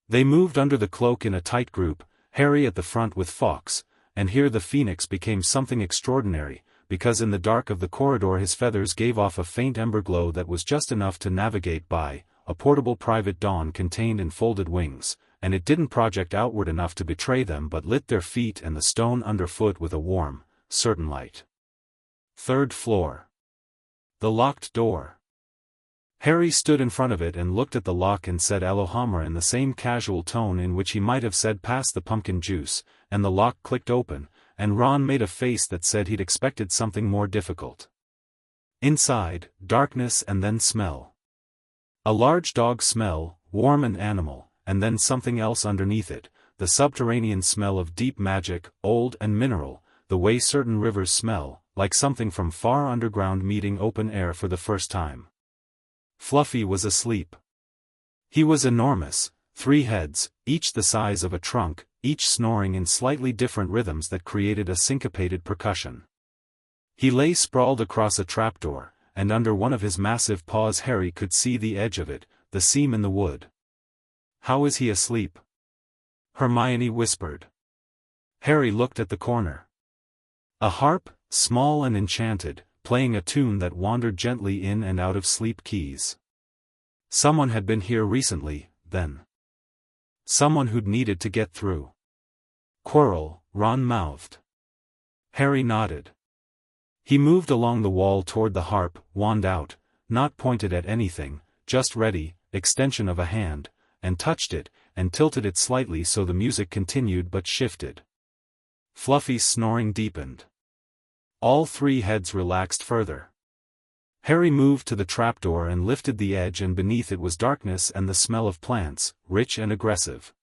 They moved under the cloak in a tight group, Harry at the front with Fawkes, and here the Phoenix became something extraordinary, because in the dark of the corridor his feathers gave off a faint ember glow that was just enough to navigate by, a portable private dawn contained in folded wings, and it didn't project outward enough to betray them but lit their feet and the stone underfoot with a warm, certain light. 3rd floor. The locked door. Harry stood in front of it and looked at the lock and said Alohomora in the same casual tone in which he might have said pass the pumpkin juice, and the lock clicked open, and Ron made a face that said he'd expected something more difficult. Inside, darkness and then smell. A large dog smell, warm and animal, and then something else underneath it, the subterranean smell of deep magic, old and mineral, the way certain rivers smell, like something from far underground meeting open air for the first time. Fluffy was asleep. He was enormous, 3 heads, each the size of a trunk, each snoring in slightly different rhythms that created a syncopated percussion. He lay sprawled across a trapdoor, and under one of his massive paws Harry could see the edge of it, the seam in the wood. "How is he asleep?" Hermione whispered. Harry looked at the corner. A harp, small and enchanted, playing a tune that wandered gently in and out of sleep keys. Someone had been here recently, then. Someone who'd needed to get through. "Quirrell," Ron mouthed. Harry nodded. He moved along the wall toward the harp, wand out, not pointed at anything, just ready, extension of a hand, and touched it, and tilted it slightly so the music continued but shifted. Fluffy's snoring deepened. All 3 heads relaxed further. Harry moved to the trapdoor and lifted the edge, and beneath it was darkness and the smell of plants, rich and aggressive.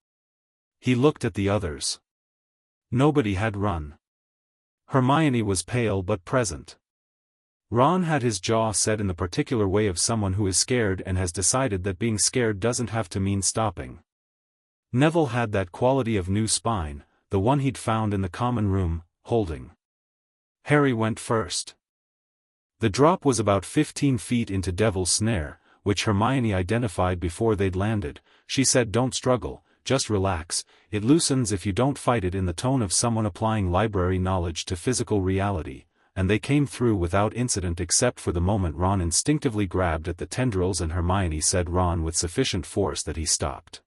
He looked at the others. Nobody had run. Hermione was pale but present. Ron had his jaw set in the particular way of someone who is scared and has decided that being scared doesn't have to mean stopping. Neville had that quality of new spine, the one he'd found in the common room, holding. Harry went first. The drop was about 15 feet into Devil's Snare, which Hermione identified before they'd landed. She said, "Don't struggle, just relax, it loosens if you don't fight it," in the tone of someone applying library knowledge to physical reality, and they came through without incident except for the moment Ron instinctively grabbed at the tendrils and Hermione said Ron with sufficient force that he stopped.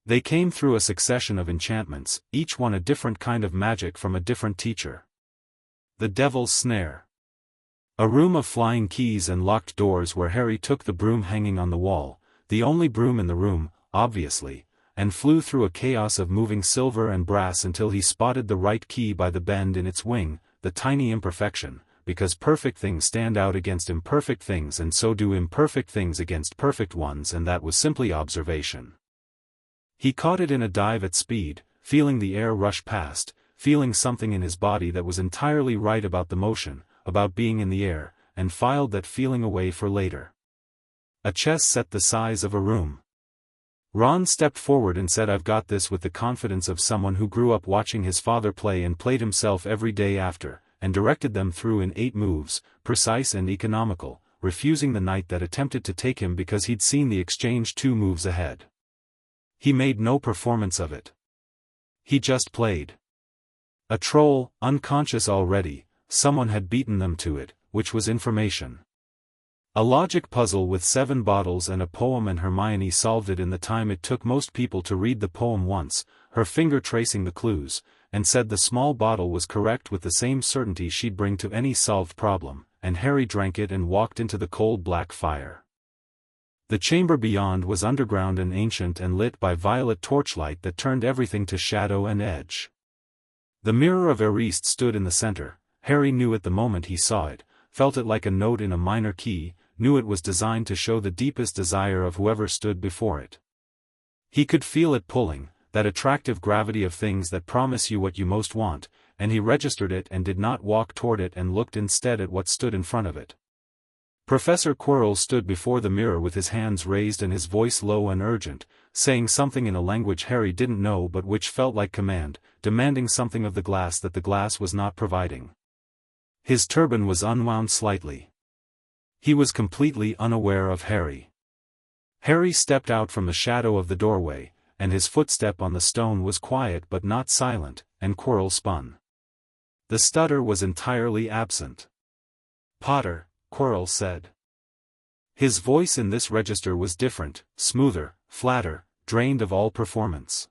They came through a succession of enchantments, each one a different kind of magic from a different teacher. The Devil's Snare. A room of flying keys and locked doors where Harry took the broom hanging on the wall, the only broom in the room, obviously, and flew through a chaos of moving silver and brass until he spotted the right key by the bend in its wing, the tiny imperfection, because perfect things stand out against imperfect things and so do imperfect things against perfect ones, and that was simply observation. He caught it in a dive at speed, feeling the air rush past, feeling something in his body that was entirely right about the motion, about being in the air, and filed that feeling away for later. A chess set the size of a room. Ron stepped forward and said, "I've got this," with the confidence of someone who grew up watching his father play and played himself every day after, and directed them through in 8 moves, precise and economical, refusing the knight that attempted to take him because he'd seen the exchange 2 moves ahead. He made no performance of it. He just played. A troll, unconscious already, someone had beaten them to it, which was information. A logic puzzle with 7 bottles and a poem, and Hermione solved it in the time it took most people to read the poem once, her finger tracing the clues, and said the small bottle was correct with the same certainty she'd bring to any solved problem, and Harry drank it and walked into the cold black fire. The chamber beyond was underground and ancient and lit by violet torchlight that turned everything to shadow and edge. The mirror of Eriste stood in the center. Harry knew it the moment he saw it, felt it like a note in a minor key, knew it was designed to show the deepest desire of whoever stood before it. He could feel it pulling, that attractive gravity of things that promise you what you most want, and he registered it and did not walk toward it and looked instead at what stood in front of it. Professor Quirrell stood before the mirror with his hands raised and his voice low and urgent, saying something in a language Harry didn't know but which felt like command, demanding something of the glass that the glass was not providing. His turban was unwound slightly. He was completely unaware of Harry. Harry stepped out from the shadow of the doorway, and his footstep on the stone was quiet but not silent, and Quirrell spun. The stutter was entirely absent. "Potter," Quirrell said. His voice in this register was different, smoother, flatter, drained of all performance.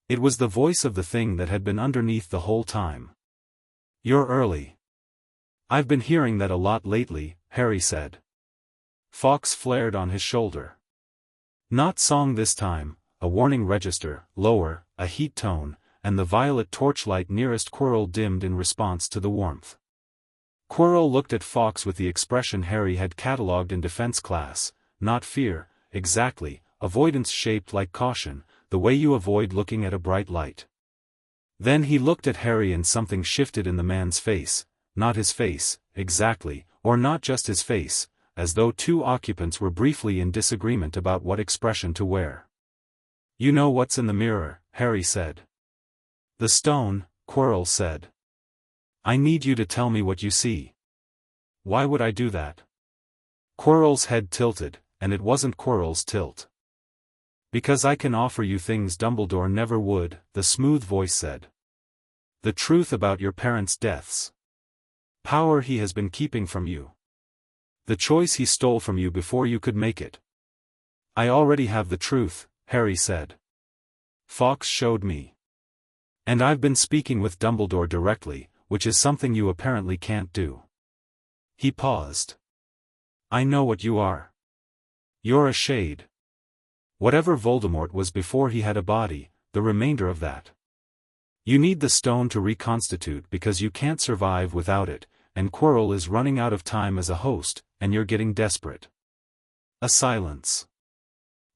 It was the voice of the thing that had been underneath the whole time. "You're early." "I've been hearing that a lot lately," Harry said. Fawkes flared on his shoulder. "Not song this time," a warning register, lower, a heat tone, and the violet torchlight nearest Quirrell dimmed in response to the warmth. Quirrell looked at Fawkes with the expression Harry had catalogued in defense class, not fear, exactly, avoidance shaped like caution, the way you avoid looking at a bright light. Then he looked at Harry and something shifted in the man's face, not his face, exactly, or not just his face, as though 2 occupants were briefly in disagreement about what expression to wear. "You know what's in the mirror," Harry said. "The stone," Quirrell said. "I need you to tell me what you see." "Why would I do that?" Quirrell's head tilted, and it wasn't Quirrell's tilt. "Because I can offer you things Dumbledore never would," the smooth voice said. "The truth about your parents' deaths. Power he has been keeping from you. The choice he stole from you before you could make it." "I already have the truth," Harry said. "Fawkes showed me. And I've been speaking with Dumbledore directly, which is something you apparently can't do." He paused. "I know what you are. You're a shade. Whatever Voldemort was before he had a body, the remainder of that. You need the stone to reconstitute because you can't survive without it, and Quirrell is running out of time as a host, and you're getting desperate." A silence.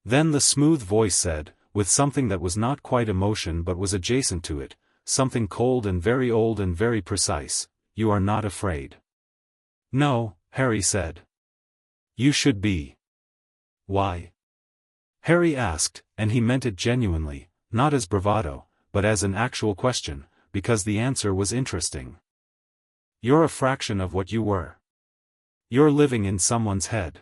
Then the smooth voice said, with something that was not quite emotion but was adjacent to it, something cold and very old and very precise, "You are not afraid." "No," Harry said. "You should be." "Why?" Harry asked, and he meant it genuinely, not as bravado, but as an actual question, because the answer was interesting. You're a fraction of what you were. You're living in someone's head.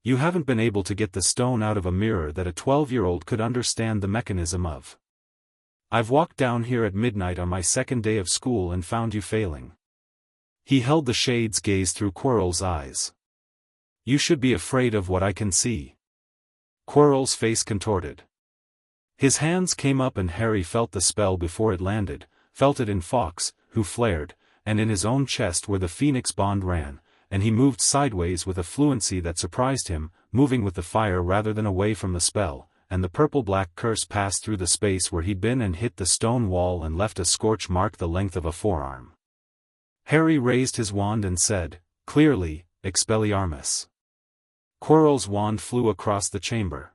You haven't been able to get the stone out of a mirror that a 12-year-old could understand the mechanism of. I've walked down here at midnight on my second day of school and found you failing. He held the shade's gaze through Quirrell's eyes. You should be afraid of what I can see. Quirrell's face contorted. His hands came up and Harry felt the spell before it landed, felt it in Fawkes, who flared, and in his own chest where the phoenix bond ran, and he moved sideways with a fluency that surprised him, moving with the fire rather than away from the spell, and the purple-black curse passed through the space where he'd been and hit the stone wall and left a scorch mark the length of a forearm. Harry raised his wand and said, clearly, Expelliarmus. Quirrell's wand flew across the chamber.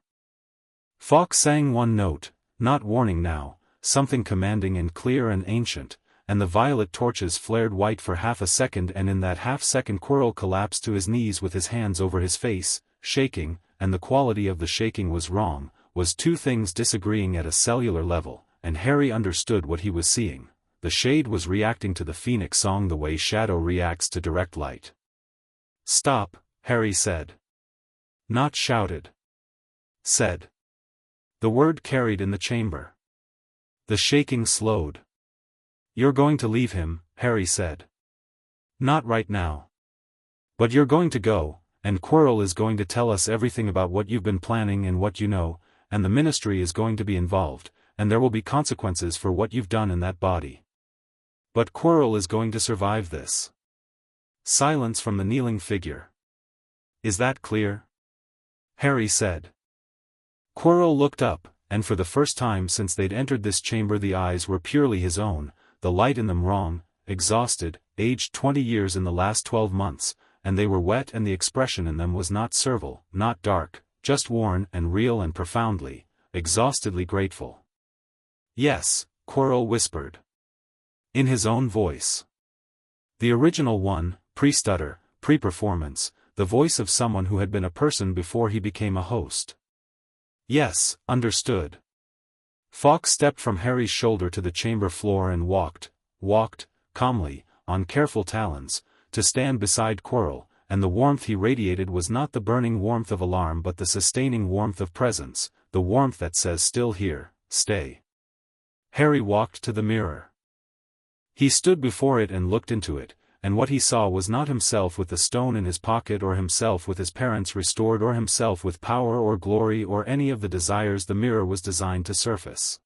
Fawkes sang one note, not warning now, something commanding and clear and ancient, and the violet torches flared white for half a second, and in that half-second Quirrell collapsed to his knees with his hands over his face, shaking, and the quality of the shaking was wrong, was two things disagreeing at a cellular level, and Harry understood what he was seeing. The shade was reacting to the phoenix song the way shadow reacts to direct light. Stop, Harry said. Not shouted. Said. The word carried in the chamber. The shaking slowed. You're going to leave him, Harry said. Not right now. But you're going to go, and Quirrell is going to tell us everything about what you've been planning and what you know, and the ministry is going to be involved, and there will be consequences for what you've done in that body. But Quirrell is going to survive this. Silence from the kneeling figure. Is that clear? Harry said. Quirrell looked up, and for the first time since they'd entered this chamber the eyes were purely his own, the light in them wrong, exhausted, aged 20 years in the last 12 months, and they were wet and the expression in them was not servile, not dark, just worn and real and profoundly, exhaustedly grateful. Yes, Quirrell whispered. In his own voice. The original one, pre-stutter, pre-performance, the voice of someone who had been a person before he became a host. Yes, understood. Fawkes stepped from Harry's shoulder to the chamber floor and walked, calmly, on careful talons, to stand beside Quirrell, and the warmth he radiated was not the burning warmth of alarm but the sustaining warmth of presence, the warmth that says still here, stay. Harry walked to the mirror. He stood before it and looked into it, and what he saw was not himself with the stone in his pocket or himself with his parents restored or himself with power or glory or any of the desires the mirror was designed to surface.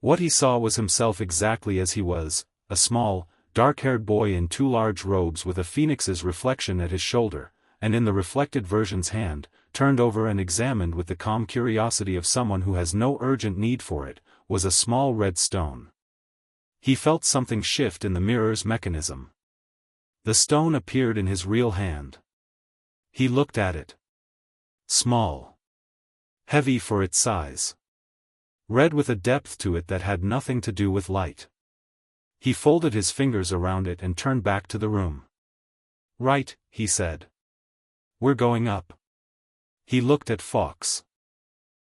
What he saw was himself exactly as he was, a small, dark-haired boy in two large robes with a phoenix's reflection at his shoulder, and in the reflected version's hand, turned over and examined with the calm curiosity of someone who has no urgent need for it, was a small red stone. He felt something shift in the mirror's mechanism. The stone appeared in his real hand. He looked at it. Small. Heavy for its size. Red with a depth to it that had nothing to do with light. He folded his fingers around it and turned back to the room. Right, he said. We're going up. He looked at Fawkes.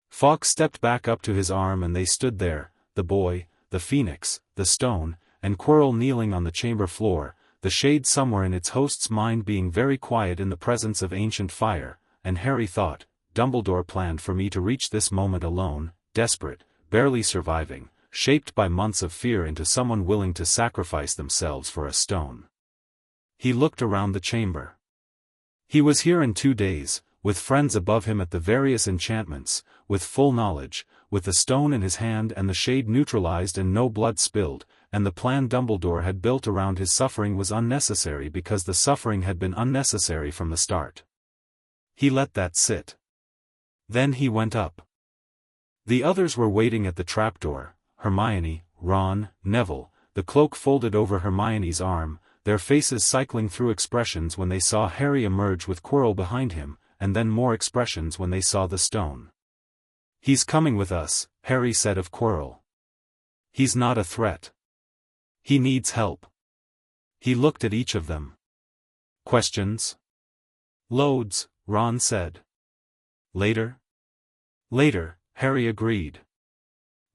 Fawkes stepped back up to his arm and they stood there, the boy, the phoenix, the stone, and Quirrell kneeling on the chamber floor, the shade somewhere in its host's mind being very quiet in the presence of ancient fire, and Harry thought, Dumbledore planned for me to reach this moment alone, desperate, barely surviving, shaped by months of fear into someone willing to sacrifice themselves for a stone. He looked around the chamber. He was here in 2 days, with friends above him at the various enchantments, with full knowledge, with the stone in his hand and the shade neutralized and no blood spilled, and the plan Dumbledore had built around his suffering was unnecessary because the suffering had been unnecessary from the start. He let that sit. Then he went up. The others were waiting at the trapdoor, Hermione, Ron, Neville, the cloak folded over Hermione's arm, their faces cycling through expressions when they saw Harry emerge with Quirrell behind him, and then more expressions when they saw the stone. He's coming with us, Harry said of Quirrell. He's not a threat. He needs help. He looked at each of them. Questions? Loads, Ron said. Later? Later, Harry agreed.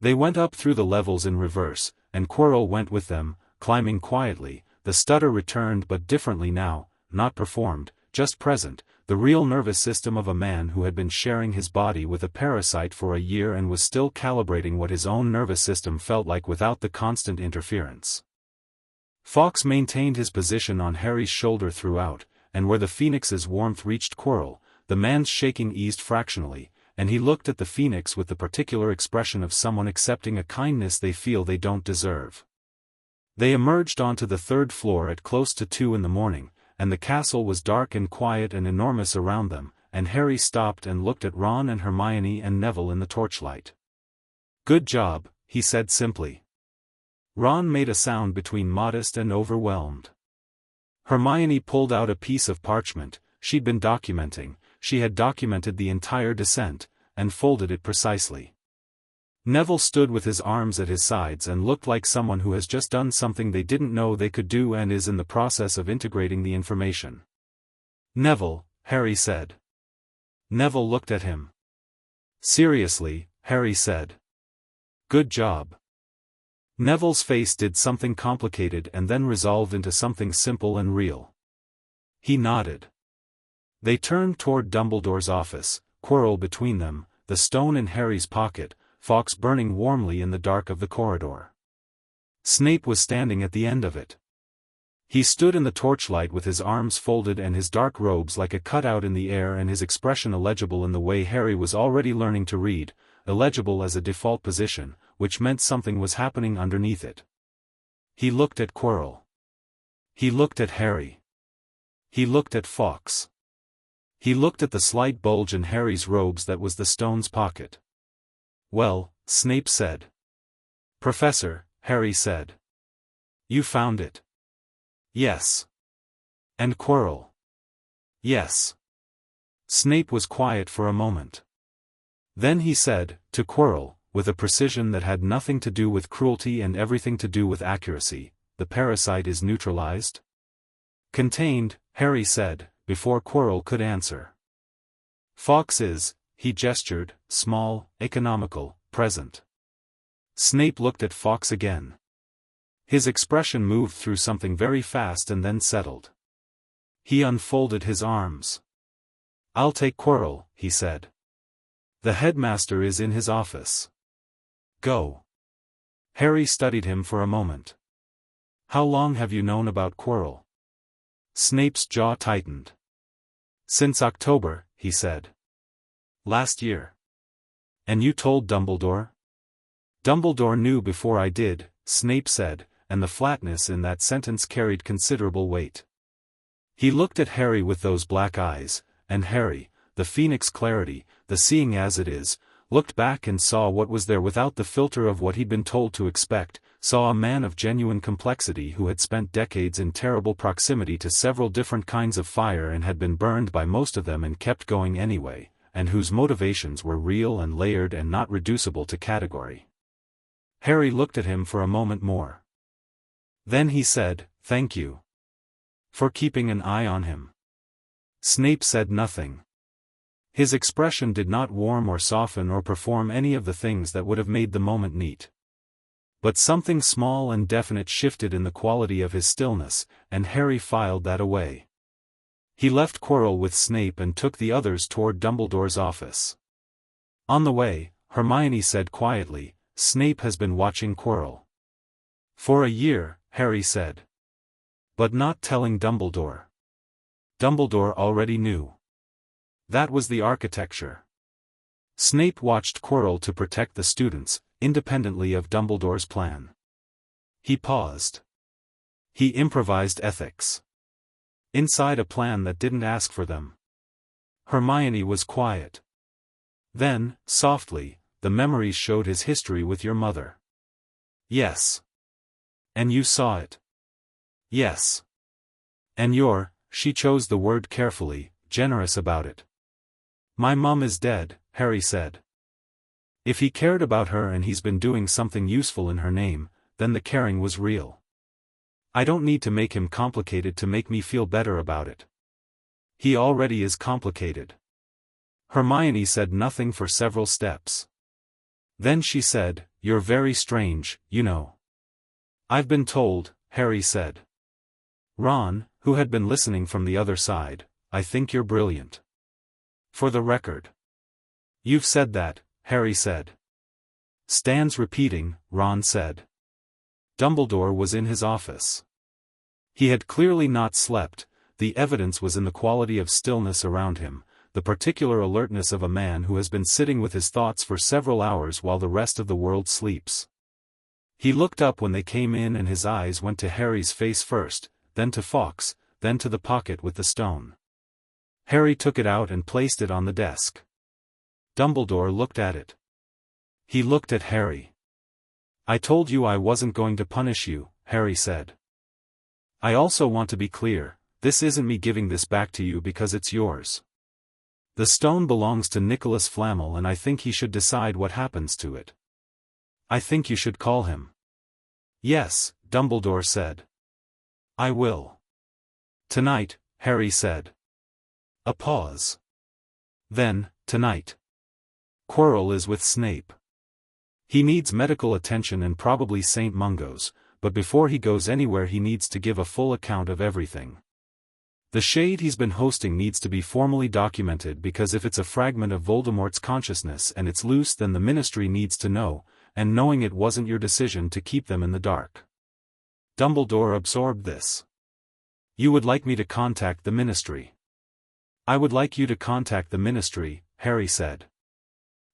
They went up through the levels in reverse, and Quirrell went with them, climbing quietly, the stutter returned but differently now, not performed, just present, the real nervous system of a man who had been sharing his body with a parasite for a year and was still calibrating what his own nervous system felt like without the constant interference. Fawkes maintained his position on Harry's shoulder throughout, and where the phoenix's warmth reached Quirrell, the man's shaking eased fractionally, and he looked at the phoenix with the particular expression of someone accepting a kindness they feel they don't deserve. They emerged onto the third floor at close to 2 in the morning, and the castle was dark and quiet and enormous around them, and Harry stopped and looked at Ron and Hermione and Neville in the torchlight. "Good job," he said simply. Ron made a sound between modest and overwhelmed. Hermione pulled out a piece of parchment she'd been documenting. She had documented the entire descent, and folded it precisely. Neville stood with his arms at his sides and looked like someone who has just done something they didn't know they could do and is in the process of integrating the information. "Neville," Harry said. Neville looked at him. "Seriously," Harry said. "Good job." Neville's face did something complicated and then resolved into something simple and real. He nodded. They turned toward Dumbledore's office, Quirrell between them, the stone in Harry's pocket, Fawkes burning warmly in the dark of the corridor. Snape was standing at the end of it. He stood in the torchlight with his arms folded and his dark robes like a cutout in the air and his expression illegible in the way Harry was already learning to read, illegible as a default position, which meant something was happening underneath it. He looked at Quirrell. He looked at Harry. He looked at Fawkes. He looked at the slight bulge in Harry's robes that was the stone's pocket. "Well," Snape said. "Professor," Harry said. "You found it." "Yes." "And Quirrell?" "Yes." Snape was quiet for a moment. Then he said, to Quirrell, with a precision that had nothing to do with cruelty and everything to do with accuracy, "The parasite is neutralized?" "Contained," Harry said, before Quirrell could answer. "Fawkes is," he gestured, "small, economical, present." Snape looked at Fawkes again. His expression moved through something very fast and then settled. He unfolded his arms. "I'll take Quirrell," he said. "The headmaster is in his office. Go." Harry studied him for a moment. "How long have you known about Quirrell?" Snape's jaw tightened. "Since October," he said. "Last year." "And you told Dumbledore?" "Dumbledore knew before I did," Snape said, and the flatness in that sentence carried considerable weight. He looked at Harry with those black eyes, and Harry, the phoenix clarity, the seeing as it is, looked back and saw what was there without the filter of what he'd been told to expect, saw a man of genuine complexity who had spent decades in terrible proximity to several different kinds of fire and had been burned by most of them and kept going anyway, and whose motivations were real and layered and not reducible to category. Harry looked at him for a moment more. Then he said, "Thank you for keeping an eye on him." Snape said nothing. His expression did not warm or soften or perform any of the things that would have made the moment neat. But something small and definite shifted in the quality of his stillness, and Harry filed that away. He left Quirrell with Snape and took the others toward Dumbledore's office. On the way, Hermione said quietly, "Snape has been watching Quirrell." "For a year," Harry said. "But not telling Dumbledore." Dumbledore already knew. That was the architecture. Snape watched Quirrell to protect the students, independently of Dumbledore's plan. He paused. He improvised ethics. Inside a plan that didn't ask for them. Hermione was quiet. Then, softly, "The memories showed his history with your mother." "Yes." "And you saw it?" "Yes." "And she chose the word carefully, generous about it." "My mum is dead," Harry said. "If he cared about her and he's been doing something useful in her name, then the caring was real. I don't need to make him complicated to make me feel better about it. He already is complicated." Hermione said nothing for several steps. Then she said, "You're very strange, you know." "I've been told," Harry said. Ron, who had been listening from the other side, I think you're brilliant. For the record. You've said that, Harry said. Stands repeating, Ron said. Dumbledore was in his office. He had clearly not slept. The evidence was in the quality of stillness around him, the particular alertness of a man who has been sitting with his thoughts for several hours while the rest of the world sleeps. He looked up when they came in and his eyes went to Harry's face first, then to Fawkes, then to the pocket with the stone. Harry took it out and placed it on the desk. Dumbledore looked at it. He looked at Harry. I told you I wasn't going to punish you, Harry said. I also want to be clear, this isn't me giving this back to you because it's yours. The stone belongs to Nicholas Flamel and I think he should decide what happens to it. I think you should call him. Yes, Dumbledore said. I will. Tonight, Harry said. A pause. Then, tonight. Quirrell is with Snape. He needs medical attention and probably St. Mungo's, but before he goes anywhere he needs to give a full account of everything. The shade he's been hosting needs to be formally documented because if it's a fragment of Voldemort's consciousness and it's loose then the Ministry needs to know, and knowing it wasn't your decision to keep them in the dark. Dumbledore absorbed this. You would like me to contact the Ministry. I would like you to contact the Ministry, Harry said.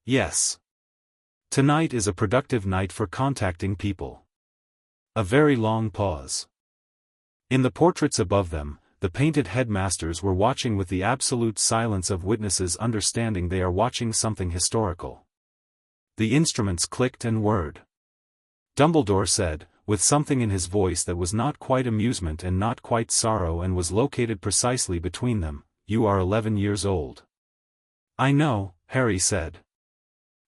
Yes. Tonight is a productive night for contacting people. A very long pause. In the portraits above them, the painted headmasters were watching with the absolute silence of witnesses understanding they are watching something historical. The instruments clicked and whirred. Dumbledore said, with something in his voice that was not quite amusement and not quite sorrow and was located precisely between them, you are 11 years old. I know, Harry said.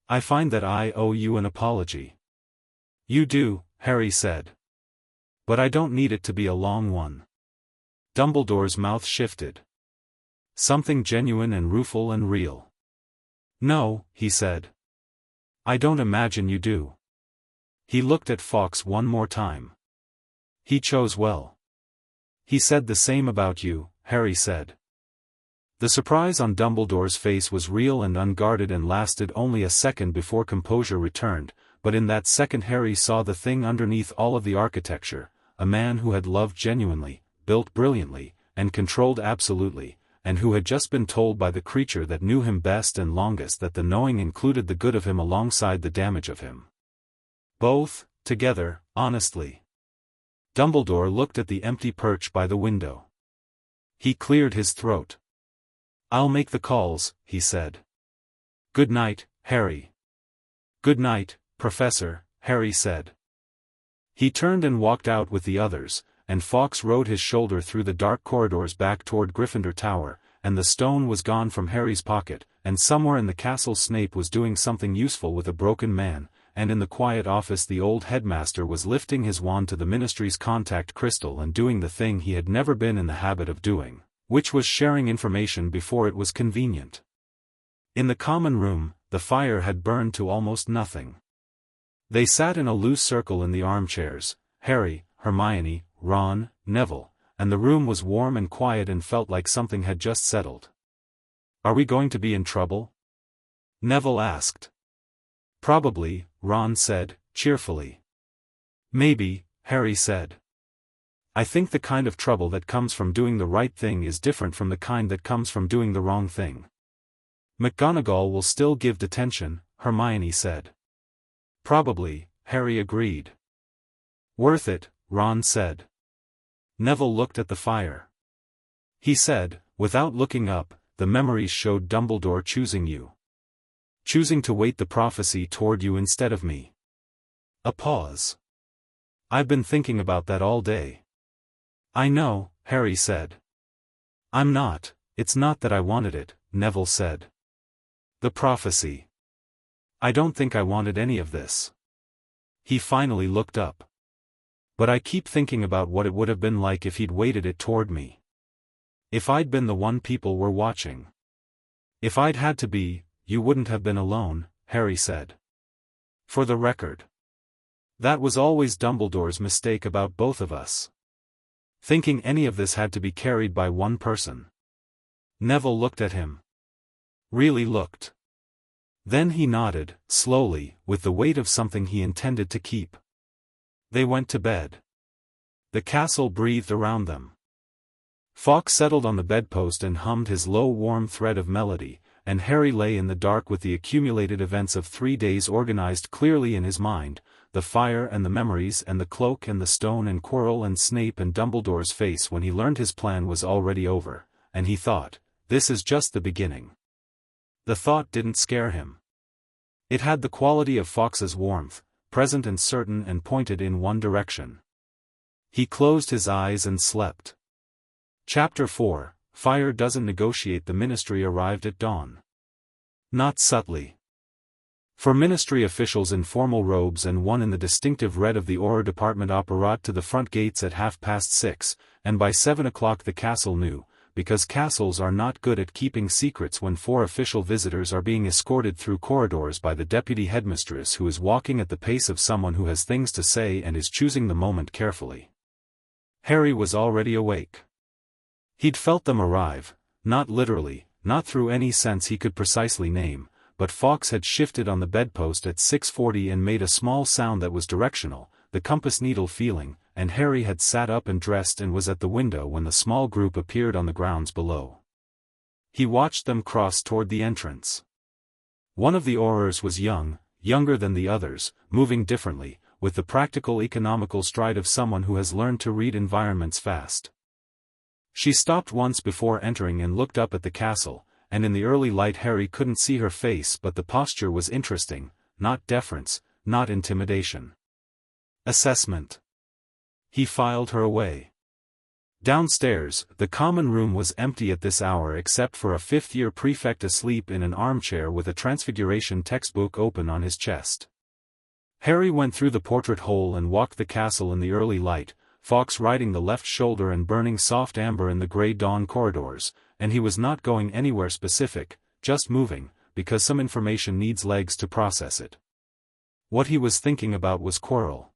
I find that I owe you an apology. You do, Harry said. But I don't need it to be a long one. Dumbledore's mouth shifted. Something genuine and rueful and real. No, he said. I don't imagine you do. He looked at Fawkes one more time. He chose well. He said the same about you, Harry said. The surprise on Dumbledore's face was real and unguarded and lasted only a second before composure returned, but in that second Harry saw the thing underneath all of the architecture, a man who had loved genuinely, built brilliantly, and controlled absolutely, and who had just been told by the creature that knew him best and longest that the knowing included the good of him alongside the damage of him. Both, together, honestly. Dumbledore looked at the empty perch by the window. He cleared his throat. I'll make the calls, he said. Good night, Harry. Good night, Professor, Harry said. He turned and walked out with the others, and Fawkes rode his shoulder through the dark corridors back toward Gryffindor Tower, and the stone was gone from Harry's pocket, and somewhere in the castle Snape was doing something useful with a broken man, and in the quiet office the old headmaster was lifting his wand to the Ministry's contact crystal and doing the thing he had never been in the habit of doing, which was sharing information before it was convenient. In the common room, the fire had burned to almost nothing. They sat in a loose circle in the armchairs, Harry, Hermione, Ron, Neville, and the room was warm and quiet and felt like something had just settled. Are we going to be in trouble? Neville asked. Probably, Ron said, cheerfully. Maybe, Harry said. I think the kind of trouble that comes from doing the right thing is different from the kind that comes from doing the wrong thing. McGonagall will still give detention, Hermione said. Probably, Harry agreed. Worth it, Ron said. Neville looked at the fire. He said, without looking up, the memories showed Dumbledore choosing you. Choosing to weight the prophecy toward you instead of me. A pause. I've been thinking about that all day. I know, Harry said. It's not that I wanted it, Neville said. The prophecy. I don't think I wanted any of this. He finally looked up. But I keep thinking about what it would have been like if he'd weighted it toward me. If I'd been the one people were watching. If I'd had to be, you wouldn't have been alone, Harry said. For the record. That was always Dumbledore's mistake about both of us. thinking any of this had to be carried by one person. Neville looked at him. Really looked. Then he nodded, slowly, with the weight of something he intended to keep. They went to bed. The castle breathed around them. Fawkes settled on the bedpost and hummed his low warm thread of melody, and Harry lay in the dark with the accumulated events of 3 days organized clearly in his mind, the fire and the memories and the cloak and the stone and Quirrell and Snape and Dumbledore's face when he learned his plan was already over, and he thought, this is just the beginning. The thought didn't scare him. It had the quality of Fawkes's warmth, present and certain and pointed in one direction. He closed his eyes and slept. Chapter 4, Fire Doesn't Negotiate. The Ministry arrived at dawn. Not subtly. For Ministry officials in formal robes and one in the distinctive red of the Auror Department apparat to the front gates at 6:30, and by 7 o'clock the castle knew, because castles are not good at keeping secrets when 4 official visitors are being escorted through corridors by the deputy headmistress who is walking at the pace of someone who has things to say and is choosing the moment carefully. Harry was already awake. He'd felt them arrive, not literally, not through any sense he could precisely name, but Fawkes had shifted on the bedpost at 6:40 and made a small sound that was directional, the compass needle feeling, and Harry had sat up and dressed and was at the window when the small group appeared on the grounds below. He watched them cross toward the entrance. One of the Aurors was young, younger than the others, moving differently, with the practical economical stride of someone who has learned to read environments fast. She stopped once before entering and looked up at the castle, and in the early light Harry couldn't see her face, but the posture was interesting, not deference, not intimidation. Assessment. He filed her away. Downstairs, the common room was empty at this hour except for a fifth-year prefect asleep in an armchair with a Transfiguration textbook open on his chest. Harry went through the portrait hole and walked the castle in the early light, Fawkes riding the left shoulder and burning soft amber in the grey dawn corridors, and he was not going anywhere specific, just moving, because some information needs legs to process it. What he was thinking about was Quirrell.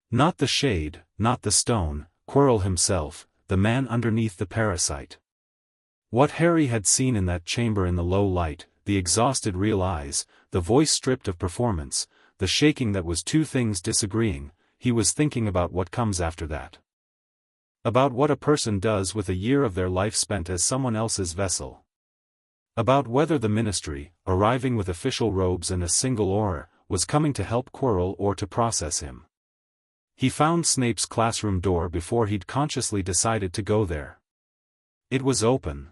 Not the shade, not the stone, Quirrell himself, the man underneath the parasite. What Harry had seen in that chamber in the low light, the exhausted real eyes, the voice stripped of performance, the shaking that was two things disagreeing, he was thinking about what comes after that. About what a person does with a year of their life spent as someone else's vessel. About whether the Ministry, arriving with official robes and a single Auror, was coming to help Quirrell or to process him. He found Snape's classroom door before he'd consciously decided to go there. It was open.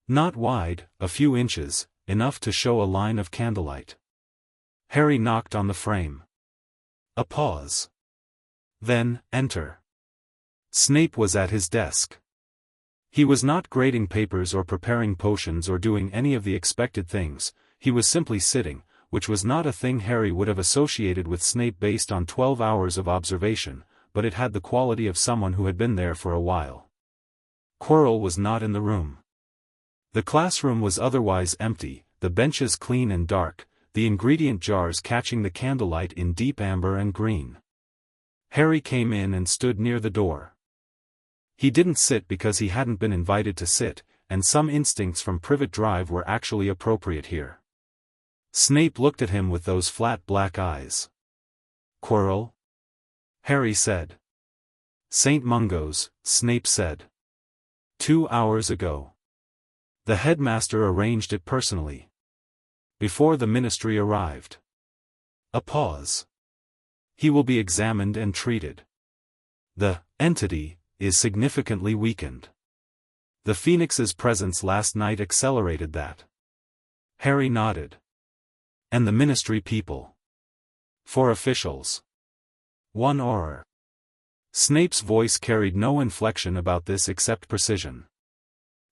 Not wide, a few inches, enough to show a line of candlelight. Harry knocked on the frame. A pause. Then, enter. Snape was at his desk. He was not grading papers or preparing potions or doing any of the expected things, he was simply sitting, which was not a thing Harry would have associated with Snape based on 12 hours of observation, but it had the quality of someone who had been there for a while. Quirrell was not in the room. The classroom was otherwise empty, the benches clean and dark, the ingredient jars catching the candlelight in deep amber and green. Harry came in and stood near the door. He didn't sit because he hadn't been invited to sit, and some instincts from Privet Drive were actually appropriate here. Snape looked at him with those flat black eyes. Quirrell? Harry said. St. Mungo's, Snape said. 2 hours ago. The headmaster arranged it personally. Before the Ministry arrived. A pause. He will be examined and treated. The entity is significantly weakened. The Phoenix's presence last night accelerated that. Harry nodded. And the Ministry people. 4 officials. 1 Auror. Snape's voice carried no inflection about this except precision.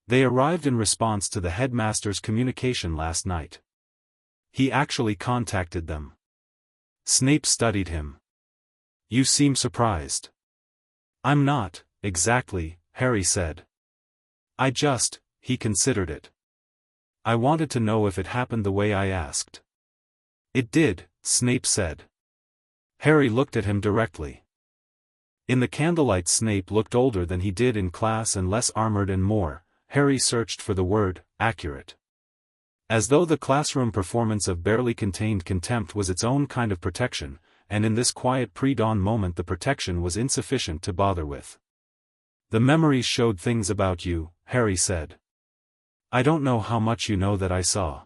They arrived in response to the headmaster's communication last night. He actually contacted them. Snape studied him. You seem surprised. I'm not, exactly, Harry said. He considered it. I wanted to know if it happened the way I asked. It did, Snape said. Harry looked at him directly. In the candlelight Snape looked older than he did in class and less armored and more. Harry searched for the word, accurate. As though the classroom performance of barely contained contempt was its own kind of protection, and in this quiet pre-dawn moment the protection was insufficient to bother with. The memories showed things about you, Harry said. I don't know how much you know that I saw.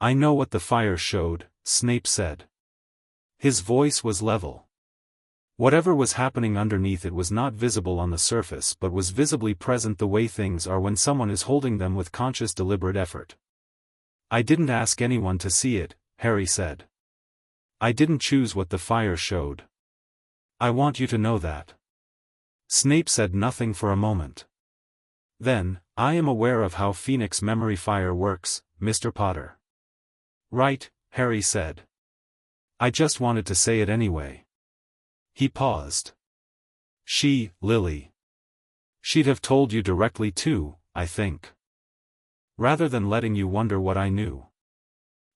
I know what the fire showed, Snape said. His voice was level. Whatever was happening underneath it was not visible on the surface but was visibly present the way things are when someone is holding them with conscious deliberate effort. I didn't ask anyone to see it, Harry said. I didn't choose what the fire showed. I want you to know that. Snape said nothing for a moment. Then, I am aware of how Phoenix memory fire works, Mr. Potter. Right, Harry said. I just wanted to say it anyway. He paused. Lily. She'd have told you directly too, I think. Rather than letting you wonder what I knew.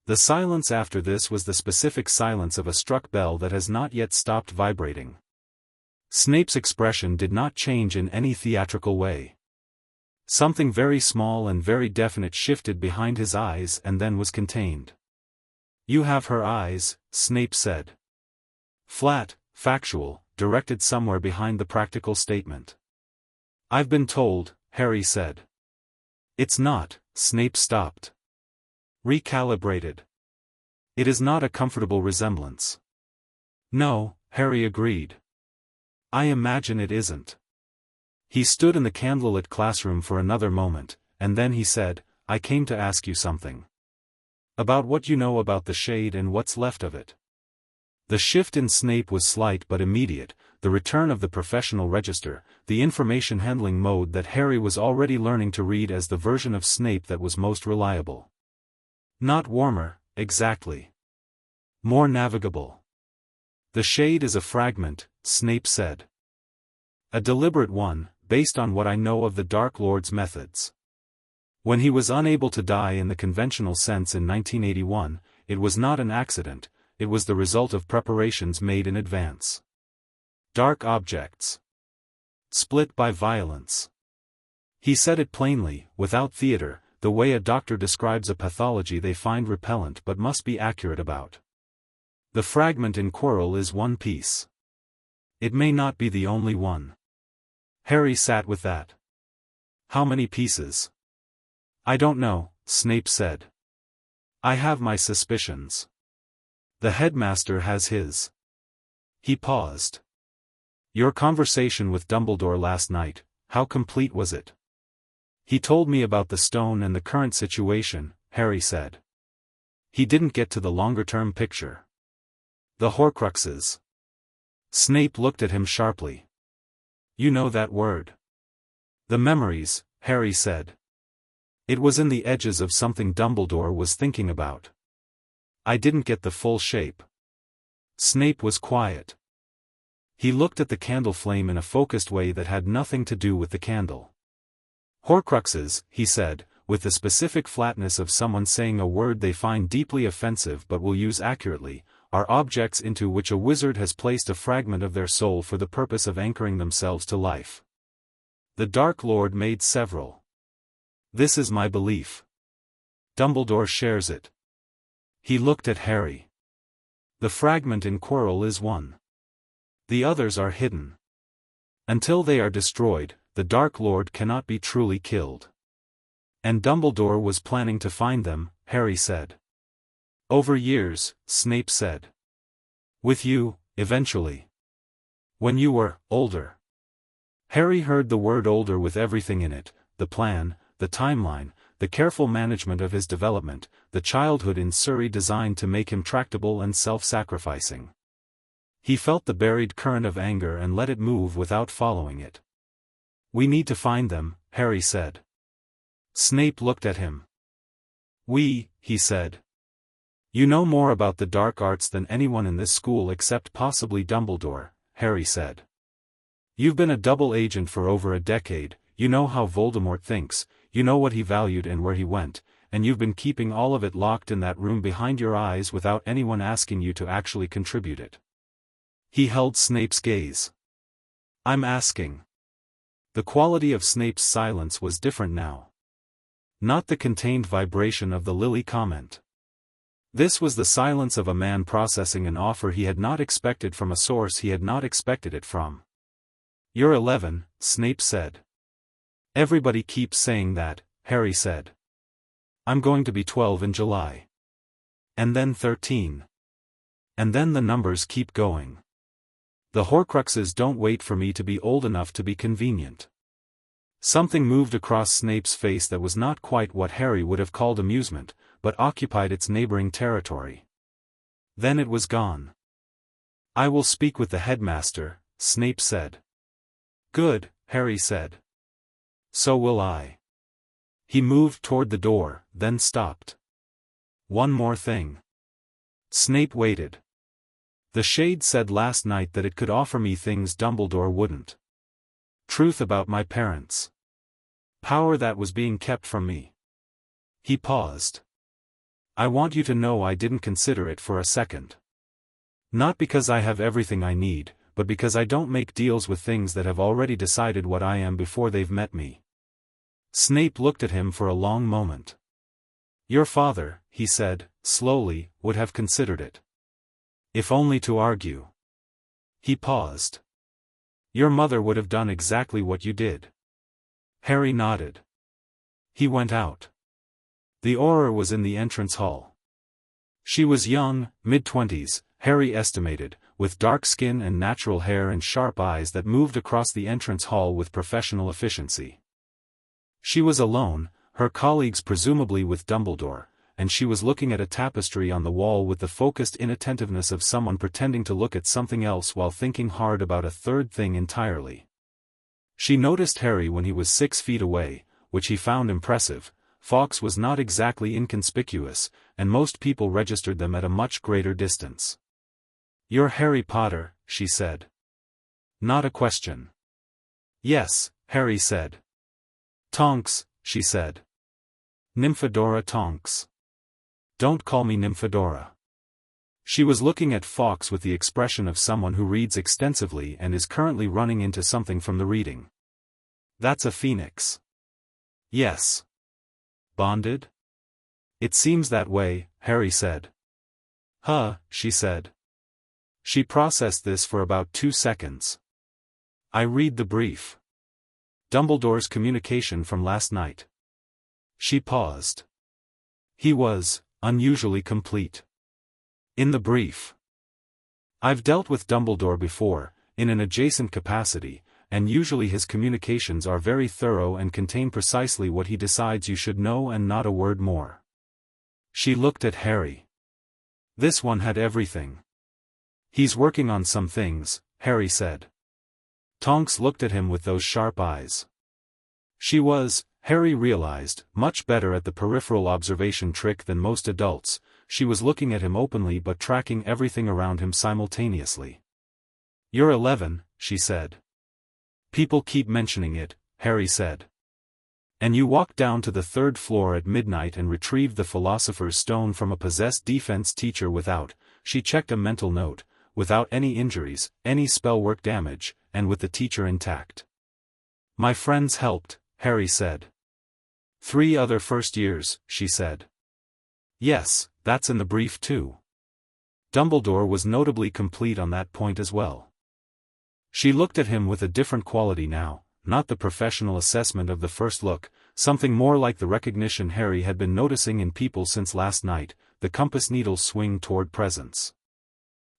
The silence after this was the specific silence of a struck bell that has not yet stopped vibrating. Snape's expression did not change in any theatrical way. Something very small and very definite shifted behind his eyes and then was contained. You have her eyes, Snape said. Flat, factual, directed somewhere behind the practical statement. I've been told, Harry said. It's not, Snape stopped. Recalibrated. It is not a comfortable resemblance. No, Harry agreed. I imagine it isn't. He stood in the candlelit classroom for another moment, and then he said, I came to ask you something. About what you know about the shade and what's left of it. The shift in Snape was slight but immediate, the return of the professional register, the information handling mode that Harry was already learning to read as the version of Snape that was most reliable. Not warmer, exactly. More navigable. The shade is a fragment, Snape said. A deliberate one, based on what I know of the Dark Lord's methods. When he was unable to die in the conventional sense in 1981, it was not an accident, it was the result of preparations made in advance. Dark objects. Split by violence. He said it plainly, without theater, the way a doctor describes a pathology they find repellent but must be accurate about. The fragment in Quirrell is one piece. It may not be the only one. Harry sat with that. How many pieces? I don't know, Snape said. I have my suspicions. The headmaster has his. He paused. Your conversation with Dumbledore last night, how complete was it? He told me about the stone and the current situation, Harry said. He didn't get to the longer-term picture. The Horcruxes. Snape looked at him sharply. You know that word. The memories, Harry said. It was in the edges of something Dumbledore was thinking about. I didn't get the full shape. Snape was quiet. He looked at the candle flame in a focused way that had nothing to do with the candle. Horcruxes, he said, with the specific flatness of someone saying a word they find deeply offensive but will use accurately, are objects into which a wizard has placed a fragment of their soul for the purpose of anchoring themselves to life. The Dark Lord made several. This is my belief. Dumbledore shares it. He looked at Harry. The fragment in Quirrell is one. The others are hidden. Until they are destroyed, the Dark Lord cannot be truly killed. And Dumbledore was planning to find them, Harry said. Over years, Snape said. With you, eventually. When you were older. Harry heard the word older with everything in it, the plan, the timeline, the careful management of his development, the childhood in Surrey designed to make him tractable and self-sacrificing. He felt the buried current of anger and let it move without following it. We need to find them, Harry said. Snape looked at him. He said. You know more about the dark arts than anyone in this school except possibly Dumbledore, Harry said. You've been a double agent for over a decade, you know how Voldemort thinks, you know what he valued and where he went, and you've been keeping all of it locked in that room behind your eyes without anyone asking you to actually contribute it. He held Snape's gaze. I'm asking. The quality of Snape's silence was different now. Not the contained vibration of the Lily comment. This was the silence of a man processing an offer he had not expected from a source he had not expected it from. "You're 11, Snape said. "Everybody keeps saying that," Harry said. "I'm going to be 12 in July. And then 13. And then the numbers keep going. The Horcruxes don't wait for me to be old enough to be convenient." Something moved across Snape's face that was not quite what Harry would have called amusement, but occupied its neighboring territory. Then it was gone. "I will speak with the headmaster," Snape said. "Good," Harry said. "So will I." He moved toward the door, then stopped. "One more thing." Snape waited. "The Shade said last night that it could offer me things Dumbledore wouldn't. Truth about my parents. Power that was being kept from me." He paused. "I want you to know I didn't consider it for a second. Not because I have everything I need, but because I don't make deals with things that have already decided what I am before they've met me." Snape looked at him for a long moment. "Your father," he said, slowly, "would have considered it. If only to argue." He paused. "Your mother would have done exactly what you did." Harry nodded. He went out. The Auror was in the entrance hall. She was young, mid-20s, Harry estimated, with dark skin and natural hair and sharp eyes that moved across the entrance hall with professional efficiency. She was alone, her colleagues presumably with Dumbledore, and she was looking at a tapestry on the wall with the focused inattentiveness of someone pretending to look at something else while thinking hard about a third thing entirely. She noticed Harry when he was 6 feet away, which he found impressive. Fawkes was not exactly inconspicuous, and most people registered them at a much greater distance. "You're Harry Potter," she said. Not a question. "Yes," Harry said. "Tonks," she said. "Nymphadora Tonks. Don't call me Nymphadora." She was looking at Fawkes with the expression of someone who reads extensively and is currently running into something from the reading. "That's a phoenix." "Yes." "Bonded?" "It seems that way," Harry said. "Huh," she said. She processed this for about 2 seconds. "I read the brief. Dumbledore's communication from last night." She paused. He was unusually complete. "In the brief. I've dealt with Dumbledore before, in an adjacent capacity, and usually his communications are very thorough and contain precisely what he decides you should know and not a word more." She looked at Harry. "This one had everything." "He's working on some things," Harry said. Tonks looked at him with those sharp eyes. She was, Harry realized, much better at the peripheral observation trick than most adults. She was looking at him openly but tracking everything around him simultaneously. "You're 11, she said. "People keep mentioning it," Harry said. "And you walked down to the 3rd floor at midnight and retrieved the Philosopher's Stone from a possessed defense teacher without," she checked a mental note, "without any injuries, any spellwork damage, and with the teacher intact." "My friends helped," Harry said. 3 other first years, she said. "Yes, that's in the brief too." Dumbledore was notably complete on that point as well. She looked at him with a different quality now, not the professional assessment of the first look, something more like the recognition Harry had been noticing in people since last night, the compass needle swing toward presence.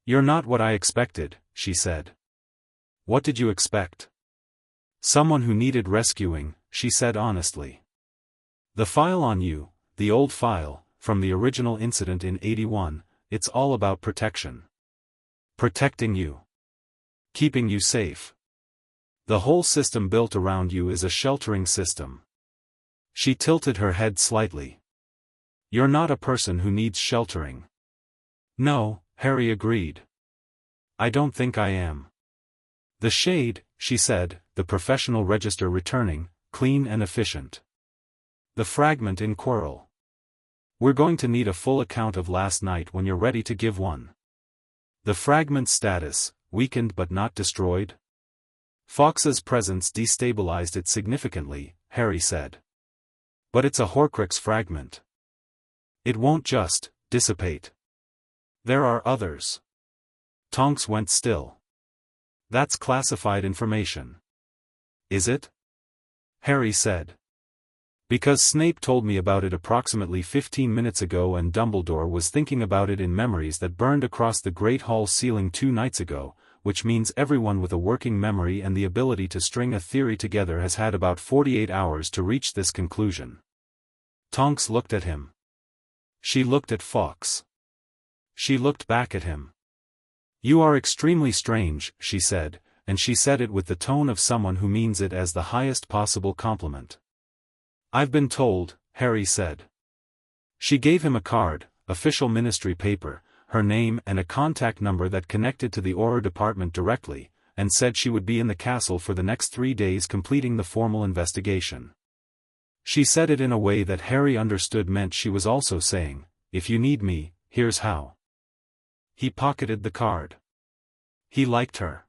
"You're not what I expected," she said. "What did you expect?" "Someone who needed rescuing," she said honestly. "The file on you, the old file, from the original incident in 81, it's all about protection. Protecting you. Keeping you safe. The whole system built around you is a sheltering system." She tilted her head slightly. "You're not a person who needs sheltering." "No," Harry agreed. "I don't think I am." "The Shade," she said, the professional register returning, clean and efficient. "The fragment in Quirrell. We're going to need a full account of last night when you're ready to give one." "The fragment status, weakened but not destroyed?" Fawkes's presence destabilized it significantly, Harry said. But it's a Horcrux fragment. It won't just dissipate. There are others. Tonks went still. That's classified information. Is it? Harry said. Because Snape told me about it approximately 15 minutes ago, and Dumbledore was thinking about it in memories that burned across the Great Hall ceiling 2 nights ago, which means everyone with a working memory and the ability to string a theory together has had about 48 hours to reach this conclusion. Tonks looked at him. She looked at Fawkes. She looked back at him. You are extremely strange, she said, and she said it with the tone of someone who means it as the highest possible compliment. I've been told, Harry said. She gave him a card, official ministry paper, her name and a contact number that connected to the Auror department directly, and said she would be in the castle for the next 3 days completing the formal investigation. She said it in a way that Harry understood meant she was also saying, if you need me, here's how. He pocketed the card. He liked her.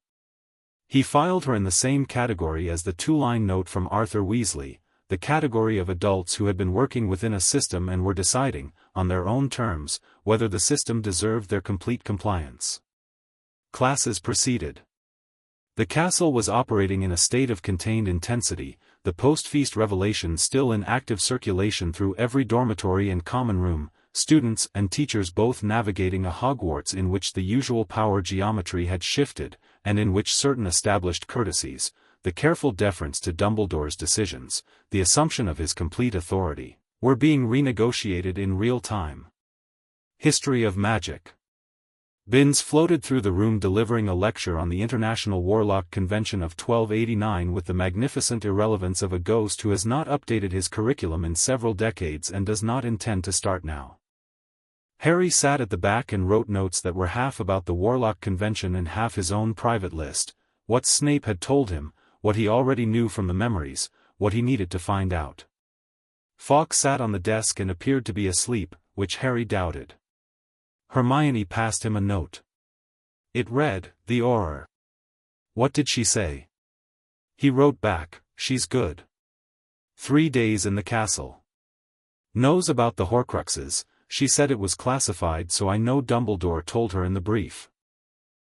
He filed her in the same category as the 2-line note from Arthur Weasley, the category of adults who had been working within a system and were deciding, on their own terms, whether the system deserved their complete compliance. Classes proceeded. The castle was operating in a state of contained intensity, the post-feast revelations still in active circulation through every dormitory and common room, students and teachers both navigating a Hogwarts in which the usual power geometry had shifted, and in which certain established courtesies, the careful deference to Dumbledore's decisions, the assumption of his complete authority, were being renegotiated in real time. History of Magic. Binns floated through the room delivering a lecture on the International Warlock Convention of 1289 with the magnificent irrelevance of a ghost who has not updated his curriculum in several decades and does not intend to start now. Harry sat at the back and wrote notes that were half about the Warlock Convention and half his own private list, what Snape had told him, what he already knew from the memories, what he needed to find out. Fawkes sat on the desk and appeared to be asleep, which Harry doubted. Hermione passed him a note. It read, "The Auror." What did she say? He wrote back, "She's good. 3 days in the castle. Knows about the Horcruxes, she said it was classified so I know Dumbledore told her in the brief."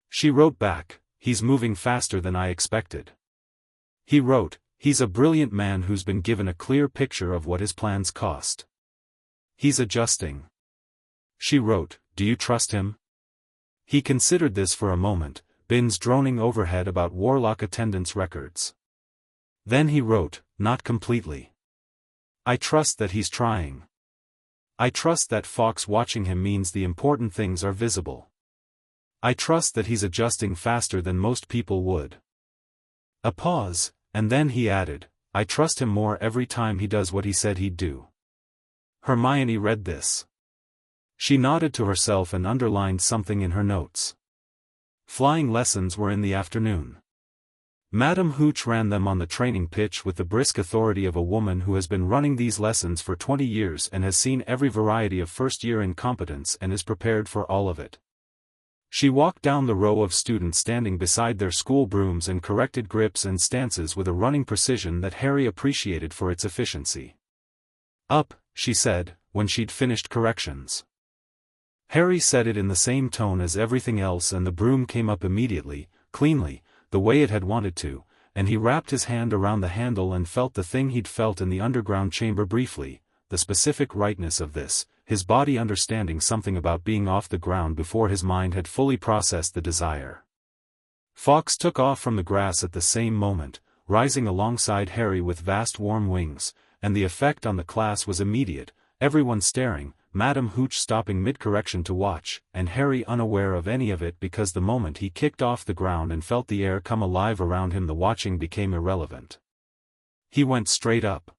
She wrote back, "He's moving faster than I expected." He wrote, "He's a brilliant man who's been given a clear picture of what his plans cost. He's adjusting." She wrote, "Do you trust him?" He considered this for a moment, Binns droning overhead about Warlock attendance records. Then he wrote, "Not completely. I trust that he's trying. I trust that Fawkes watching him means the important things are visible. I trust that he's adjusting faster than most people would." A pause, and then he added, "I trust him more every time he does what he said he'd do." Hermione read this. She nodded to herself and underlined something in her notes. Flying lessons were in the afternoon. Madame Hooch ran them on the training pitch with the brisk authority of a woman who has been running these lessons for 20 years and has seen every variety of first-year incompetence and is prepared for all of it. She walked down the row of students standing beside their school brooms and corrected grips and stances with a running precision that Harry appreciated for its efficiency. "Up," she said, when she'd finished corrections. Harry said it in the same tone as everything else and the broom came up immediately, cleanly, the way it had wanted to, and he wrapped his hand around the handle and felt the thing he'd felt in the underground chamber briefly, the specific rightness of this, his body understanding something about being off the ground before his mind had fully processed the desire. Fawkes took off from the grass at the same moment, rising alongside Harry with vast warm wings, and the effect on the class was immediate, everyone staring, Madame Hooch stopping mid-correction to watch, and Harry unaware of any of it because the moment he kicked off the ground and felt the air come alive around him the watching became irrelevant. He went straight up.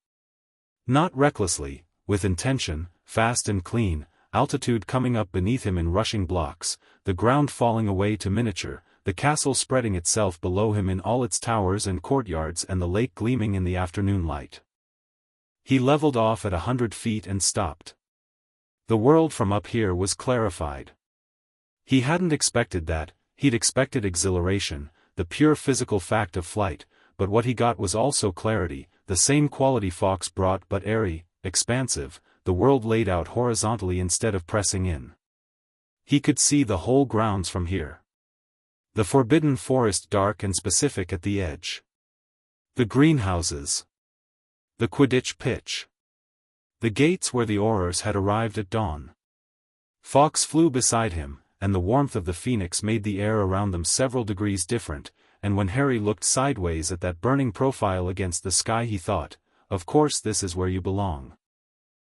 Not recklessly, with intention, fast and clean, altitude coming up beneath him in rushing blocks, the ground falling away to miniature, the castle spreading itself below him in all its towers and courtyards and the lake gleaming in the afternoon light. He leveled off at 100 feet and stopped. The world from up here was clarified. He hadn't expected that, he'd expected exhilaration, the pure physical fact of flight, but what he got was also clarity, the same quality Fawkes brought but airy, expansive, the world laid out horizontally instead of pressing in. He could see the whole grounds from here. The forbidden forest dark and specific at the edge. The greenhouses. The Quidditch pitch. The gates where the Aurors had arrived at dawn. Fawkes flew beside him, and the warmth of the phoenix made the air around them several degrees different, and when Harry looked sideways at that burning profile against the sky he thought, of course this is where you belong.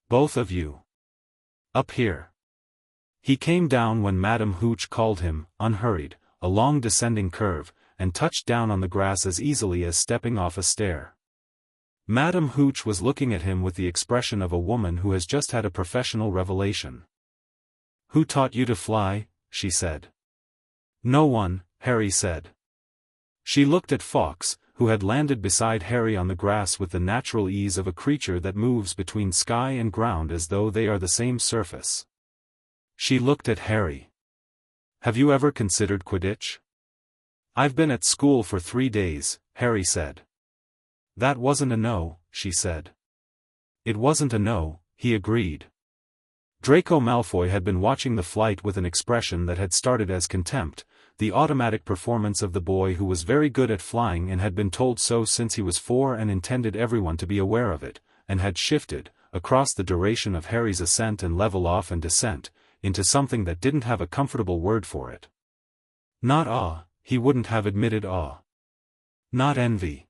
Both of you. Up here. He came down when Madame Hooch called him, unhurried, a long descending curve, and touched down on the grass as easily as stepping off a stair. Madame Hooch was looking at him with the expression of a woman who has just had a professional revelation. "Who taught you to fly?" she said. "No one," Harry said. She looked at Fawkes, who had landed beside Harry on the grass with the natural ease of a creature that moves between sky and ground as though they are the same surface. She looked at Harry. "Have you ever considered Quidditch?" "I've been at school for 3 days," Harry said. "That wasn't a no," she said. "It wasn't a no," he agreed. Draco Malfoy had been watching the flight with an expression that had started as contempt, the automatic performance of the boy who was very good at flying and had been told so since he was 4 and intended everyone to be aware of it, and had shifted, across the duration of Harry's ascent and level off and descent, into something that didn't have a comfortable word for it. Not awe, he wouldn't have admitted awe. Not envy.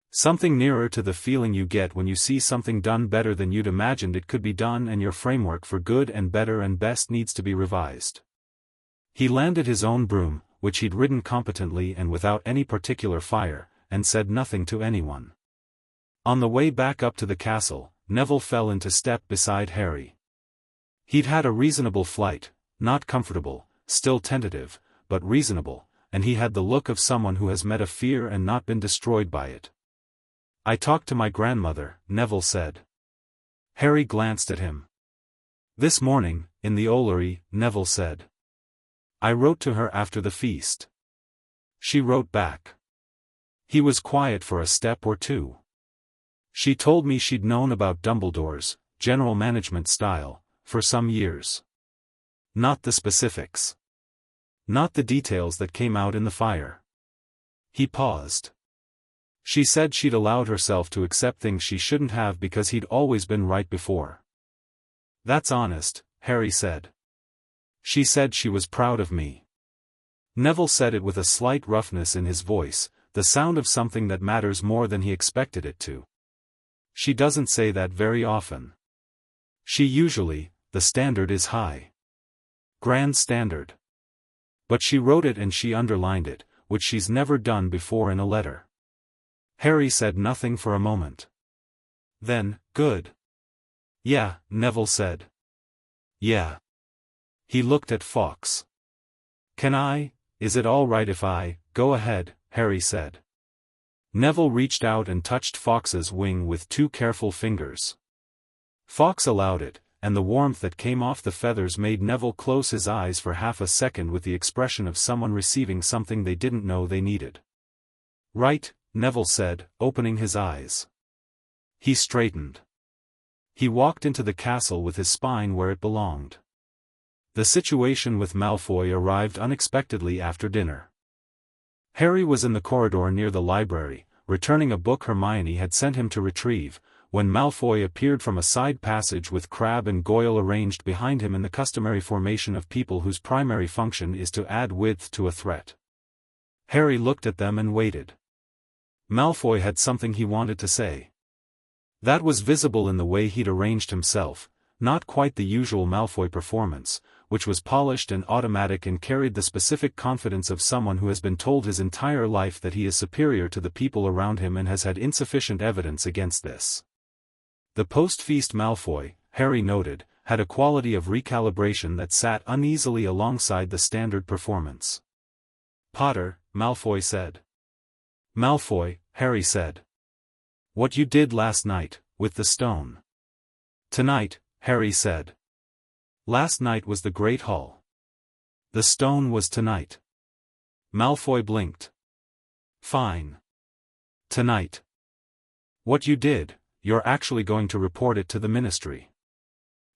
Something nearer to the feeling you get when you see something done better than you'd imagined it could be done, and your framework for good and better and best needs to be revised. He landed his own broom, which he'd ridden competently and without any particular fire, and said nothing to anyone. On the way back up to the castle, Neville fell into step beside Harry. He'd had a reasonable flight, not comfortable, still tentative, but reasonable, and he had the look of someone who has met a fear and not been destroyed by it. "I talked to my grandmother," Neville said. Harry glanced at him. "This morning, in the Ollery," Neville said. "I wrote to her after the feast." She wrote back. He was quiet for a step or two. "She told me she'd known about Dumbledore's general management style for some years. Not the specifics. Not the details that came out in the fire." He paused. "She said she'd allowed herself to accept things she shouldn't have because he'd always been right before." "That's honest," Harry said. "She said she was proud of me." Neville said it with a slight roughness in his voice, the sound of something that matters more than he expected it to. "She doesn't say that very often. She usually, the standard is high. Grand standard. But she wrote it and she underlined it, which she's never done before in a letter." Harry said nothing for a moment. Then, "Good." "Yeah," Neville said. "Yeah." He looked at Fawkes. Is it all right if I go ahead?" Harry said. Neville reached out and touched Fawkes's wing with 2 careful fingers. Fawkes allowed it, and the warmth that came off the feathers made Neville close his eyes for half a second with the expression of someone receiving something they didn't know they needed. "Right," Neville said, opening his eyes. He straightened. He walked into the castle with his spine where it belonged. The situation with Malfoy arrived unexpectedly after dinner. Harry was in the corridor near the library, returning a book Hermione had sent him to retrieve, when Malfoy appeared from a side passage with Crabbe and Goyle arranged behind him in the customary formation of people whose primary function is to add width to a threat. Harry looked at them and waited. Malfoy had something he wanted to say. That was visible in the way he'd arranged himself, not quite the usual Malfoy performance, which was polished and automatic and carried the specific confidence of someone who has been told his entire life that he is superior to the people around him and has had insufficient evidence against this. The post-feast Malfoy, Harry noted, had a quality of recalibration that sat uneasily alongside the standard performance. "Potter," Malfoy said. "Malfoy," Harry said. "What you did last night, with the stone." "Tonight," Harry said. "Last night was the Great Hall. The stone was tonight." Malfoy blinked. Fine. Tonight. What you did, you're actually going to report it to the ministry.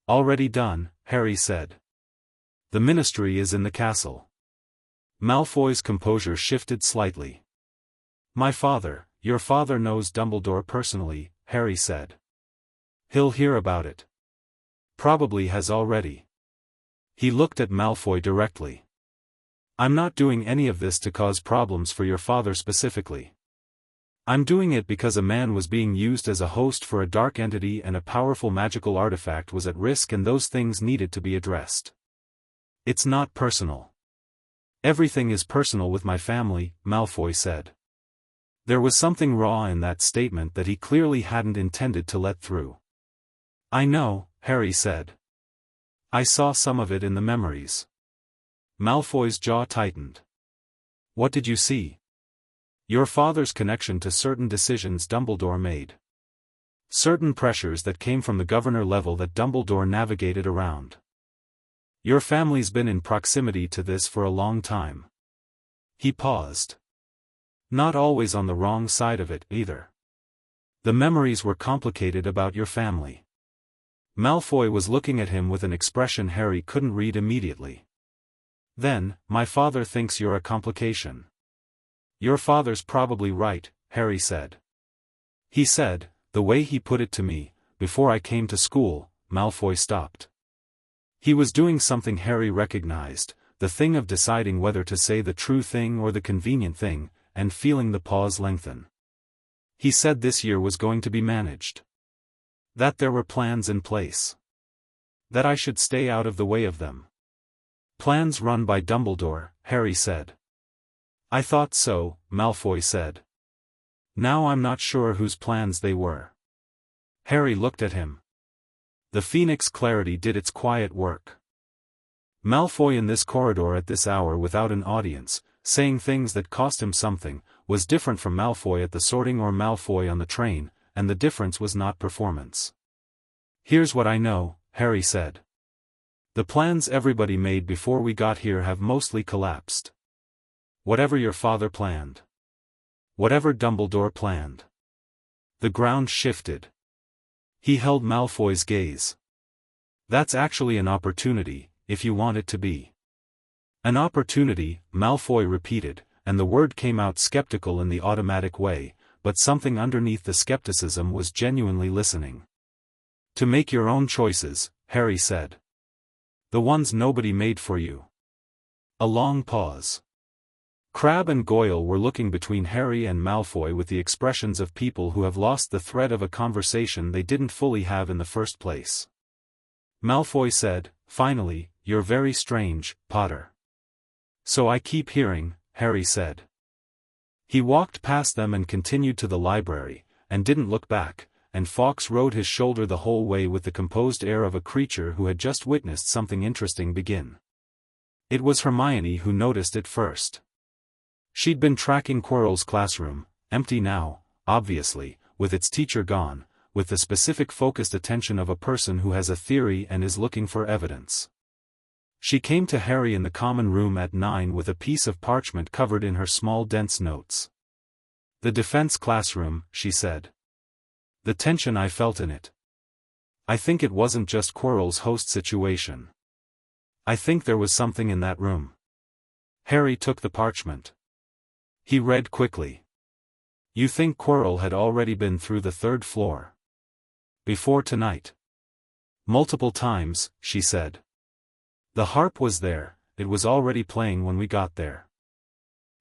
Already done, Harry said. The ministry is in the castle. Malfoy's composure shifted slightly. Your father knows Dumbledore personally, Harry said. He'll hear about it. Probably has already. He looked at Malfoy directly. I'm not doing any of this to cause problems for your father specifically. I'm doing it because a man was being used as a host for a dark entity and a powerful magical artifact was at risk and those things needed to be addressed. It's not personal. Everything is personal with my family, Malfoy said. There was something raw in that statement that he clearly hadn't intended to let through. I know, Harry said. I saw some of it in the memories. Malfoy's jaw tightened. What did you see? Your father's connection to certain decisions Dumbledore made. Certain pressures that came from the governor level that Dumbledore navigated around. Your family's been in proximity to this for a long time. He paused. Not always on the wrong side of it, either. The memories were complicated about your family. Malfoy was looking at him with an expression Harry couldn't read immediately. Then, my father thinks you're a complication. Your father's probably right, Harry said. He said, the way he put it to me, before I came to school. Malfoy stopped. He was doing something Harry recognized, the thing of deciding whether to say the true thing or the convenient thing, and feeling the pause lengthen. He said this year was going to be managed. That there were plans in place. That I should stay out of the way of them. Plans run by Dumbledore, Harry said. I thought so, Malfoy said. Now I'm not sure whose plans they were. Harry looked at him. The Phoenix clarity did its quiet work. Malfoy in this corridor at this hour without an audience, saying things that cost him something, was different from Malfoy at the sorting or Malfoy on the train, and the difference was not performance. Here's what I know, Harry said. The plans everybody made before we got here have mostly collapsed. Whatever your father planned. Whatever Dumbledore planned. The ground shifted. He held Malfoy's gaze. That's actually an opportunity, if you want it to be. An opportunity, Malfoy repeated, and the word came out skeptical in the automatic way, but something underneath the skepticism was genuinely listening. To make your own choices, Harry said. The ones nobody made for you. A long pause. Crabbe and Goyle were looking between Harry and Malfoy with the expressions of people who have lost the thread of a conversation they didn't fully have in the first place. Malfoy said, finally, you're very strange, Potter. So I keep hearing, Harry said. He walked past them and continued to the library, and didn't look back, and Fawkes rode his shoulder the whole way with the composed air of a creature who had just witnessed something interesting begin. It was Hermione who noticed it first. She'd been tracking Quirrell's classroom, empty now, obviously, with its teacher gone, with the specific focused attention of a person who has a theory and is looking for evidence. She came to Harry in the common room at 9 with a piece of parchment covered in her small dense notes. The defense classroom, she said. The tension I felt in it. I think it wasn't just Quirrell's host situation. I think there was something in that room. Harry took the parchment. He read quickly. You think Quirrell had already been through the 3rd floor? Before tonight? Multiple times, she said. The harp was there, it was already playing when we got there.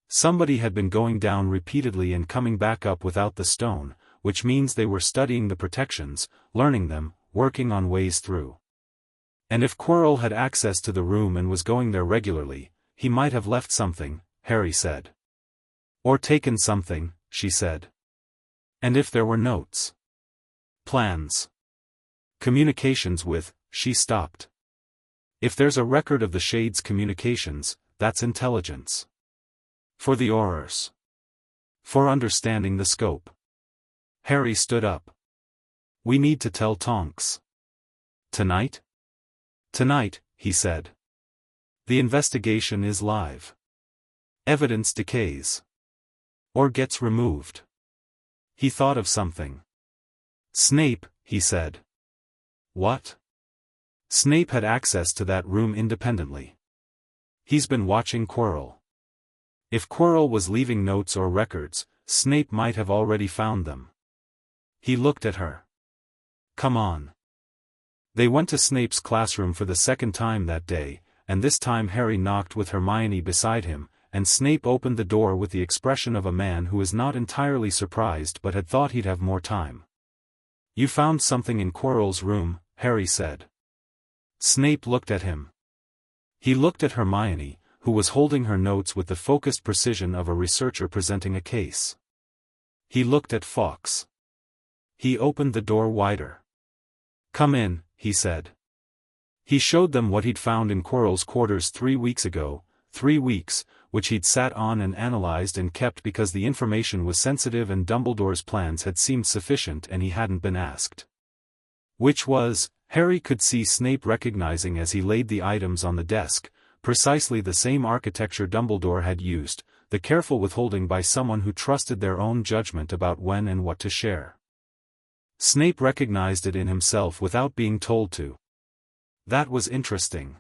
Somebody had been going down repeatedly and coming back up without the stone, which means they were studying the protections, learning them, working on ways through. And if Quirrell had access to the room and was going there regularly, he might have left something, Harry said. Or taken something, she said. And if there were notes. Plans. Communications with, she stopped. If there's a record of the Shade's communications, that's intelligence. For the Aurors. For understanding the scope. Harry stood up. We need to tell Tonks. Tonight? Tonight, he said. The investigation is live. Evidence decays. Or gets removed. He thought of something. Snape, he said. What? Snape had access to that room independently. He's been watching Quirrell. If Quirrell was leaving notes or records, Snape might have already found them. He looked at her. Come on. They went to Snape's classroom for the second time that day, and this time Harry knocked with Hermione beside him, and Snape opened the door with the expression of a man who is not entirely surprised but had thought he'd have more time. You found something in Quirrell's room, Harry said. Snape looked at him. He looked at Hermione, who was holding her notes with the focused precision of a researcher presenting a case. He looked at Fawkes. He opened the door wider. Come in, he said. He showed them what he'd found in Quirrell's quarters 3 weeks ago, 3 weeks, which he'd sat on and analyzed and kept because the information was sensitive and Dumbledore's plans had seemed sufficient and he hadn't been asked. Which was, Harry could see Snape recognizing as he laid the items on the desk, precisely the same architecture Dumbledore had used, the careful withholding by someone who trusted their own judgment about when and what to share. Snape recognized it in himself without being told to. That was interesting.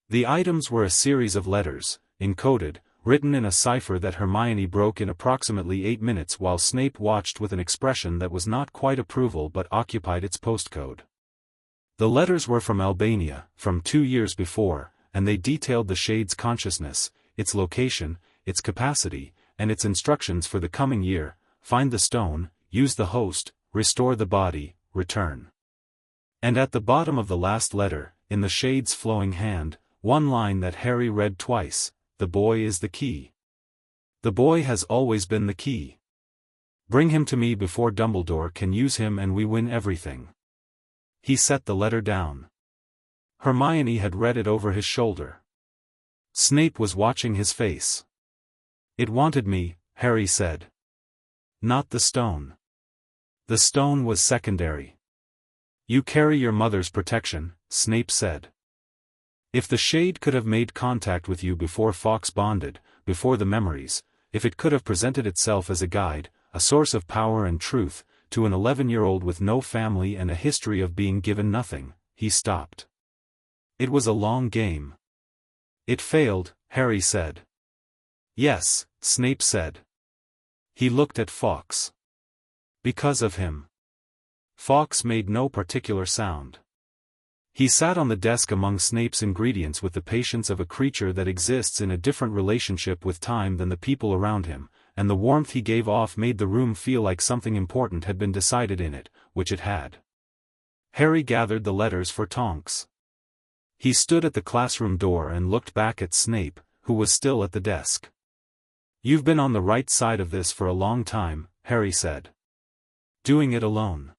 The items were a series of letters, encoded, written in a cipher that Hermione broke in approximately 8 minutes while Snape watched with an expression that was not quite approval but occupied its postcode. The letters were from Albania, from 2 years before, and they detailed the shade's consciousness, its location, its capacity, and its instructions for the coming year: find the stone, use the host, restore the body, return. And at the bottom of the last letter, in the shade's flowing hand, one line that Harry read twice: the boy is the key. The boy has always been the key. Bring him to me before Dumbledore can use him and we win everything. He set the letter down. Hermione had read it over his shoulder. Snape was watching his face. It wanted me, Harry said. Not the stone. The stone was secondary. You carry your mother's protection, Snape said. If the shade could have made contact with you before Fawkes bonded, before the memories, if it could have presented itself as a guide, a source of power and truth, to an 11-year-old with no family and a history of being given nothing, he stopped. It was a long game. It failed, Harry said. Yes, Snape said. He looked at Fawkes. Because of him. Fawkes made no particular sound. He sat on the desk among Snape's ingredients with the patience of a creature that exists in a different relationship with time than the people around him, and the warmth he gave off made the room feel like something important had been decided in it, which it had. Harry gathered the letters for Tonks. He stood at the classroom door and looked back at Snape, who was still at the desk. You've been on the right side of this for a long time, Harry said. Doing it alone.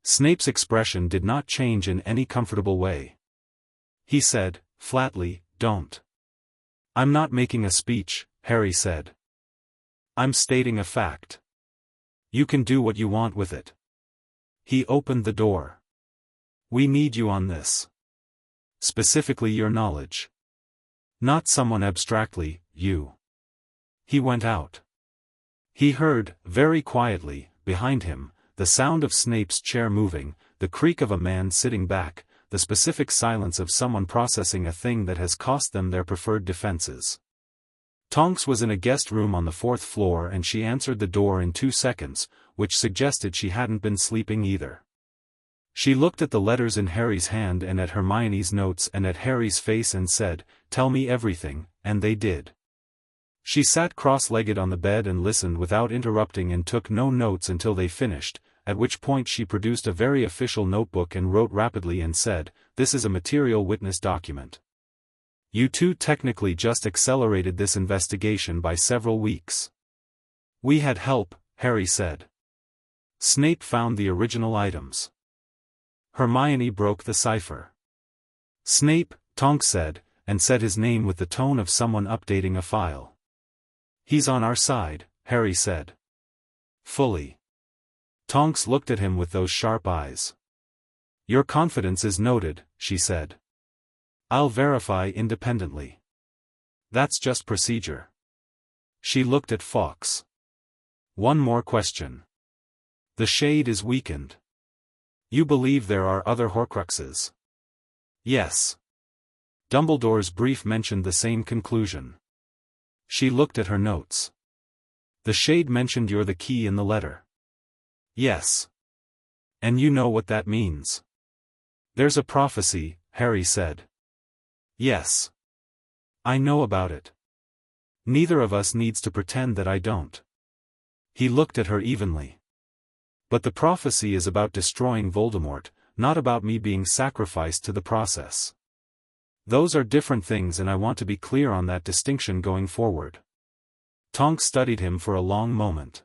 Snape's expression did not change in any comfortable way. He said, flatly, don't. I'm not making a speech, Harry said. I'm stating a fact. You can do what you want with it. He opened the door. We need you on this. Specifically your knowledge. Not someone abstractly, you. He went out. He heard, very quietly, behind him, the sound of Snape's chair moving, the creak of a man sitting back, the specific silence of someone processing a thing that has cost them their preferred defenses. Tonks was in a guest room on the 4th floor and she answered the door in 2 seconds, which suggested she hadn't been sleeping either. She looked at the letters in Harry's hand and at Hermione's notes and at Harry's face and said, "Tell me everything," and they did. She sat cross-legged on the bed and listened without interrupting and took no notes until they finished, at which point she produced a very official notebook and wrote rapidly and said, "This is a material witness document. You two technically just accelerated this investigation by several weeks." We had help, Harry said. Snape found the original items. Hermione broke the cipher. Snape, Tonks said, and said his name with the tone of someone updating a file. He's on our side, Harry said. Fully. Tonks looked at him with those sharp eyes. Your confidence is noted, she said. I'll verify independently. That's just procedure. She looked at Fawkes. One more question. The shade is weakened. You believe there are other Horcruxes? Yes. Dumbledore's brief mentioned the same conclusion. She looked at her notes. The shade mentioned you're the key in the letter. Yes. And you know what that means. There's a prophecy, Harry said. Yes. I know about it. Neither of us needs to pretend that I don't. He looked at her evenly. But the prophecy is about destroying Voldemort, not about me being sacrificed to the process. Those are different things, and I want to be clear on that distinction going forward. Tonks studied him for a long moment.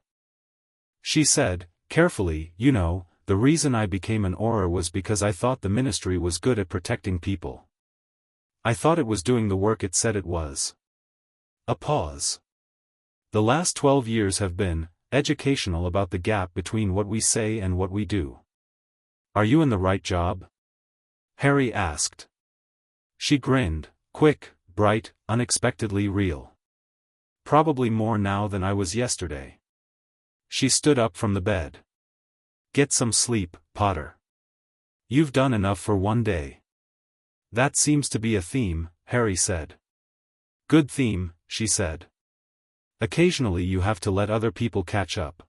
She said, carefully, you know, the reason I became an Auror was because I thought the Ministry was good at protecting people. I thought it was doing the work it said it was. A pause. The last 12 years have been educational about the gap between what we say and what we do. Are you in the right job? Harry asked. She grinned, quick, bright, unexpectedly real. Probably more now than I was yesterday. She stood up from the bed. Get some sleep, Potter. You've done enough for one day. That seems to be a theme, Harry said. Good theme, she said. Occasionally you have to let other people catch up.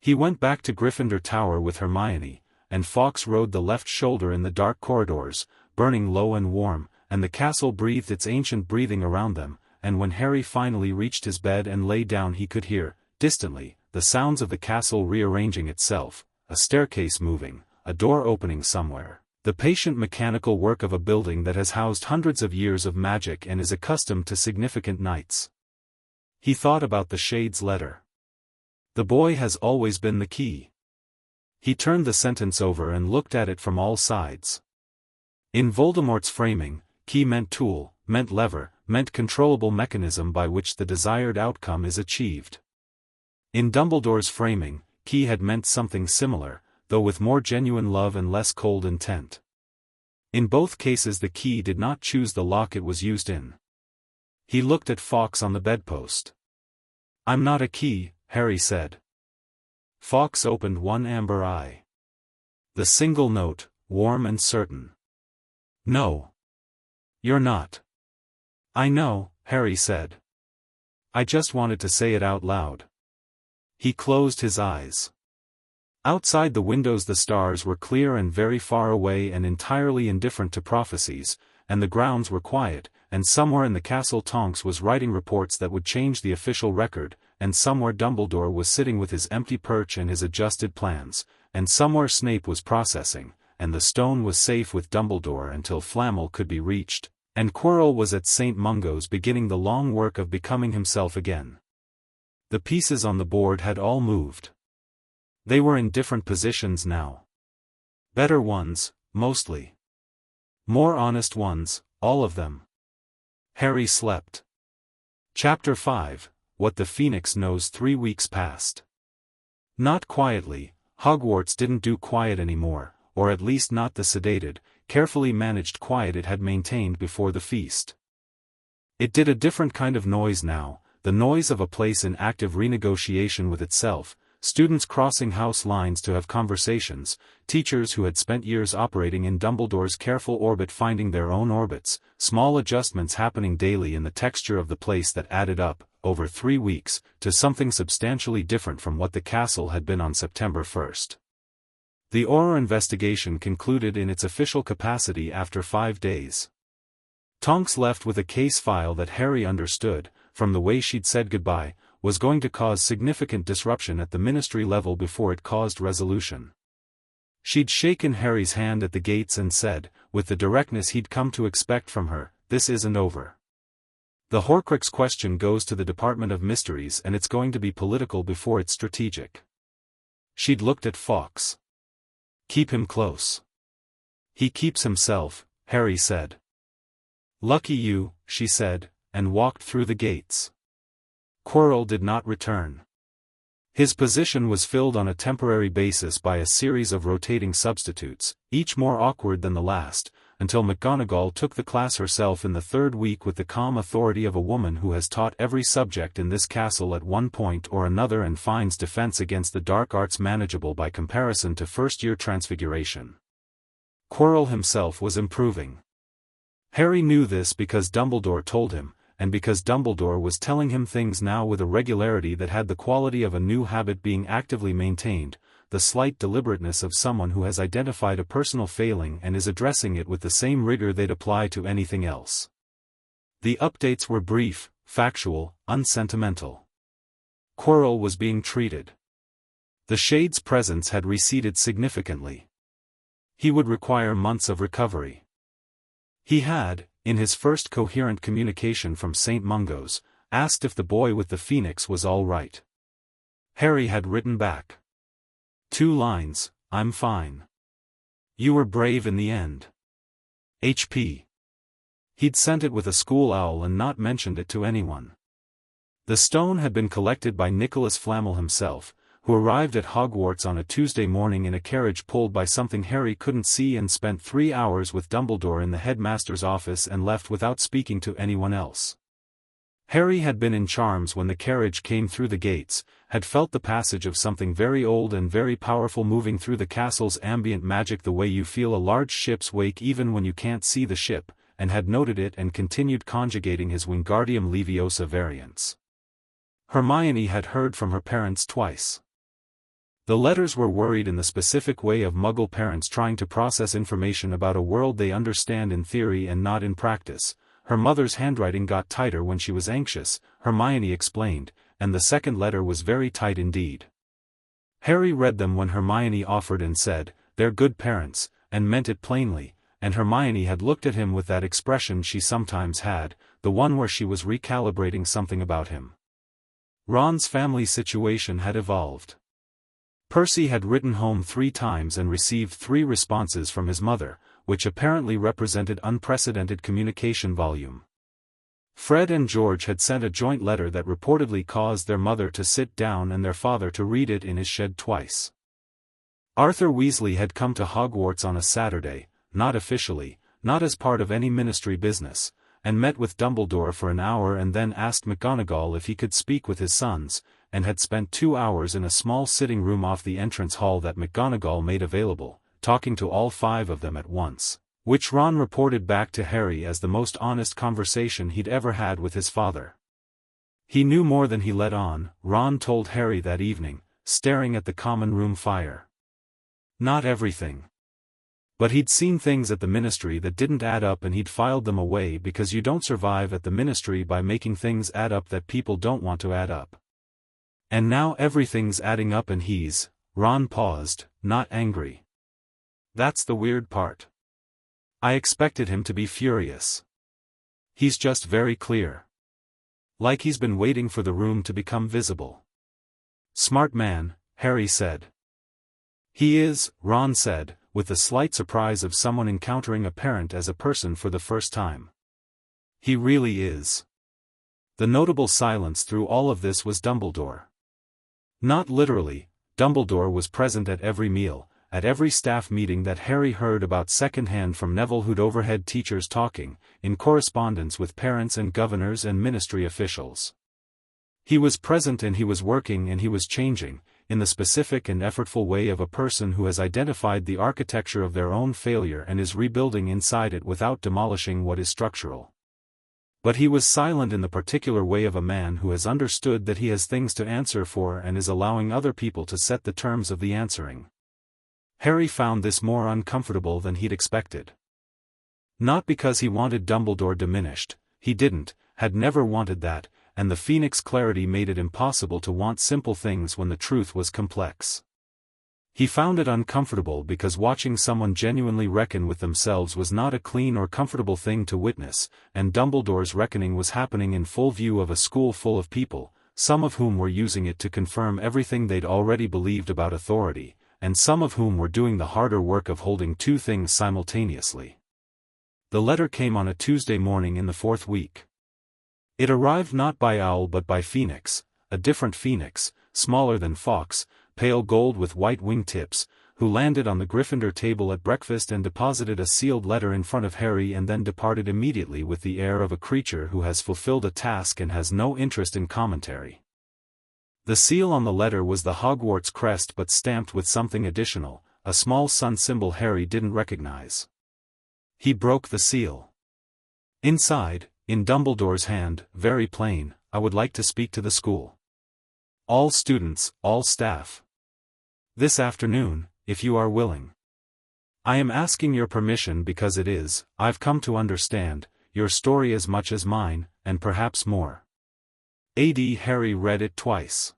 He went back to Gryffindor Tower with Hermione, and Fawkes rode the left shoulder in the dark corridors, burning low and warm, and the castle breathed its ancient breathing around them, and when Harry finally reached his bed and lay down he could hear, distantly, the sounds of the castle rearranging itself, a staircase moving, a door opening somewhere, the patient mechanical work of a building that has housed hundreds of years of magic and is accustomed to significant nights. He thought about the Shade's letter. The boy has always been the key. He turned the sentence over and looked at it from all sides. In Voldemort's framing, key meant tool, meant lever, meant controllable mechanism by which the desired outcome is achieved. In Dumbledore's framing, key had meant something similar, though with more genuine love and less cold intent. In both cases the key did not choose the lock it was used in. He looked at Fawkes on the bedpost. I'm not a key, Harry said. Fawkes opened one amber eye. The single note, warm and certain. No. You're not. I know, Harry said. I just wanted to say it out loud. He closed his eyes. Outside the windows the stars were clear and very far away and entirely indifferent to prophecies, and the grounds were quiet, and somewhere in the castle Tonks was writing reports that would change the official record, and somewhere Dumbledore was sitting with his empty perch and his adjusted plans, and somewhere Snape was processing, and the stone was safe with Dumbledore until Flamel could be reached, and Quirrell was at St. Mungo's beginning the long work of becoming himself again. The pieces on the board had all moved. They were in different positions now. Better ones, mostly. More honest ones, all of them. Harry slept. Chapter 5, What the Phoenix Knows. 3 weeks passed. Not quietly, Hogwarts didn't do quiet anymore, or at least not the sedated, carefully managed quiet it had maintained before the feast. It did a different kind of noise now, the noise of a place in active renegotiation with itself, students crossing house lines to have conversations, teachers who had spent years operating in Dumbledore's careful orbit finding their own orbits, small adjustments happening daily in the texture of the place that added up, over 3 weeks, to something substantially different from what the castle had been on September 1st. The Auror investigation concluded in its official capacity after 5 days. Tonks left with a case file that Harry understood, from the way she'd said goodbye, was going to cause significant disruption at the ministry level before it caused resolution. She'd shaken Harry's hand at the gates and said, with the directness he'd come to expect from her, "This isn't over. The Horcrux question goes to the Department of Mysteries and it's going to be political before it's strategic." She'd looked at Fawkes. "Keep him close." "He keeps himself," Harry said. "Lucky you," she said, and walked through the gates. Quirrell did not return. His position was filled on a temporary basis by a series of rotating substitutes, each more awkward than the last, until McGonagall took the class herself in the third week with the calm authority of a woman who has taught every subject in this castle at one point or another and finds defense against the dark arts manageable by comparison to first-year Transfiguration. Quirrell himself was improving. Harry knew this because Dumbledore told him, and because Dumbledore was telling him things now with a regularity that had the quality of a new habit being actively maintained, the slight deliberateness of someone who has identified a personal failing and is addressing it with the same rigor they'd apply to anything else. The updates were brief, factual, unsentimental. Quirrell was being treated. The Shade's presence had receded significantly. He would require months of recovery. He had, in his first coherent communication from St. Mungo's, asked if the boy with the phoenix was all right. Harry had written back. 2 lines, "I'm fine. You were brave in the end. HP." He'd sent it with a school owl and not mentioned it to anyone. The stone had been collected by Nicholas Flamel himself, who arrived at Hogwarts on a Tuesday morning in a carriage pulled by something Harry couldn't see and spent 3 hours with Dumbledore in the headmaster's office and left without speaking to anyone else. Harry had been in charms when the carriage came through the gates, had felt the passage of something very old and very powerful moving through the castle's ambient magic the way you feel a large ship's wake even when you can't see the ship, and had noted it and continued conjugating his Wingardium Leviosa variants. Hermione had heard from her parents twice. The letters were worried in the specific way of Muggle parents trying to process information about a world they understand in theory and not in practice. Her mother's handwriting got tighter when she was anxious, Hermione explained, and the second letter was very tight indeed. Harry read them when Hermione offered and said, "They're good parents," and meant it plainly, and Hermione had looked at him with that expression she sometimes had, the one where she was recalibrating something about him. Ron's family situation had evolved. Percy had written home 3 times and received 3 responses from his mother, which apparently represented unprecedented communication volume. Fred and George had sent a joint letter that reportedly caused their mother to sit down and their father to read it in his shed twice. Arthur Weasley had come to Hogwarts on a Saturday, not officially, not as part of any ministry business, and met with Dumbledore for an hour and then asked McGonagall if he could speak with his sons, and had spent 2 hours in a small sitting room off the entrance hall that McGonagall made available, talking to all 5 of them at once, which Ron reported back to Harry as the most honest conversation he'd ever had with his father. He knew more than he let on, Ron told Harry that evening, staring at the common room fire. Not everything. But he'd seen things at the ministry that didn't add up and he'd filed them away because you don't survive at the ministry by making things add up that people don't want to add up. And now everything's adding up and he's, Ron paused, not angry. That's the weird part. I expected him to be furious. He's just very clear. Like he's been waiting for the room to become visible. Smart man, Harry said. He is, Ron said, with the slight surprise of someone encountering a parent as a person for the first time. He really is. The notable silence through all of this was Dumbledore. Not literally, Dumbledore was present at every meal, at every staff meeting that Harry heard about secondhand from Neville who'd overheard teachers talking, in correspondence with parents and governors and ministry officials. He was present and he was working and he was changing, in the specific and effortful way of a person who has identified the architecture of their own failure and is rebuilding inside it without demolishing what is structural. But he was silent in the particular way of a man who has understood that he has things to answer for and is allowing other people to set the terms of the answering. Harry found this more uncomfortable than he'd expected. Not because he wanted Dumbledore diminished, he didn't, had never wanted that, and the Phoenix clarity made it impossible to want simple things when the truth was complex. He found it uncomfortable because watching someone genuinely reckon with themselves was not a clean or comfortable thing to witness, and Dumbledore's reckoning was happening in full view of a school full of people, some of whom were using it to confirm everything they'd already believed about authority, and some of whom were doing the harder work of holding 2 things simultaneously. The letter came on a Tuesday morning in the 4th week. It arrived not by owl but by phoenix, a different phoenix, smaller than Fawkes, pale gold with white wing tips, who landed on the Gryffindor table at breakfast and deposited a sealed letter in front of Harry and then departed immediately with the air of a creature who has fulfilled a task and has no interest in commentary. The seal on the letter was the Hogwarts crest but stamped with something additional, a small sun symbol Harry didn't recognize. He broke the seal. Inside, in Dumbledore's hand, very plain, "I would like to speak to the school. All students, all staff. This afternoon, if you are willing. I am asking your permission because it is, I've come to understand, your story as much as mine, and perhaps more." Harry read it twice.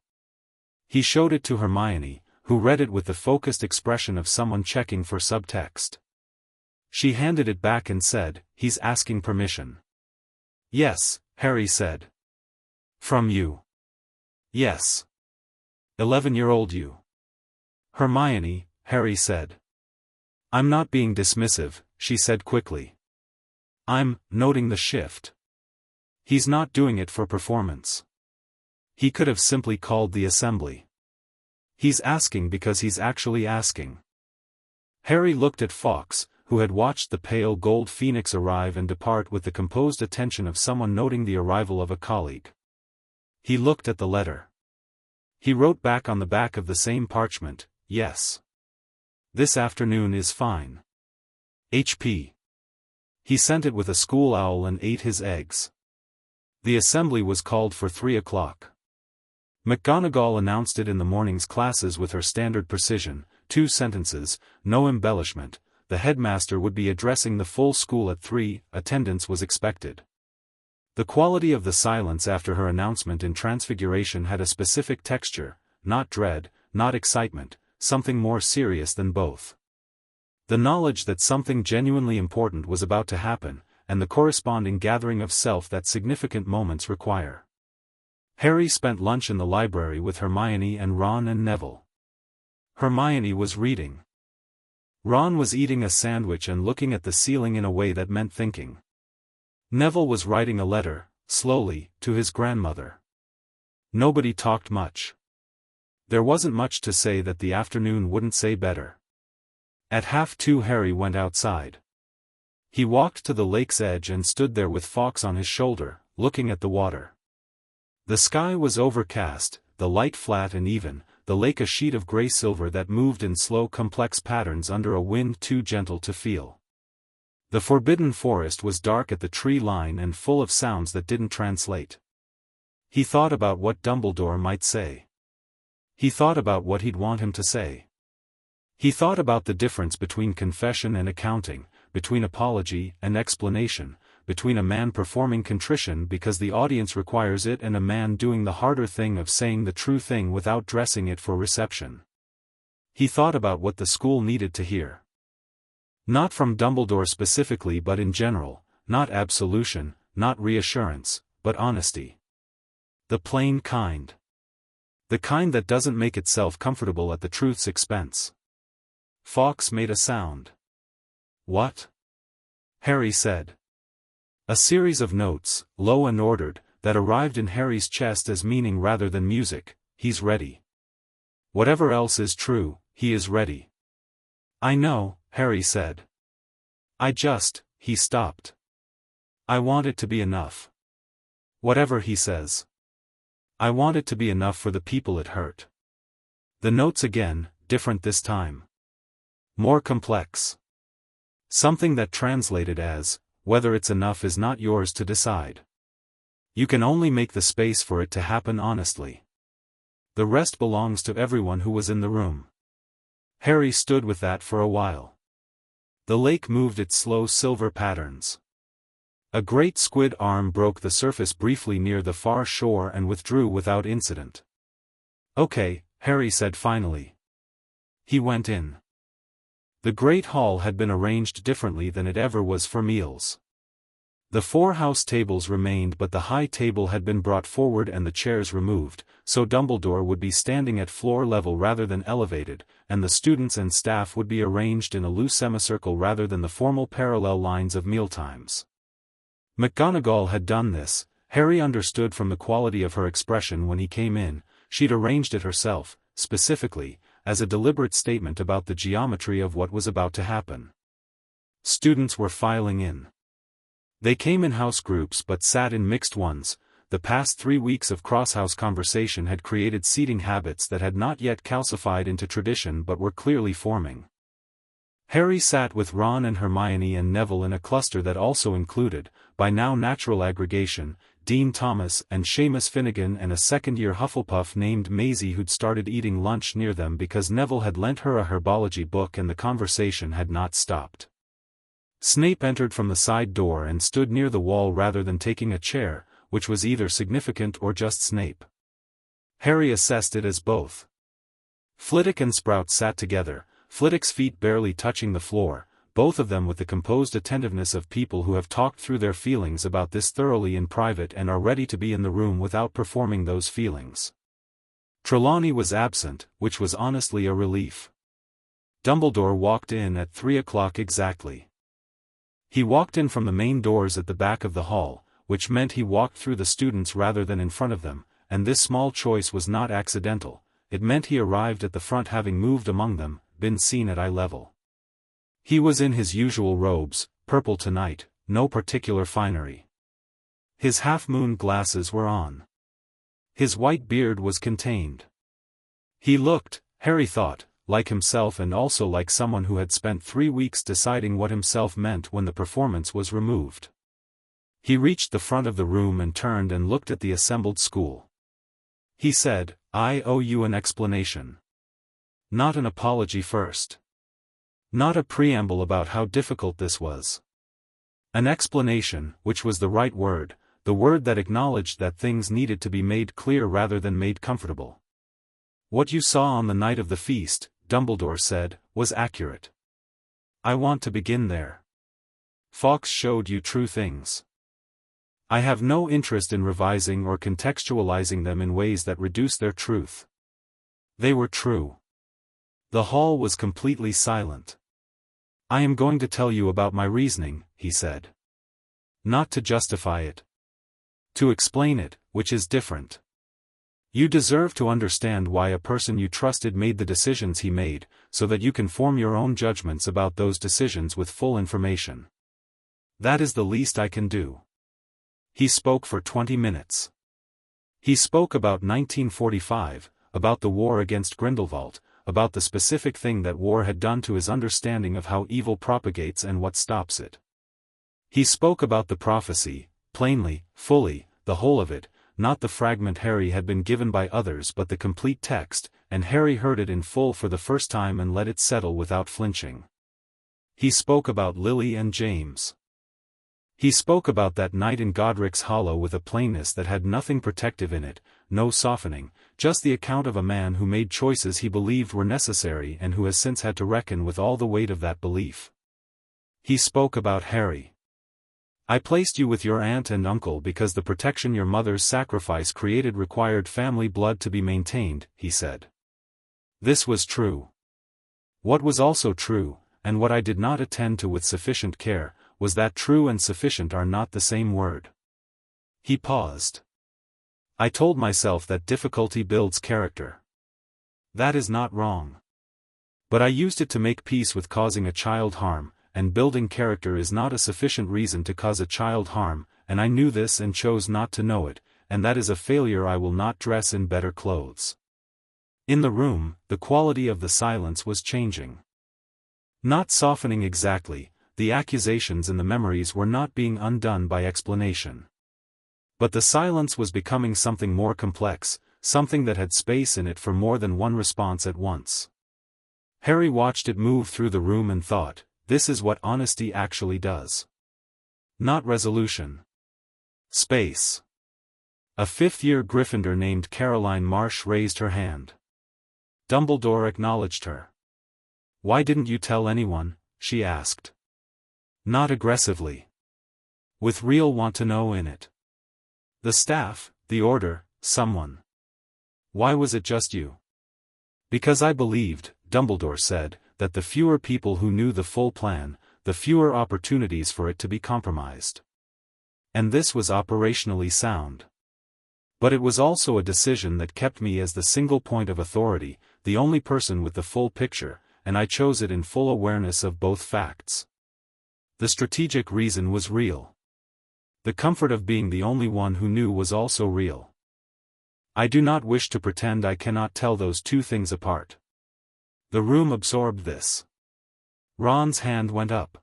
He showed it to Hermione, who read it with the focused expression of someone checking for subtext. She handed it back and said, "He's asking permission." "Yes," Harry said. "From you?" "Yes. 11-year-old you." "Hermione," Harry said. "I'm not being dismissive," she said quickly. "I'm noting the shift. He's not doing it for performance. He could have simply called the assembly. He's asking because he's actually asking." Harry looked at Fawkes, who had watched the pale gold phoenix arrive and depart with the composed attention of someone noting the arrival of a colleague. He looked at the letter. He wrote back on the back of the same parchment, "Yes. This afternoon is fine. HP." He sent it with a school owl and ate his eggs. The assembly was called for 3 o'clock. McGonagall announced it in the morning's classes with her standard precision, 2 sentences, no embellishment. The headmaster would be addressing the full school at 3, attendance was expected. The quality of the silence after her announcement in Transfiguration had a specific texture, not dread, not excitement, something more serious than both. The knowledge that something genuinely important was about to happen, and the corresponding gathering of self that significant moments require. Harry spent lunch in the library with Hermione and Ron and Neville. Hermione was reading. Ron was eating a sandwich and looking at the ceiling in a way that meant thinking. Neville was writing a letter, slowly, to his grandmother. Nobody talked much. There wasn't much to say that the afternoon wouldn't say better. At 1:30 Harry went outside. He walked to the lake's edge and stood there with Fawkes on his shoulder, looking at the water. The sky was overcast, the light flat and even, the lake a sheet of gray-silver that moved in slow complex patterns under a wind too gentle to feel. The forbidden forest was dark at the tree line and full of sounds that didn't translate. He thought about what Dumbledore might say. He thought about what he'd want him to say. He thought about the difference between confession and accounting, between apology and explanation, between a man performing contrition because the audience requires it and a man doing the harder thing of saying the true thing without dressing it for reception. He thought about what the school needed to hear. Not from Dumbledore specifically but in general, not absolution, not reassurance, but honesty. The plain kind. The kind that doesn't make itself comfortable at the truth's expense. Fawkes made a sound. "What?" Harry said. A series of notes, low and ordered, that arrived in Harry's chest as meaning rather than music. "He's ready. Whatever else is true, he is ready." "I know," Harry said. He stopped. "I want it to be enough. Whatever he says. I want it to be enough for the people it hurt." The notes again, different this time. More complex. Something that translated as, "Whether it's enough is not yours to decide. You can only make the space for it to happen honestly. The rest belongs to everyone who was in the room." Harry stood with that for a while. The lake moved its slow silver patterns. A great squid arm broke the surface briefly near the far shore and withdrew without incident. "Okay," Harry said finally. He went in. The great hall had been arranged differently than it ever was for meals. The 4 house tables remained but the high table had been brought forward and the chairs removed, so Dumbledore would be standing at floor level rather than elevated, and the students and staff would be arranged in a loose semicircle rather than the formal parallel lines of mealtimes. McGonagall had done this, Harry understood from the quality of her expression when he came in. She'd arranged it herself, specifically, as a deliberate statement about the geometry of what was about to happen. Students were filing in. They came in house groups but sat in mixed ones. The past 3 weeks of cross-house conversation had created seating habits that had not yet calcified into tradition but were clearly forming. Harry sat with Ron and Hermione and Neville in a cluster that also included, by now natural aggregation, Dean Thomas and Seamus Finnegan and a second-year Hufflepuff named Maisie who'd started eating lunch near them because Neville had lent her a herbology book and the conversation had not stopped. Snape entered from the side door and stood near the wall rather than taking a chair, which was either significant or just Snape. Harry assessed it as both. Flitwick and Sprout sat together, Flitwick's feet barely touching the floor, both of them with the composed attentiveness of people who have talked through their feelings about this thoroughly in private and are ready to be in the room without performing those feelings. Trelawney was absent, which was honestly a relief. Dumbledore walked in at 3 o'clock exactly. He walked in from the main doors at the back of the hall, which meant he walked through the students rather than in front of them, and this small choice was not accidental. It meant he arrived at the front having moved among them, been seen at eye level. He was in his usual robes, purple tonight, no particular finery. His half-moon glasses were on. His white beard was contained. He looked, Harry thought, like himself and also like someone who had spent 3 weeks deciding what himself meant when the performance was removed. He reached the front of the room and turned and looked at the assembled school. He said, "I owe you an explanation. Not an apology first. Not a preamble about how difficult this was. An explanation, which was the right word, the word that acknowledged that things needed to be made clear rather than made comfortable. What you saw on the night of the feast," Dumbledore said, "was accurate. I want to begin there. Fawkes showed you true things. I have no interest in revising or contextualizing them in ways that reduce their truth. They were true." The hall was completely silent. "I am going to tell you about my reasoning," he said. "Not to justify it. To explain it, which is different. You deserve to understand why a person you trusted made the decisions he made, so that you can form your own judgments about those decisions with full information. That is the least I can do." He spoke for 20 minutes. He spoke about 1945, about the war against Grindelwald, about the specific thing that war had done to his understanding of how evil propagates and what stops it. He spoke about the prophecy, plainly, fully, the whole of it, not the fragment Harry had been given by others but the complete text, and Harry heard it in full for the first time and let it settle without flinching. He spoke about Lily and James. He spoke about that night in Godric's Hollow with a plainness that had nothing protective in it, no softening, just the account of a man who made choices he believed were necessary and who has since had to reckon with all the weight of that belief. He spoke about Harry. "I placed you with your aunt and uncle because the protection your mother's sacrifice created required family blood to be maintained," he said. This was true. What was also true, and what I did not attend to with sufficient care, was that true and sufficient are not the same word. He paused. "I told myself that difficulty builds character. That is not wrong. But I used it to make peace with causing a child harm, and building character is not a sufficient reason to cause a child harm, and I knew this and chose not to know it, and that is a failure I will not dress in better clothes." In the room, the quality of the silence was changing. Not softening exactly, the accusations and the memories were not being undone by explanation. But the silence was becoming something more complex, something that had space in it for more than one response at once. Harry watched it move through the room and thought, this is what honesty actually does. Not resolution. Space. A fifth-year Gryffindor named Caroline Marsh raised her hand. Dumbledore acknowledged her. "Why didn't you tell anyone?" she asked. Not aggressively. With real want-to-know in it. "The staff, the order, someone. Why was it just you?" "Because I believed," Dumbledore said, "that the fewer people who knew the full plan, the fewer opportunities for it to be compromised. And this was operationally sound. But it was also a decision that kept me as the single point of authority, the only person with the full picture, and I chose it in full awareness of both facts. The strategic reason was real. The comfort of being the only one who knew was also real. I do not wish to pretend I cannot tell those two things apart. The room absorbed this. Ron's hand went up.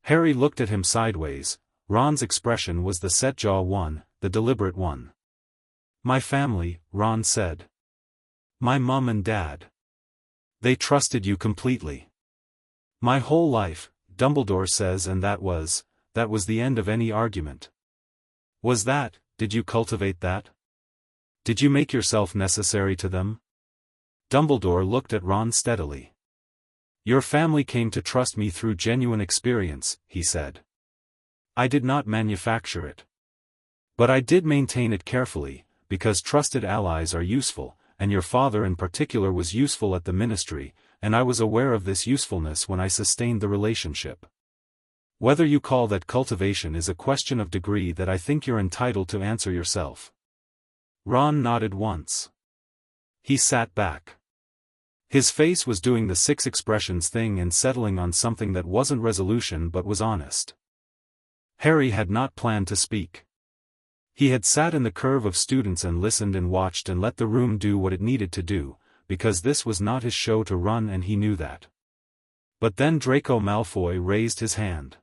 Harry looked at him sideways. Ron's expression was the set jaw one, the deliberate one. My family, Ron said. My mum and dad. They trusted you completely. My whole life, Dumbledore says, and that was the end of any argument. Did you cultivate that? Did you make yourself necessary to them? Dumbledore looked at Ron steadily. Your family came to trust me through genuine experience, he said. I did not manufacture it. But I did maintain it carefully, because trusted allies are useful, and your father in particular was useful at the ministry, and I was aware of this usefulness when I sustained the relationship. Whether you call that cultivation is a question of degree that I think you're entitled to answer yourself. Ron nodded once. He sat back. His face was doing the six expressions thing and settling on something that wasn't resolution but was honest. Harry had not planned to speak. He had sat in the curve of students and listened and watched and let the room do what it needed to do, because this was not his show to run and he knew that. But then Draco Malfoy raised his hand.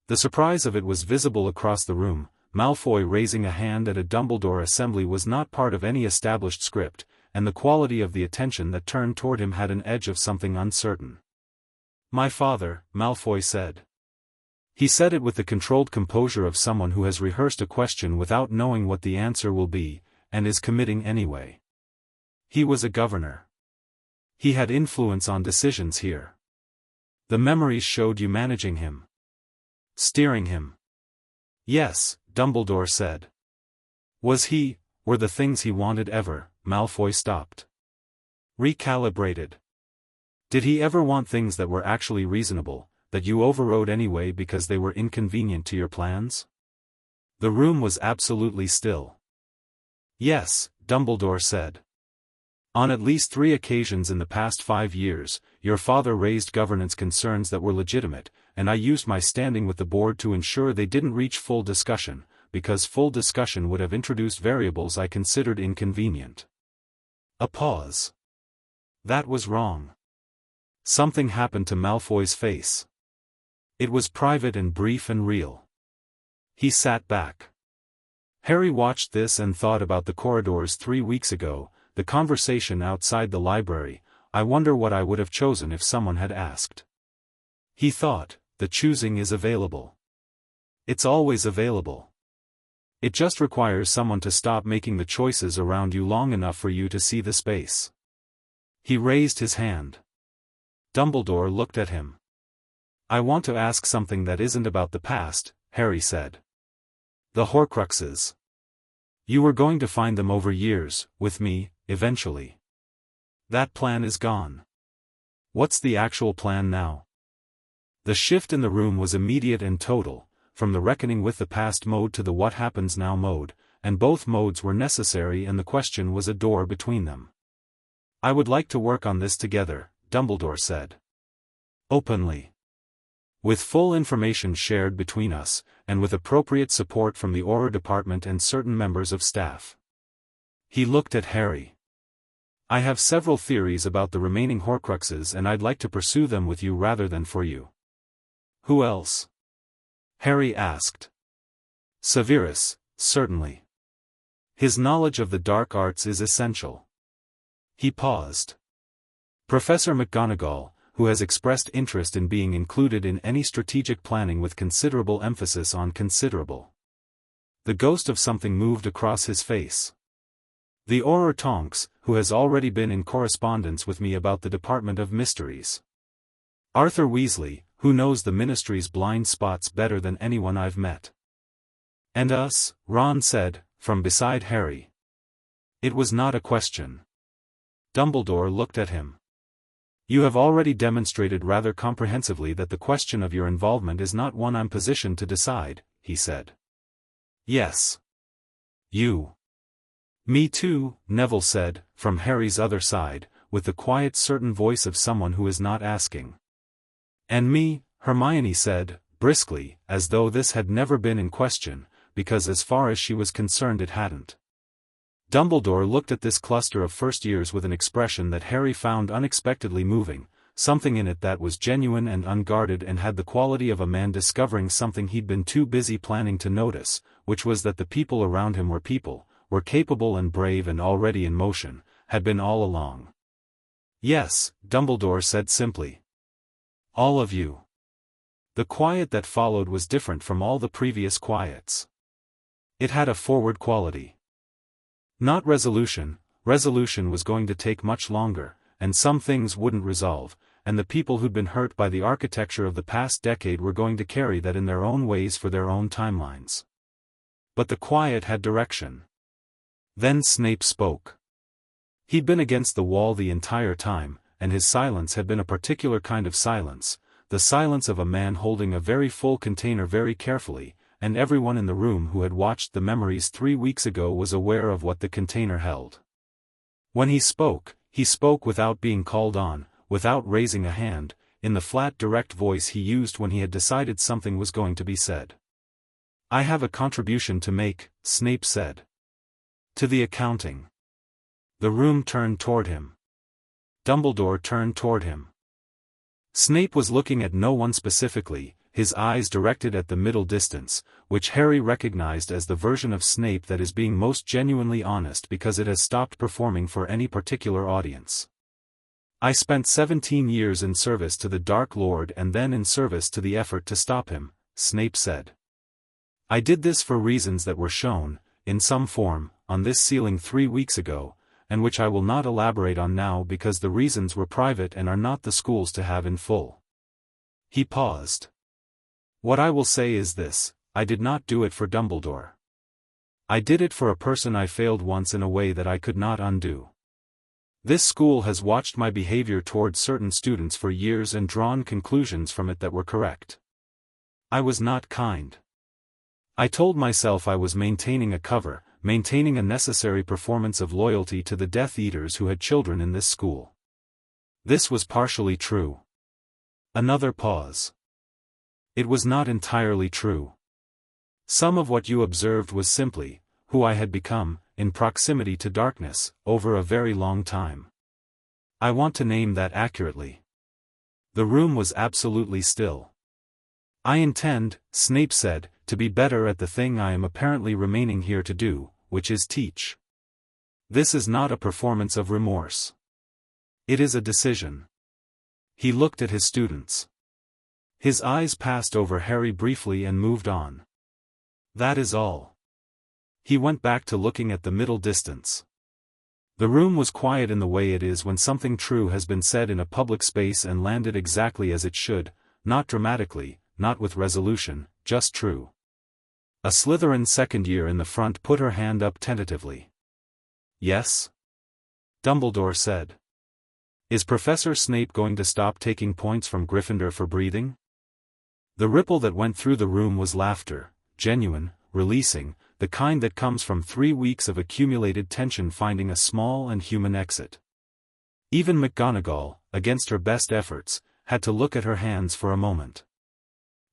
The surprise of it was visible across the room. Malfoy raising a hand at a Dumbledore assembly was not part of any established script, and the quality of the attention that turned toward him had an edge of something uncertain. My father, Malfoy said. He said it with the controlled composure of someone who has rehearsed a question without knowing what the answer will be, and is committing anyway. He was a governor. He had influence on decisions here. The memories showed you managing him. Steering him. Yes, Dumbledore said. Were the things he wanted ever? Malfoy stopped. Recalibrated. Did he ever want things that were actually reasonable, that you overrode anyway because they were inconvenient to your plans? The room was absolutely still. Yes, Dumbledore said. On at least 3 occasions in the past 5 years, your father raised governance concerns that were legitimate, and I used my standing with the board to ensure they didn't reach full discussion, because full discussion would have introduced variables I considered inconvenient. A pause. That was wrong. Something happened to Malfoy's face. It was private and brief and real. He sat back. Harry watched this and thought about the corridors 3 weeks ago, the conversation outside the library. I wonder what I would have chosen if someone had asked. He thought, the choosing is available. It's always available. It just requires someone to stop making the choices around you long enough for you to see the space. He raised his hand. Dumbledore looked at him. I want to ask something that isn't about the past, Harry said. The Horcruxes. You were going to find them over years, with me, eventually. That plan is gone. What's the actual plan now? The shift in the room was immediate and total, from the reckoning with the past mode to the what happens now mode, and both modes were necessary and the question was a door between them. I would like to work on this together, Dumbledore said. Openly. With full information shared between us, and with appropriate support from the Auror Department and certain members of staff. He looked at Harry. I have several theories about the remaining Horcruxes and I'd like to pursue them with you rather than for you. Who else? Harry asked. Severus, certainly. His knowledge of the dark arts is essential. He paused. Professor McGonagall, who has expressed interest in being included in any strategic planning with considerable emphasis on considerable. The ghost of something moved across his face. The Auror Tonks, who has already been in correspondence with me about the Department of Mysteries. Arthur Weasley, who knows the Ministry's blind spots better than anyone I've met. And us, Ron said, from beside Harry. It was not a question. Dumbledore looked at him. You have already demonstrated rather comprehensively that the question of your involvement is not one I'm positioned to decide, he said. Yes. You. Me too, Neville said, from Harry's other side, with the quiet certain voice of someone who is not asking. And me, Hermione said, briskly, as though this had never been in question, because as far as she was concerned it hadn't. Dumbledore looked at this cluster of first-years with an expression that Harry found unexpectedly moving, something in it that was genuine and unguarded and had the quality of a man discovering something he'd been too busy planning to notice, which was that the people around him were capable and brave and already in motion, had been all along. Yes, Dumbledore said simply. All of you. The quiet that followed was different from all the previous quiets. It had a forward quality. Not resolution was going to take much longer, and some things wouldn't resolve, and the people who'd been hurt by the architecture of the past decade were going to carry that in their own ways for their own timelines. But the quiet had direction. Then Snape spoke. He'd been against the wall the entire time, and his silence had been a particular kind of silence, the silence of a man holding a very full container very carefully, and everyone in the room who had watched the memories 3 weeks ago was aware of what the container held. When he spoke without being called on, without raising a hand, in the flat direct voice he used when he had decided something was going to be said. I have a contribution to make, Snape said. To the accounting. The room turned toward him. Dumbledore turned toward him. Snape was looking at no one specifically, his eyes directed at the middle distance, which Harry recognized as the version of Snape that is being most genuinely honest because it has stopped performing for any particular audience. I spent 17 years in service to the Dark Lord and then in service to the effort to stop him, Snape said. I did this for reasons that were shown, in some form, on this ceiling 3 weeks ago, and which I will not elaborate on now because the reasons were private and are not the school's to have in full. He paused. What I will say is this, I did not do it for Dumbledore. I did it for a person I failed once in a way that I could not undo. This school has watched my behavior towards certain students for years and drawn conclusions from it that were correct. I was not kind. I told myself I was maintaining a cover, maintaining a necessary performance of loyalty to the Death Eaters who had children in this school. This was partially true. Another pause. It was not entirely true. Some of what you observed was simply, who I had become, in proximity to darkness, over a very long time. I want to name that accurately. The room was absolutely still. I intend, Snape said, to be better at the thing I am apparently remaining here to do, which is teach. This is not a performance of remorse. It is a decision. He looked at his students. His eyes passed over Harry briefly and moved on. That is all. He went back to looking at the middle distance. The room was quiet in the way it is when something true has been said in a public space and landed exactly as it should, not dramatically, not with resolution, just true. A Slytherin second year in the front put her hand up tentatively. Yes? Dumbledore said. Is Professor Snape going to stop taking points from Gryffindor for breathing? The ripple that went through the room was laughter, genuine, releasing, the kind that comes from 3 weeks of accumulated tension finding a small and human exit. Even McGonagall, against her best efforts, had to look at her hands for a moment.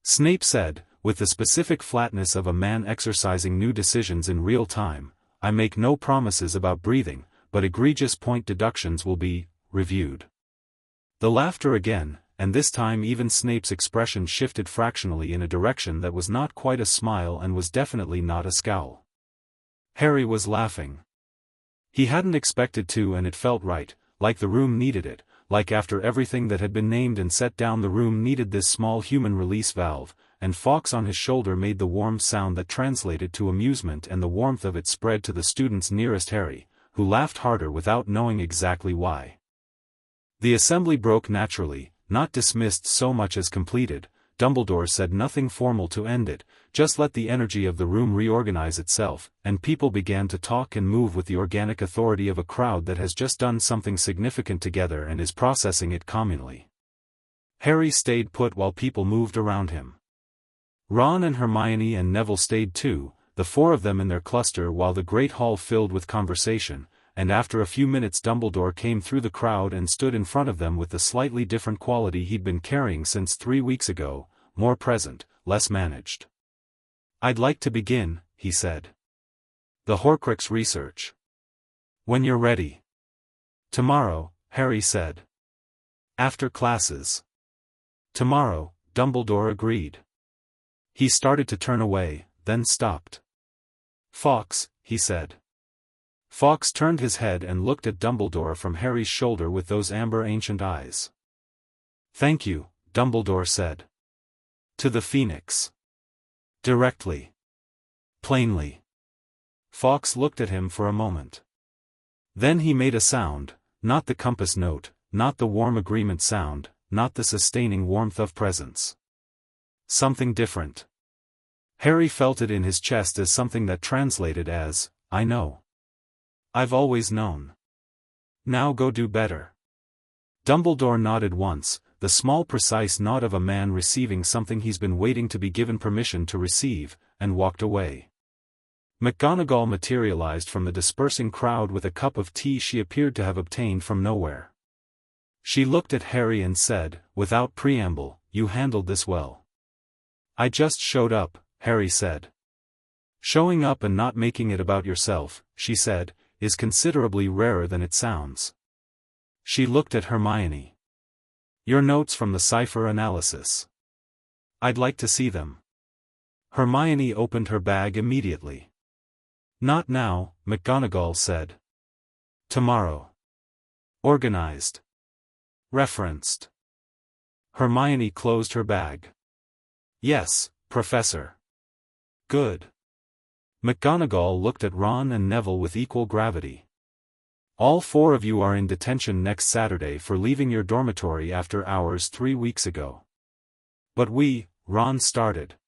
Snape said, with the specific flatness of a man exercising new decisions in real time, I make no promises about breathing, but egregious point deductions will be reviewed. The laughter again, and this time even Snape's expression shifted fractionally in a direction that was not quite a smile and was definitely not a scowl. Harry was laughing. He hadn't expected to, and it felt right, like the room needed it, like after everything that had been named and set down the room needed this small human release valve, and Fawkes on his shoulder made the warm sound that translated to amusement, and the warmth of it spread to the students nearest Harry, who laughed harder without knowing exactly why. The assembly broke naturally, not dismissed so much as completed. Dumbledore said nothing formal to end it, just let the energy of the room reorganize itself, and people began to talk and move with the organic authority of a crowd that has just done something significant together and is processing it communally. Harry stayed put while people moved around him. Ron and Hermione and Neville stayed too, the four of them in their cluster while the great hall filled with conversation, and after a few minutes Dumbledore came through the crowd and stood in front of them with the slightly different quality he'd been carrying since 3 weeks ago, more present, less managed. "I'd like to begin," he said. "The Horcrux research." "When you're ready." "Tomorrow," Harry said. "After classes." "Tomorrow," Dumbledore agreed. He started to turn away, then stopped. "Fawkes," he said. Fawkes turned his head and looked at Dumbledore from Harry's shoulder with those amber ancient eyes. "Thank you," Dumbledore said. "To the Phoenix." "Directly." "Plainly." Fawkes looked at him for a moment. Then he made a sound, not the compass note, not the warm agreement sound, not the sustaining warmth of presence. Something different. Harry felt it in his chest as something that translated as, "I know. I've always known. Now go do better." Dumbledore nodded once, the small precise nod of a man receiving something he's been waiting to be given permission to receive, and walked away. McGonagall materialized from the dispersing crowd with a cup of tea she appeared to have obtained from nowhere. She looked at Harry and said, without preamble, "You handled this well." "I just showed up," Harry said. "Showing up and not making it about yourself," she said, "is considerably rarer than it sounds." She looked at Hermione. "Your notes from the cipher analysis. I'd like to see them." Hermione opened her bag immediately. "Not now," McGonagall said. "Tomorrow. Organized. Referenced." Hermione closed her bag. "Yes, Professor." "Good." McGonagall looked at Ron and Neville with equal gravity. "All 4 of you are in detention next Saturday for leaving your dormitory after hours 3 weeks ago." "But we," Ron started.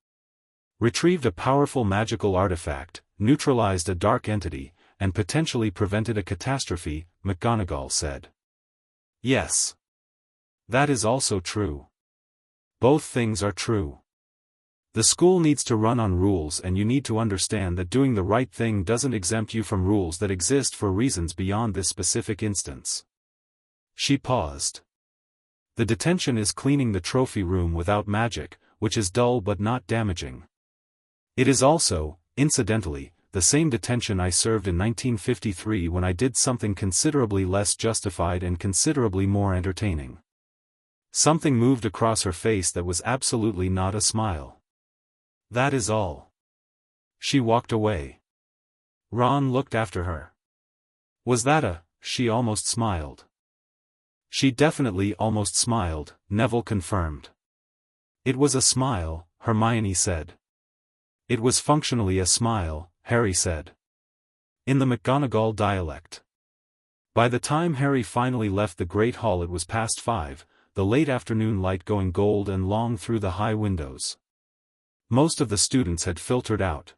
"Retrieved a powerful magical artifact, neutralized a dark entity, and potentially prevented a catastrophe," McGonagall said. "Yes. That is also true. Both things are true. The school needs to run on rules, and you need to understand that doing the right thing doesn't exempt you from rules that exist for reasons beyond this specific instance." She paused. "The detention is cleaning the trophy room without magic, which is dull but not damaging. It is also, incidentally, the same detention I served in 1953 when I did something considerably less justified and considerably more entertaining." Something moved across her face that was absolutely not a smile. "That is all." She walked away. Ron looked after her. "Was that a—" she almost smiled. "She definitely almost smiled," Neville confirmed. "It was a smile," Hermione said. "It was functionally a smile," Harry said. In the McGonagall dialect. By the time Harry finally left the Great Hall it was past 5, the late afternoon light going gold and long through the high windows. Most of the students had filtered out.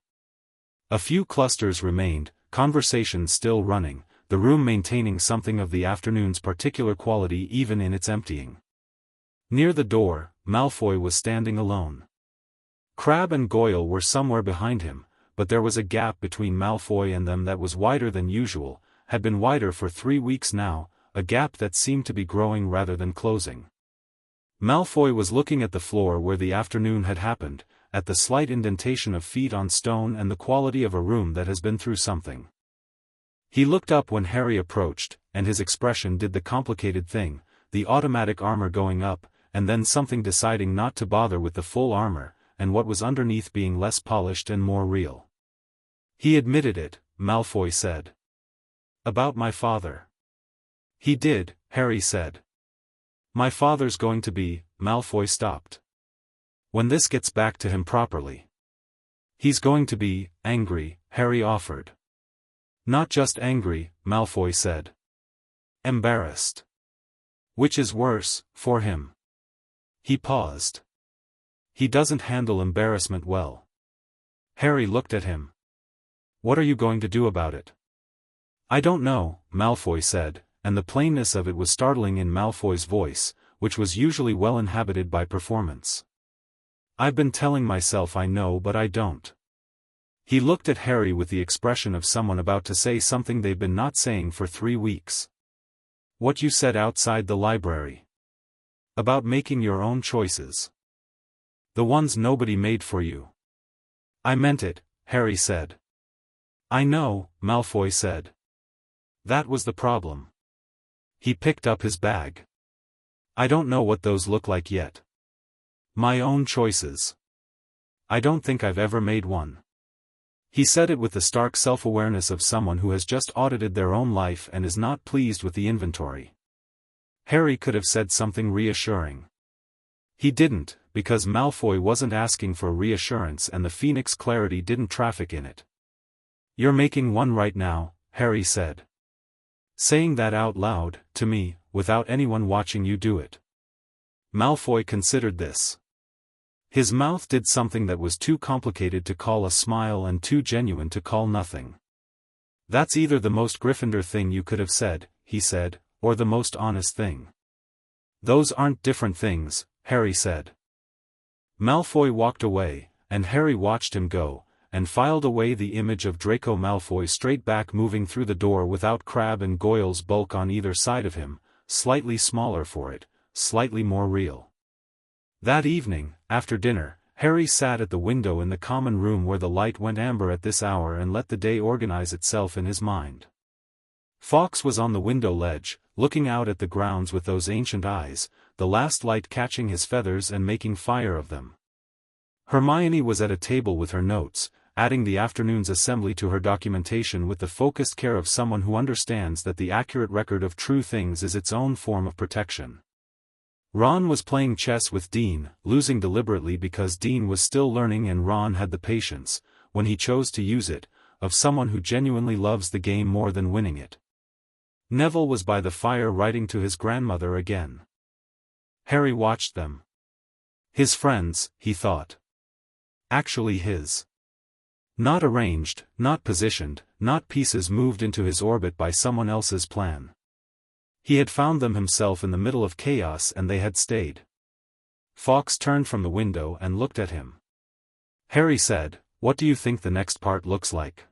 A few clusters remained, conversation still running, the room maintaining something of the afternoon's particular quality even in its emptying. Near the door, Malfoy was standing alone. Crabbe and Goyle were somewhere behind him, but there was a gap between Malfoy and them that was wider than usual, had been wider for 3 weeks now, a gap that seemed to be growing rather than closing. Malfoy was looking at the floor where the afternoon had happened, at the slight indentation of feet on stone and the quality of a room that has been through something. He looked up when Harry approached, and his expression did the complicated thing, the automatic armor going up, and then something deciding not to bother with the full armor, and what was underneath being less polished and more real. "He admitted it," Malfoy said. "About my father." "He did," Harry said. "My father's going to be," Malfoy stopped. "When this gets back to him properly. He's going to be angry," Harry offered. "Not just angry," Malfoy said. "Embarrassed. Which is worse, for him." He paused. "He doesn't handle embarrassment well." Harry looked at him. "What are you going to do about it?" "I don't know," Malfoy said, and the plainness of it was startling in Malfoy's voice, which was usually well inhabited by performance. "I've been telling myself I know but I don't." He looked at Harry with the expression of someone about to say something they've been not saying for 3 weeks. What you said outside the library. About making your own choices. The ones nobody made for you. I meant it, Harry said. I know, Malfoy said. That was the problem. He picked up his bag. I don't know what those look like yet. My own choices. I don't think I've ever made one. He said it with the stark self-awareness of someone who has just audited their own life and is not pleased with the inventory. Harry could have said something reassuring. He didn't, because Malfoy wasn't asking for reassurance and the Phoenix clarity didn't traffic in it. You're making one right now, Harry said. Saying that out loud, to me, without anyone watching you do it. Malfoy considered this. His mouth did something that was too complicated to call a smile and too genuine to call nothing. That's either the most Gryffindor thing you could have said, he said, or the most honest thing. Those aren't different things, Harry said. Malfoy walked away, and Harry watched him go, and filed away the image of Draco Malfoy straight back moving through the door without Crabbe and Goyle's bulk on either side of him, slightly smaller for it, slightly more real. That evening, after dinner, Harry sat at the window in the common room where the light went amber at this hour and let the day organize itself in his mind. Fawkes was on the window ledge, looking out at the grounds with those ancient eyes, the last light catching his feathers and making fire of them. Hermione was at a table with her notes, adding the afternoon's assembly to her documentation with the focused care of someone who understands that the accurate record of true things is its own form of protection. Ron was playing chess with Dean, losing deliberately because Dean was still learning and Ron had the patience, when he chose to use it, of someone who genuinely loves the game more than winning it. Neville was by the fire writing to his grandmother again. Harry watched them. His friends, he thought. Actually his. Not arranged, not positioned, not pieces moved into his orbit by someone else's plan. He had found them himself in the middle of chaos and they had stayed. Fawkes turned from the window and looked at him. Harry said, "What do you think the next part looks like?"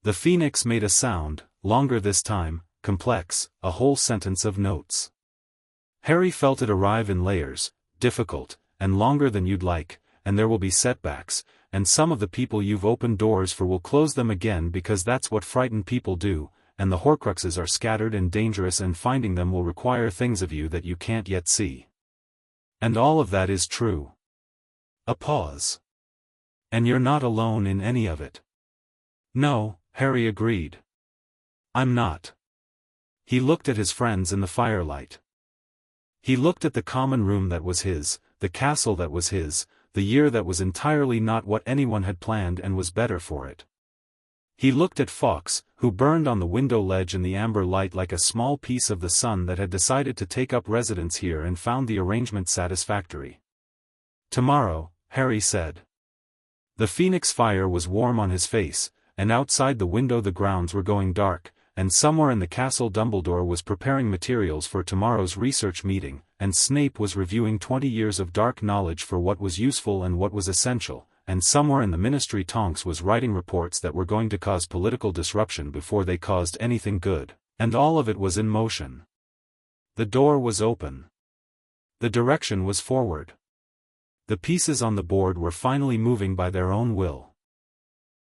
The Phoenix made a sound, longer this time, complex, a whole sentence of notes. Harry felt it arrive in layers, difficult, and longer than you'd like, and there will be setbacks, and some of the people you've opened doors for will close them again because that's what frightened people do, and the Horcruxes are scattered and dangerous and finding them will require things of you that you can't yet see. And all of that is true. A pause. And you're not alone in any of it. No, Harry agreed. I'm not. He looked at his friends in the firelight. He looked at the common room that was his, the castle that was his, the year that was entirely not what anyone had planned and was better for it. He looked at Fawkes, who burned on the window ledge in the amber light like a small piece of the sun that had decided to take up residence here and found the arrangement satisfactory. Tomorrow, Harry said. The Phoenix fire was warm on his face, and outside the window the grounds were going dark, and somewhere in the castle Dumbledore was preparing materials for tomorrow's research meeting, and Snape was reviewing 20 years of dark knowledge for what was useful and what was essential, and somewhere in the ministry Tonks was writing reports that were going to cause political disruption before they caused anything good, and all of it was in motion. The door was open. The direction was forward. The pieces on the board were finally moving by their own will.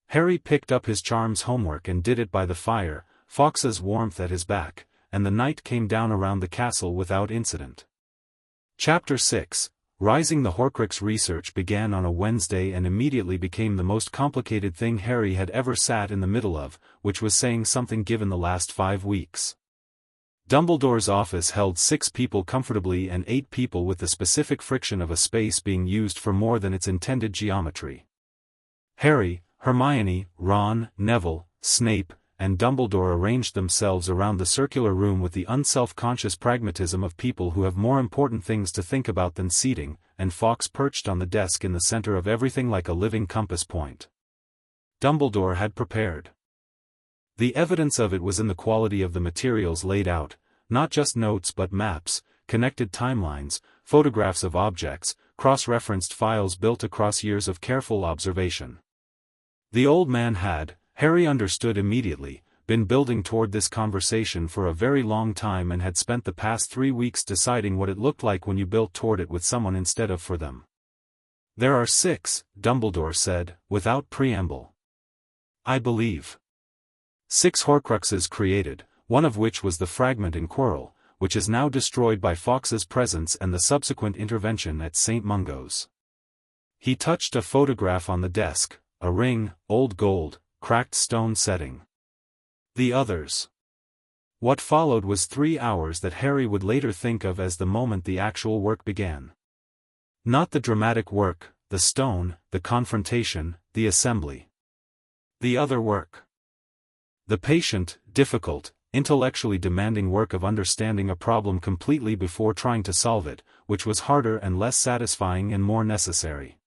Harry picked up his charms homework and did it by the fire, Fawkes's warmth at his back, and the night came down around the castle without incident. Chapter 6, Rising the Horcrux research began on a Wednesday and immediately became the most complicated thing Harry had ever sat in the middle of, which was saying something given the last 5 weeks. Dumbledore's office held 6 people comfortably and 8 people with the specific friction of a space being used for more than its intended geometry. Harry, Hermione, Ron, Neville, Snape, and Dumbledore arranged themselves around the circular room with the unself-conscious pragmatism of people who have more important things to think about than seating, and Fawkes perched on the desk in the center of everything like a living compass point. Dumbledore had prepared. The evidence of it was in the quality of the materials laid out, not just notes but maps, connected timelines, photographs of objects, cross-referenced files built across years of careful observation. The old man had, Harry understood immediately, been building toward this conversation for a very long time and had spent the past 3 weeks deciding what it looked like when you built toward it with someone instead of for them. "There are 6, Dumbledore said, without preamble. "I believe. 6 Horcruxes created, one of which was the fragment in Quirrell, which is now destroyed by Fawkes's presence and the subsequent intervention at St. Mungo's." He touched a photograph on the desk, a ring, old gold, cracked stone setting. "The others." What followed was 3 hours that Harry would later think of as the moment the actual work began. Not the dramatic work, the stone, the confrontation, the assembly. The other work. The patient, difficult, intellectually demanding work of understanding a problem completely before trying to solve it, which was harder and less satisfying and more necessary.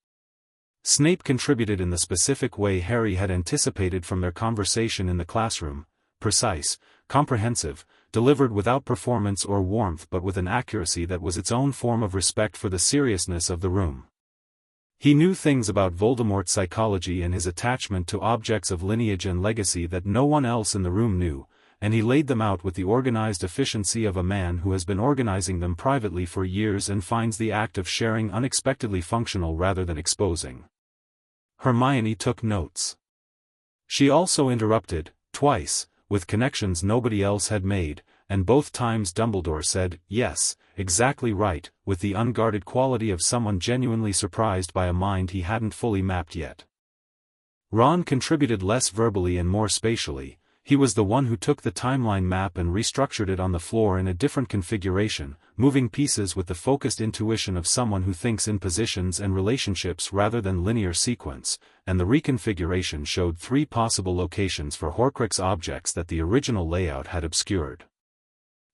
Snape contributed in the specific way Harry had anticipated from their conversation in the classroom, precise, comprehensive, delivered without performance or warmth but with an accuracy that was its own form of respect for the seriousness of the room. He knew things about Voldemort's psychology and his attachment to objects of lineage and legacy that no one else in the room knew, and he laid them out with the organized efficiency of a man who has been organizing them privately for years and finds the act of sharing unexpectedly functional rather than exposing. Hermione took notes. She also interrupted, twice, with connections nobody else had made, and both times Dumbledore said, "Yes, exactly right," with the unguarded quality of someone genuinely surprised by a mind he hadn't fully mapped yet. Ron contributed less verbally and more spatially. He was the one who took the timeline map and restructured it on the floor in a different configuration, moving pieces with the focused intuition of someone who thinks in positions and relationships rather than linear sequence, and the reconfiguration showed 3 possible locations for Horcrux objects that the original layout had obscured.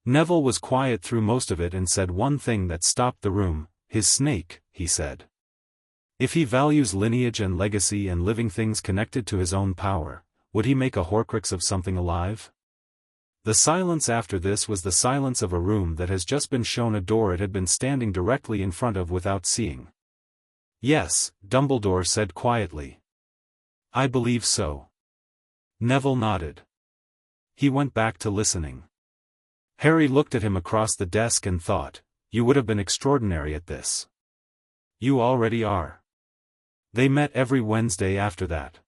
Neville was quiet through most of it and said one thing that stopped the room: "His snake," he said. If he values lineage and legacy and living things connected to his own power, would he make a Horcrux of something alive? The silence after this was the silence of a room that has just been shown a door it had been standing directly in front of without seeing. "Yes," Dumbledore said quietly. "I believe so." Neville nodded. He went back to listening. Harry looked at him across the desk and thought, "You would have been extraordinary at this. You already are." They met every Wednesday after that.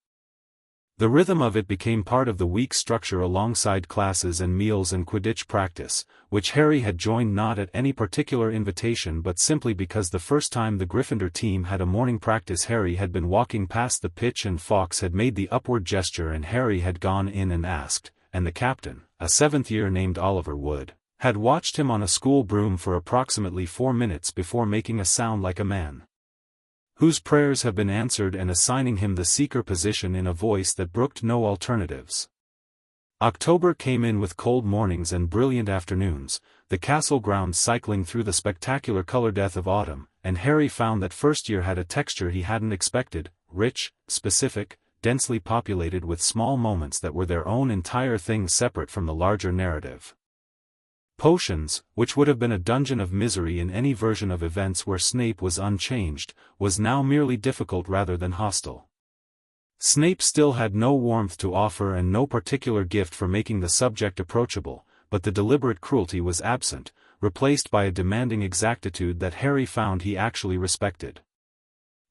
The rhythm of it became part of the week's structure alongside classes and meals and Quidditch practice, which Harry had joined not at any particular invitation but simply because the first time the Gryffindor team had a morning practice Harry had been walking past the pitch and Fawkes had made the upward gesture and Harry had gone in and asked, and the captain, a 7th-year named Oliver Wood, had watched him on a school broom for approximately 4 minutes before making a sound like a man whose prayers have been answered and assigning him the seeker position in a voice that brooked no alternatives. October came in with cold mornings and brilliant afternoons, the castle grounds cycling through the spectacular color death of autumn, and Harry found that first year had a texture he hadn't expected, rich, specific, densely populated with small moments that were their own entire thing separate from the larger narrative. Potions, which would have been a dungeon of misery in any version of events where Snape was unchanged, was now merely difficult rather than hostile. Snape still had no warmth to offer and no particular gift for making the subject approachable, but the deliberate cruelty was absent, replaced by a demanding exactitude that Harry found he actually respected.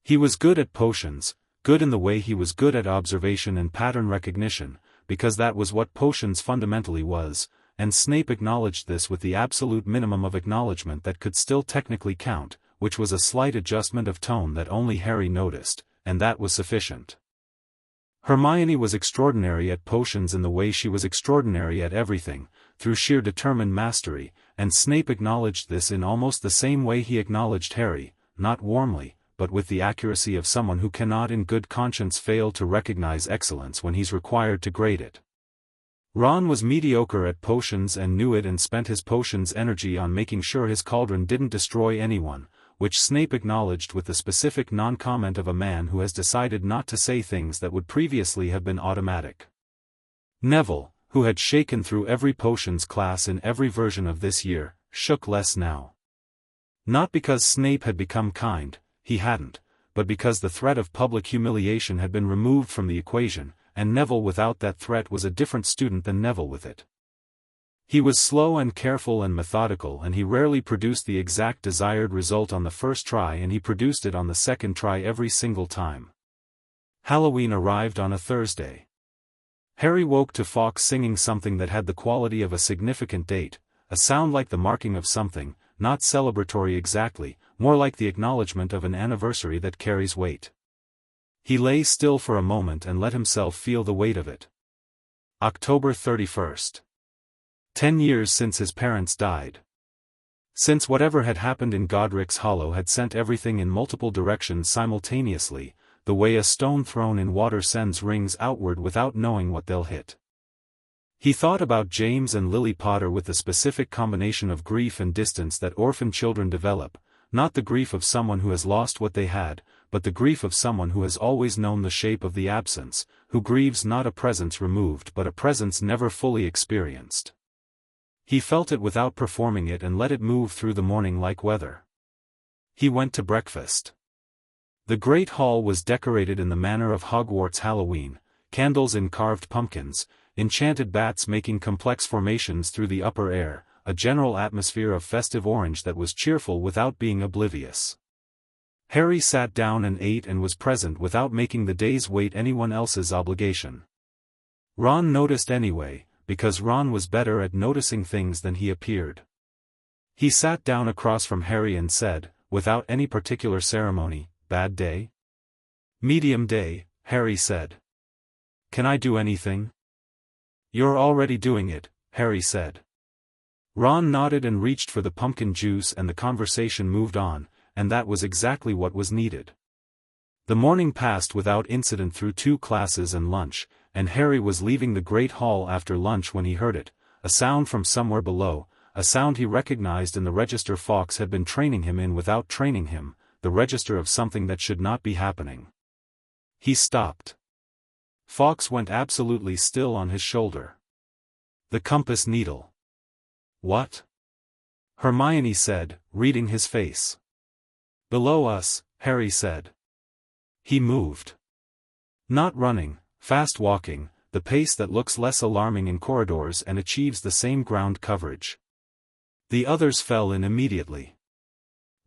He was good at potions, good in the way he was good at observation and pattern recognition, because that was what potions fundamentally was, and Snape acknowledged this with the absolute minimum of acknowledgement that could still technically count, which was a slight adjustment of tone that only Harry noticed, and that was sufficient. Hermione was extraordinary at potions in the way she was extraordinary at everything, through sheer determined mastery, and Snape acknowledged this in almost the same way he acknowledged Harry, not warmly, but with the accuracy of someone who cannot in good conscience fail to recognize excellence when he's required to grade it. Ron was mediocre at potions and knew it and spent his potions energy on making sure his cauldron didn't destroy anyone, which Snape acknowledged with the specific non-comment of a man who has decided not to say things that would previously have been automatic. Neville, who had shaken through every potions class in every version of this year, shook less now. Not because Snape had become kind, he hadn't, but because the threat of public humiliation had been removed from the equation, and Neville without that threat was a different student than Neville with it. He was slow and careful and methodical, and he rarely produced the exact desired result on the first try, and he produced it on the second try every single time. Halloween arrived on a Thursday. Harry woke to Fawkes singing something that had the quality of a significant date, a sound like the marking of something, not celebratory exactly, more like the acknowledgement of an anniversary that carries weight. He lay still for a moment and let himself feel the weight of it. October 31st. 10 years since his parents died. Since whatever had happened in Godric's Hollow had sent everything in multiple directions simultaneously, the way a stone thrown in water sends rings outward without knowing what they'll hit. He thought about James and Lily Potter with the specific combination of grief and distance that orphan children develop, not the grief of someone who has lost what they had, but the grief of someone who has always known the shape of the absence, who grieves not a presence removed but a presence never fully experienced. He felt it without performing it and let it move through the morning like weather. He went to breakfast. The great hall was decorated in the manner of Hogwarts Halloween, candles in carved pumpkins, enchanted bats making complex formations through the upper air, a general atmosphere of festive orange that was cheerful without being oblivious. Harry sat down and ate and was present without making the day's wait anyone else's obligation. Ron noticed anyway, because Ron was better at noticing things than he appeared. He sat down across from Harry and said, without any particular ceremony, "Bad day?" "Medium day," Harry said. "Can I do anything?" "You're already doing it," Harry said. Ron nodded and reached for the pumpkin juice, and the conversation moved on, and that was exactly what was needed. The morning passed without incident through 2 classes and lunch, and Harry was leaving the great hall after lunch when he heard it, a sound from somewhere below, a sound he recognized in the register Fawkes had been training him in without training him, the register of something that should not be happening. He stopped. Fawkes went absolutely still on his shoulder. The compass needle. "What?" Hermione said, reading his face. "Below us," Harry said. He moved. Not running, fast walking, the pace that looks less alarming in corridors and achieves the same ground coverage. The others fell in immediately.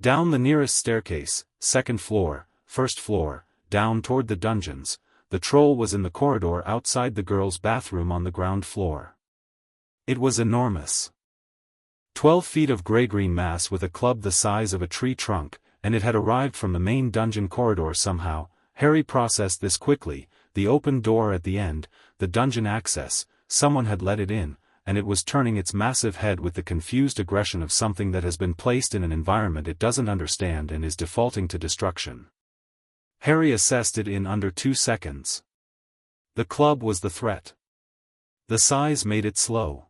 Down the nearest staircase, 2nd floor, 1st floor, down toward the dungeons, the troll was in the corridor outside the girls' bathroom on the ground floor. It was enormous. 12 feet of grey-green mass with a club the size of a tree trunk, and it had arrived from the main dungeon corridor somehow. Harry processed this quickly, the open door at the end, the dungeon access, someone had let it in, and it was turning its massive head with the confused aggression of something that has been placed in an environment it doesn't understand and is defaulting to destruction. Harry assessed it in under 2 seconds. The club was the threat. The size made it slow.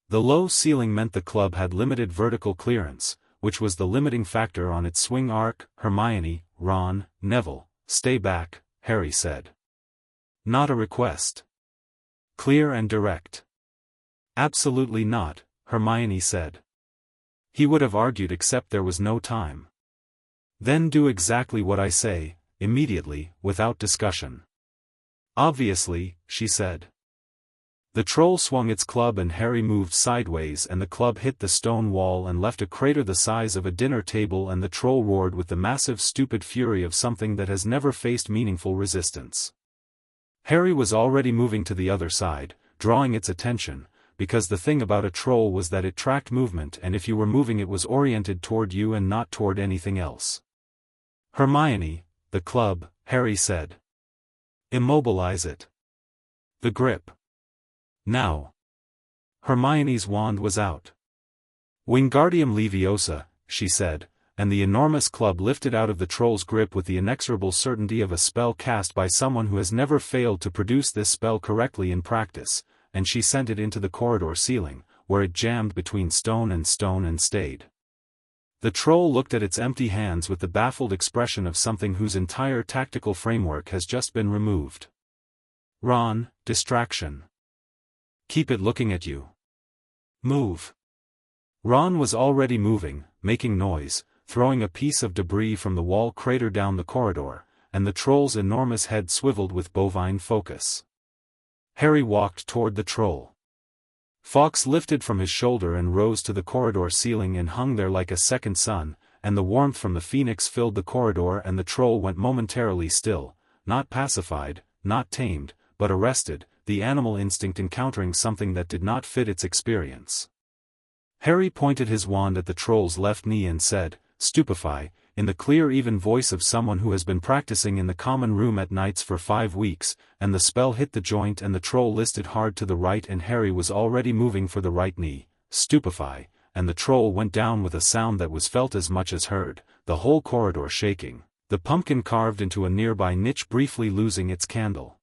The low ceiling meant the club had limited vertical clearance, which was the limiting factor on its swing arc. "Hermione, Ron, Neville, stay back," Harry said. "Not a request. Clear and direct." "Absolutely not," Hermione said. He would have argued except there was no time. "Then do exactly what I say, immediately, without discussion." "Obviously," she said. The troll swung its club and Harry moved sideways and the club hit the stone wall and left a crater the size of a dinner table, and the troll roared with the massive stupid fury of something that has never faced meaningful resistance. Harry was already moving to the other side, drawing its attention, because the thing about a troll was that it tracked movement, and if you were moving it was oriented toward you and not toward anything else. "Hermione, the club," Harry said. "Immobilize it. The grip. Now." Hermione's wand was out. "Wingardium Leviosa," she said, and the enormous club lifted out of the troll's grip with the inexorable certainty of a spell cast by someone who has never failed to produce this spell correctly in practice, and she sent it into the corridor ceiling, where it jammed between stone and stayed. The troll looked at its empty hands with the baffled expression of something whose entire tactical framework has just been removed. "Ron, distraction. Keep it looking at you. Move." Ron was already moving, making noise, throwing a piece of debris from the wall crater down the corridor, and the troll's enormous head swiveled with bovine focus. Harry walked toward the troll. Fawkes lifted from his shoulder and rose to the corridor ceiling and hung there like a second sun, and the warmth from the phoenix filled the corridor, and the troll went momentarily still, not pacified, not tamed, but arrested, the animal instinct encountering something that did not fit its experience. Harry pointed his wand at the troll's left knee and said, "Stupefy," in the clear even voice of someone who has been practicing in the common room at nights for 5 weeks, and the spell hit the joint and the troll listed hard to the right, and Harry was already moving for the right knee. "Stupefy," and the troll went down with a sound that was felt as much as heard, the whole corridor shaking, the pumpkin carved into a nearby niche briefly losing its candle.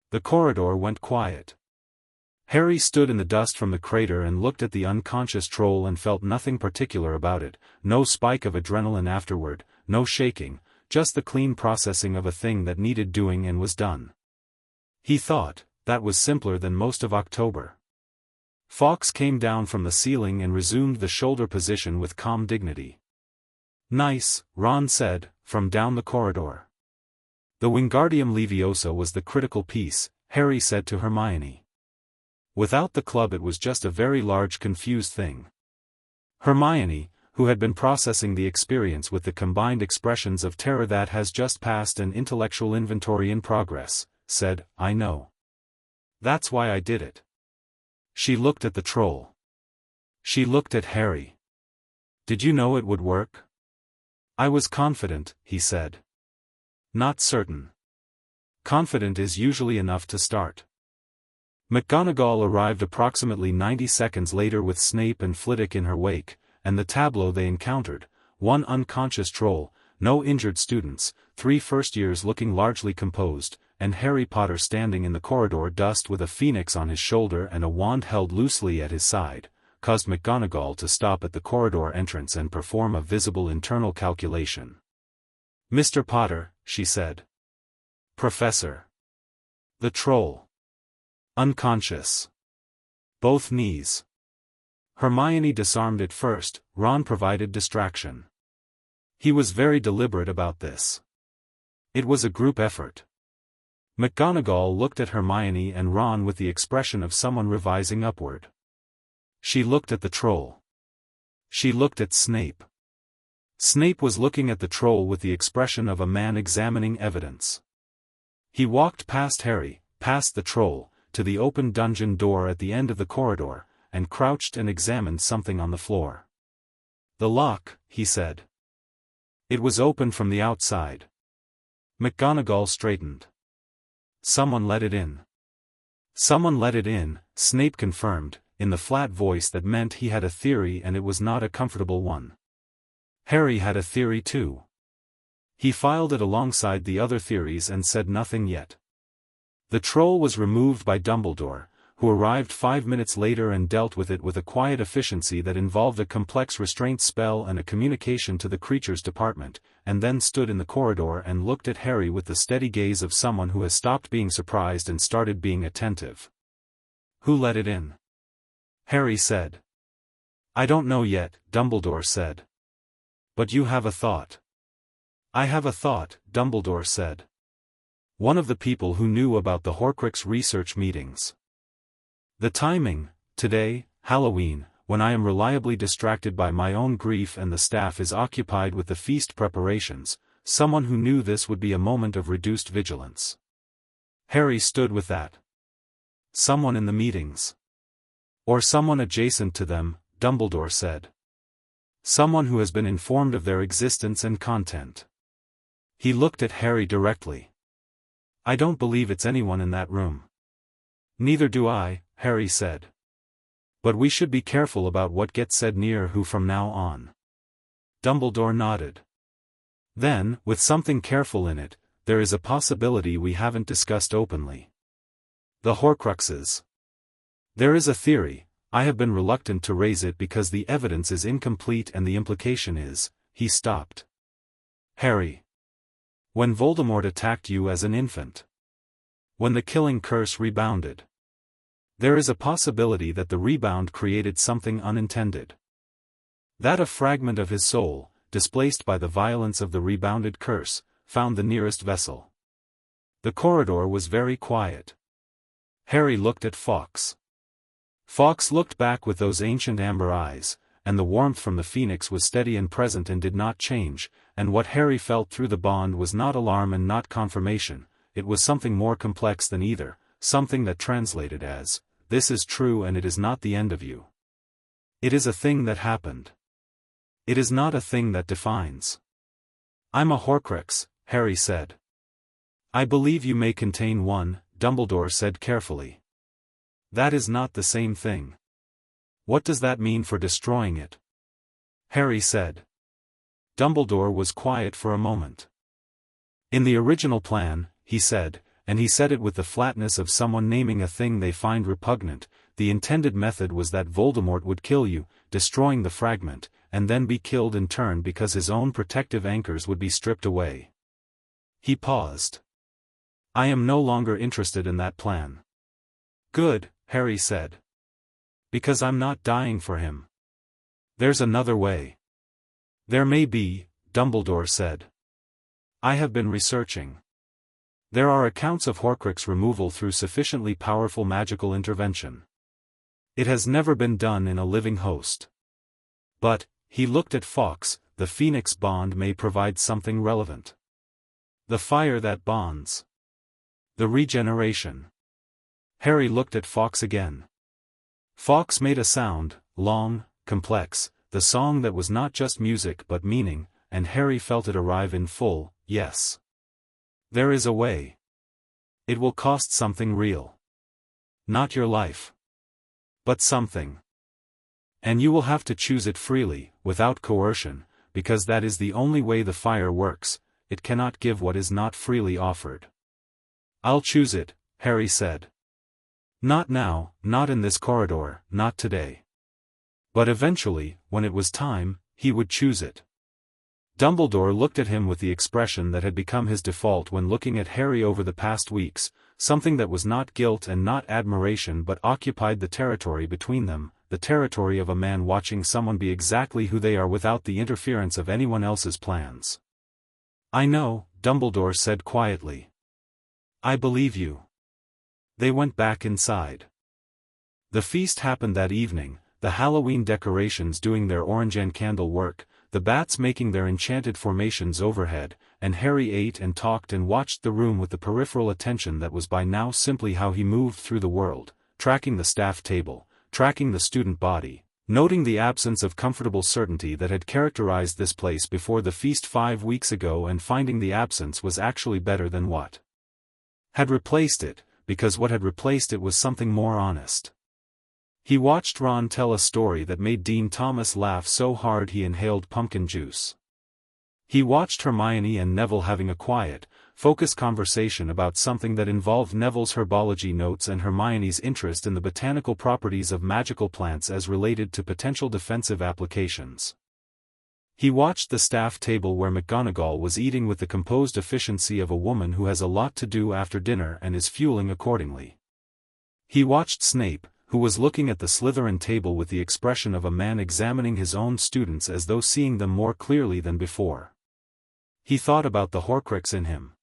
The corridor went quiet. Harry stood in the dust from the crater and looked at the unconscious troll and felt nothing particular about it, no spike of adrenaline afterward, no shaking, just the clean processing of a thing that needed doing and was done. He thought, that was simpler than most of October. Fawkes came down from the ceiling and resumed the shoulder position with calm dignity. "Nice," Ron said, from down the corridor. The Wingardium Leviosa was the critical piece, Harry said to Hermione. Without the club it was just a very large confused thing. Hermione, who had been processing the experience with the combined expressions of terror that has just passed and intellectual inventory in progress, said, "I know. That's why I did it." She looked at the troll. She looked at Harry. "Did you know it would work?" "I was confident," he said. "Not certain. Confident is usually enough to start." McGonagall arrived approximately 90 seconds later with Snape and Flitwick in her wake, and the tableau they encountered, one unconscious troll, no injured students, 3 first-years looking largely composed, and Harry Potter standing in the corridor dust with a phoenix on his shoulder and a wand held loosely at his side, caused McGonagall to stop at the corridor entrance and perform a visible internal calculation. "Mr. Potter," she said. "Professor." The troll. Unconscious. Both knees. Hermione disarmed it first, Ron provided distraction. He was very deliberate about this. It was a group effort. McGonagall looked at Hermione and Ron with the expression of someone revising upward. She looked at the troll. She looked at Snape. Snape was looking at the troll with the expression of a man examining evidence. He walked past Harry, past the troll, to the open dungeon door at the end of the corridor, and crouched and examined something on the floor. "The lock," he said. "It was open from the outside." McGonagall straightened. "Someone let it in." "Someone let it in," Snape confirmed, in the flat voice that meant he had a theory and it was not a comfortable one. Harry had a theory too. He filed it alongside the other theories and said nothing yet. The troll was removed by Dumbledore, who arrived 5 minutes later and dealt with it with a quiet efficiency that involved a complex restraint spell and a communication to the creatures department, and then stood in the corridor and looked at Harry with the steady gaze of someone who has stopped being surprised and started being attentive. "Who let it in?" Harry said. "I don't know yet," Dumbledore said. "But you have a thought." "I have a thought," Dumbledore said. "One of the people who knew about the Horcrux research meetings. The timing, today, Halloween, when I am reliably distracted by my own grief and the staff is occupied with the feast preparations, someone who knew this would be a moment of reduced vigilance." Harry stood with that. "Someone in the meetings. Or someone adjacent to them," Dumbledore said. "Someone who has been informed of their existence and content." He looked at Harry directly. "I don't believe it's anyone in that room." "Neither do I," Harry said. "But we should be careful about what gets said near who from now on." Dumbledore nodded. "Then, with something careful in it, there is a possibility we haven't discussed openly. The Horcruxes. There is a theory. I have been reluctant to raise it because the evidence is incomplete and the implication is," he stopped. "Harry. When Voldemort attacked you as an infant. When the killing curse rebounded. There is a possibility that the rebound created something unintended. That a fragment of his soul, displaced by the violence of the rebounded curse, found the nearest vessel. The corridor was very quiet. Harry looked at Fawkes. Fawkes looked back with those ancient amber eyes, and the warmth from the phoenix was steady and present and did not change, and what Harry felt through the bond was not alarm and not confirmation, it was something more complex than either, something that translated as, "This is true and it is not the end of you. It is a thing that happened. It is not a thing that defines." "I'm a Horcrux," Harry said. "I believe you may contain one," Dumbledore said carefully. "That is not the same thing." "What does that mean for destroying it?" Harry said. Dumbledore was quiet for a moment. "In the original plan," he said, and he said it with the flatness of someone naming a thing they find repugnant, "the intended method was that Voldemort would kill you, destroying the fragment, and then be killed in turn because his own protective anchors would be stripped away." He paused. "I am no longer interested in that plan." "Good," Harry said. "Because I'm not dying for him. There's another way." "There may be," Dumbledore said. "I have been researching. There are accounts of Horcrux removal through sufficiently powerful magical intervention. It has never been done in a living host. But," he looked at Fawkes, "the Phoenix bond may provide something relevant. The fire that bonds. The regeneration." Harry looked at Fawkes again. Fawkes made a sound, long, complex, the song that was not just music but meaning, and Harry felt it arrive in full, "Yes. There is a way. It will cost something real. Not your life. But something. And you will have to choose it freely, without coercion, because that is the only way the fire works, it cannot give what is not freely offered." "I'll choose it," Harry said. "Not now, not in this corridor, not today. But eventually, when it was time, he would choose it." Dumbledore looked at him with the expression that had become his default when looking at Harry over the past weeks, something that was not guilt and not admiration but occupied the territory between them, the territory of a man watching someone be exactly who they are without the interference of anyone else's plans. "I know," Dumbledore said quietly. "I believe you." They went back inside. The feast happened that evening, the Halloween decorations doing their orange and candle work, the bats making their enchanted formations overhead, and Harry ate and talked and watched the room with the peripheral attention that was by now simply how he moved through the world, tracking the staff table, tracking the student body, noting the absence of comfortable certainty that had characterized this place before the feast 5 weeks ago and finding the absence was actually better than what had replaced it, because what had replaced it was something more honest. He watched Ron tell a story that made Dean Thomas laugh so hard he inhaled pumpkin juice. He watched Hermione and Neville having a quiet, focused conversation about something that involved Neville's herbology notes and Hermione's interest in the botanical properties of magical plants as related to potential defensive applications. He watched the staff table where McGonagall was eating with the composed efficiency of a woman who has a lot to do after dinner and is fueling accordingly. He watched Snape, who was looking at the Slytherin table with the expression of a man examining his own students as though seeing them more clearly than before. He thought about the Horcrux in him.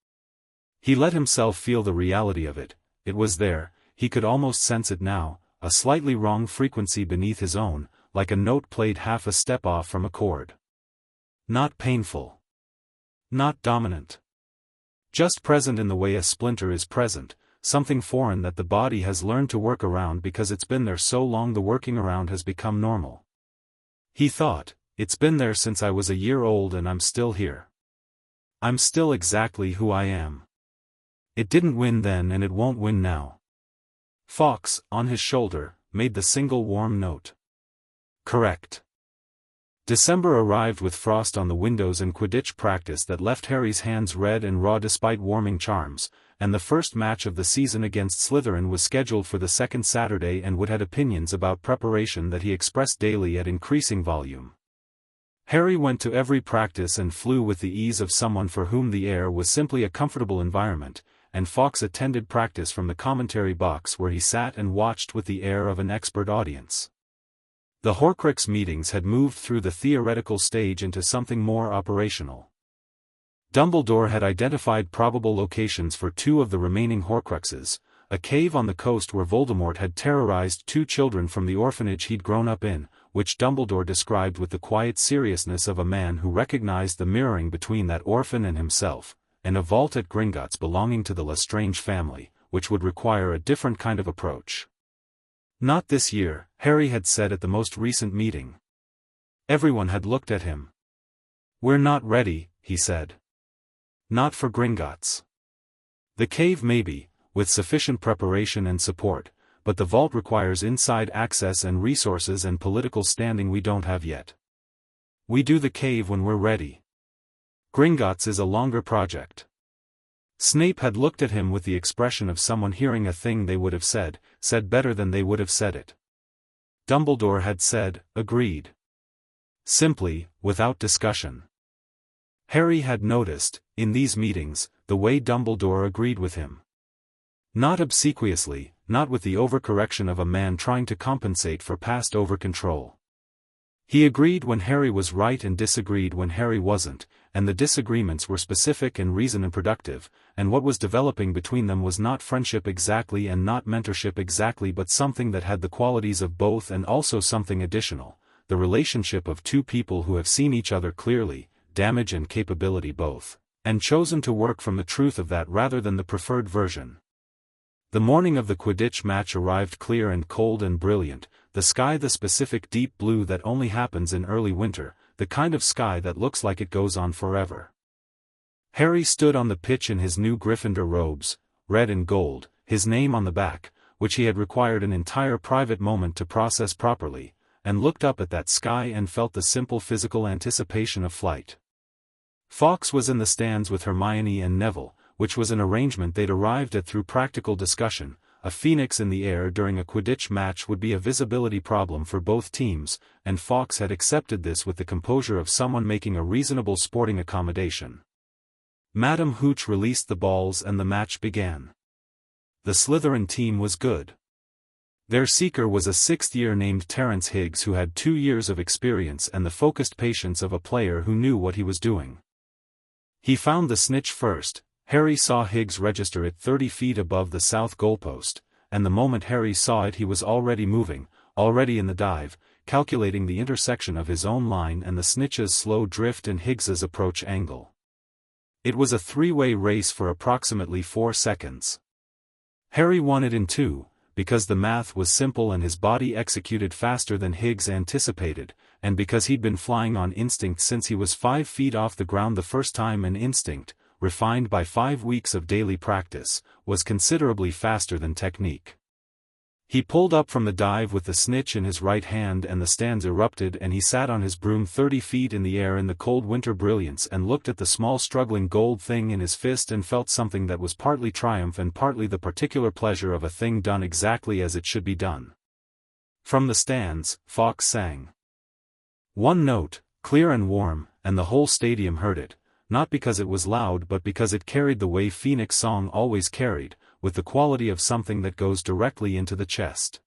He let himself feel the reality of it, it was there, he could almost sense it now, a slightly wrong frequency beneath his own, like a note played half a step off from a chord. Not painful. Not dominant. Just present in the way a splinter is present, something foreign that the body has learned to work around because it's been there so long the working around has become normal. He thought, it's been there since I was a year old and I'm still here. I'm still exactly who I am. It didn't win then and it won't win now. Fawkes, on his shoulder, made the single warm note. Correct. December arrived with frost on the windows and Quidditch practice that left Harry's hands red and raw despite warming charms, and the first match of the season against Slytherin was scheduled for the second Saturday and Wood had opinions about preparation that he expressed daily at increasing volume. Harry went to every practice and flew with the ease of someone for whom the air was simply a comfortable environment, and Fawkes attended practice from the commentary box where he sat and watched with the air of an expert audience. The Horcrux meetings had moved through the theoretical stage into something more operational. Dumbledore had identified probable locations for 2 of the remaining Horcruxes, a cave on the coast where Voldemort had terrorized 2 children from the orphanage he'd grown up in, which Dumbledore described with the quiet seriousness of a man who recognized the mirroring between that orphan and himself, and a vault at Gringotts belonging to the Lestrange family, which would require a different kind of approach. Not this year, Harry had said at the most recent meeting. Everyone had looked at him. "We're not ready," he said. "Not for Gringotts. The cave maybe, with sufficient preparation and support, but the vault requires inside access and resources and political standing we don't have yet. We do the cave when we're ready. Gringotts is a longer project." Snape had looked at him with the expression of someone hearing a thing they would have said better than they would have said it. Dumbledore had said, "Agreed." Simply, without discussion. Harry had noticed, in these meetings, the way Dumbledore agreed with him. Not obsequiously, not with the overcorrection of a man trying to compensate for past overcontrol. He agreed when Harry was right and disagreed when Harry wasn't, and the disagreements were specific and reasoned and productive, and what was developing between them was not friendship exactly and not mentorship exactly but something that had the qualities of both and also something additional, the relationship of 2 people who have seen each other clearly, damage and capability both, and chosen to work from the truth of that rather than the preferred version. The morning of the Quidditch match arrived clear and cold and brilliant, the sky the specific deep blue that only happens in early winter, the kind of sky that looks like it goes on forever. Harry stood on the pitch in his new Gryffindor robes, red and gold, his name on the back, which he had required an entire private moment to process properly, and looked up at that sky and felt the simple physical anticipation of flight. Fawkes was in the stands with Hermione and Neville, which was an arrangement they'd arrived at through practical discussion. A phoenix in the air during a Quidditch match would be a visibility problem for both teams, and Fawkes had accepted this with the composure of someone making a reasonable sporting accommodation. Madame Hooch released the balls and the match began. The Slytherin team was good. Their seeker was a 6th year named Terence Higgs who had 2 years of experience and the focused patience of a player who knew what he was doing. He found the snitch first. Harry saw Higgs register it 30 feet above the south goalpost, and the moment Harry saw it he was already moving, already in the dive, calculating the intersection of his own line and the snitch's slow drift and Higgs's approach angle. It was a 3-way race for approximately 4 seconds. Harry won it in 2, because the math was simple and his body executed faster than Higgs anticipated, and because he'd been flying on instinct since he was 5 feet off the ground the first time, and instinct, refined by 5 weeks of daily practice, was considerably faster than technique. He pulled up from the dive with the snitch in his right hand and the stands erupted and he sat on his broom 30 feet in the air in the cold winter brilliance and looked at the small struggling gold thing in his fist and felt something that was partly triumph and partly the particular pleasure of a thing done exactly as it should be done. From the stands, Fawkes sang. One note, clear and warm, and the whole stadium heard it. Not because it was loud but because it carried the way Phoenix song always carried, with the quality of something that goes directly into the chest.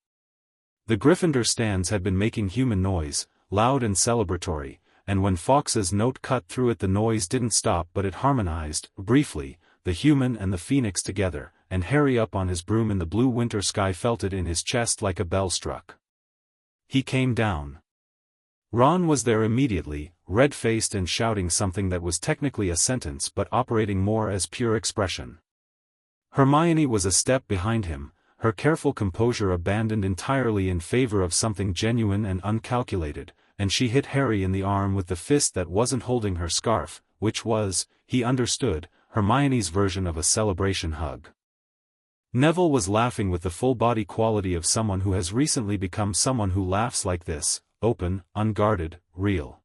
The Gryffindor stands had been making human noise, loud and celebratory, and when Fawkes's note cut through it the noise didn't stop but it harmonized, briefly, the human and the Phoenix together, and Harry up on his broom in the blue winter sky felt it in his chest like a bell struck. He came down. Ron was there immediately, red-faced and shouting something that was technically a sentence but operating more as pure expression. Hermione was a step behind him, her careful composure abandoned entirely in favor of something genuine and uncalculated, and she hit Harry in the arm with the fist that wasn't holding her scarf, which was, he understood, Hermione's version of a celebration hug. Neville was laughing with the full-body quality of someone who has recently become someone who laughs like this, open, unguarded, real.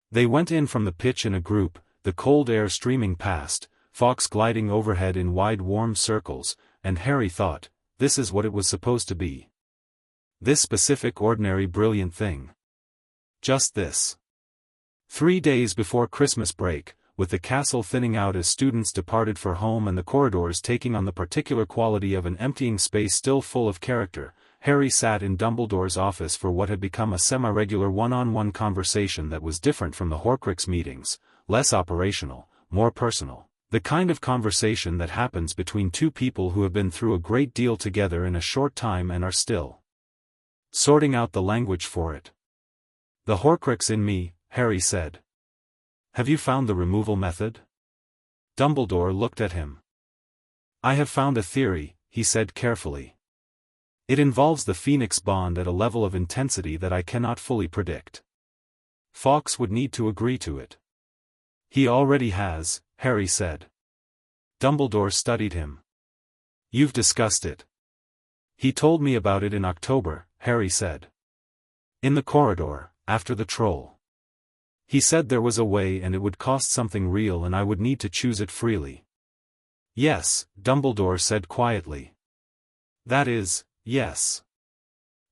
They went in from the pitch in a group, the cold air streaming past, Fawkes gliding overhead in wide warm circles, and Harry thought, this is what it was supposed to be. This specific ordinary brilliant thing. Just this. 3 days before Christmas break, with the castle thinning out as students departed for home and the corridors taking on the particular quality of an emptying space still full of character, Harry sat in Dumbledore's office for what had become a semi-regular one-on-one conversation that was different from the Horcrux meetings, less operational, more personal. The kind of conversation that happens between two people who have been through a great deal together in a short time and are still sorting out the language for it. "The Horcrux in me," Harry said. "Have you found the removal method?" Dumbledore looked at him. "I have found a theory," he said carefully. "It involves the Phoenix bond at a level of intensity that I cannot fully predict. Fawkes would need to agree to it." "He already has," Harry said. Dumbledore studied him. "You've discussed it." "He told me about it in October," Harry said. "In the corridor, after the troll. He said there was a way and it would cost something real and I would need to choose it freely." "Yes," Dumbledore said quietly. "That is, yes."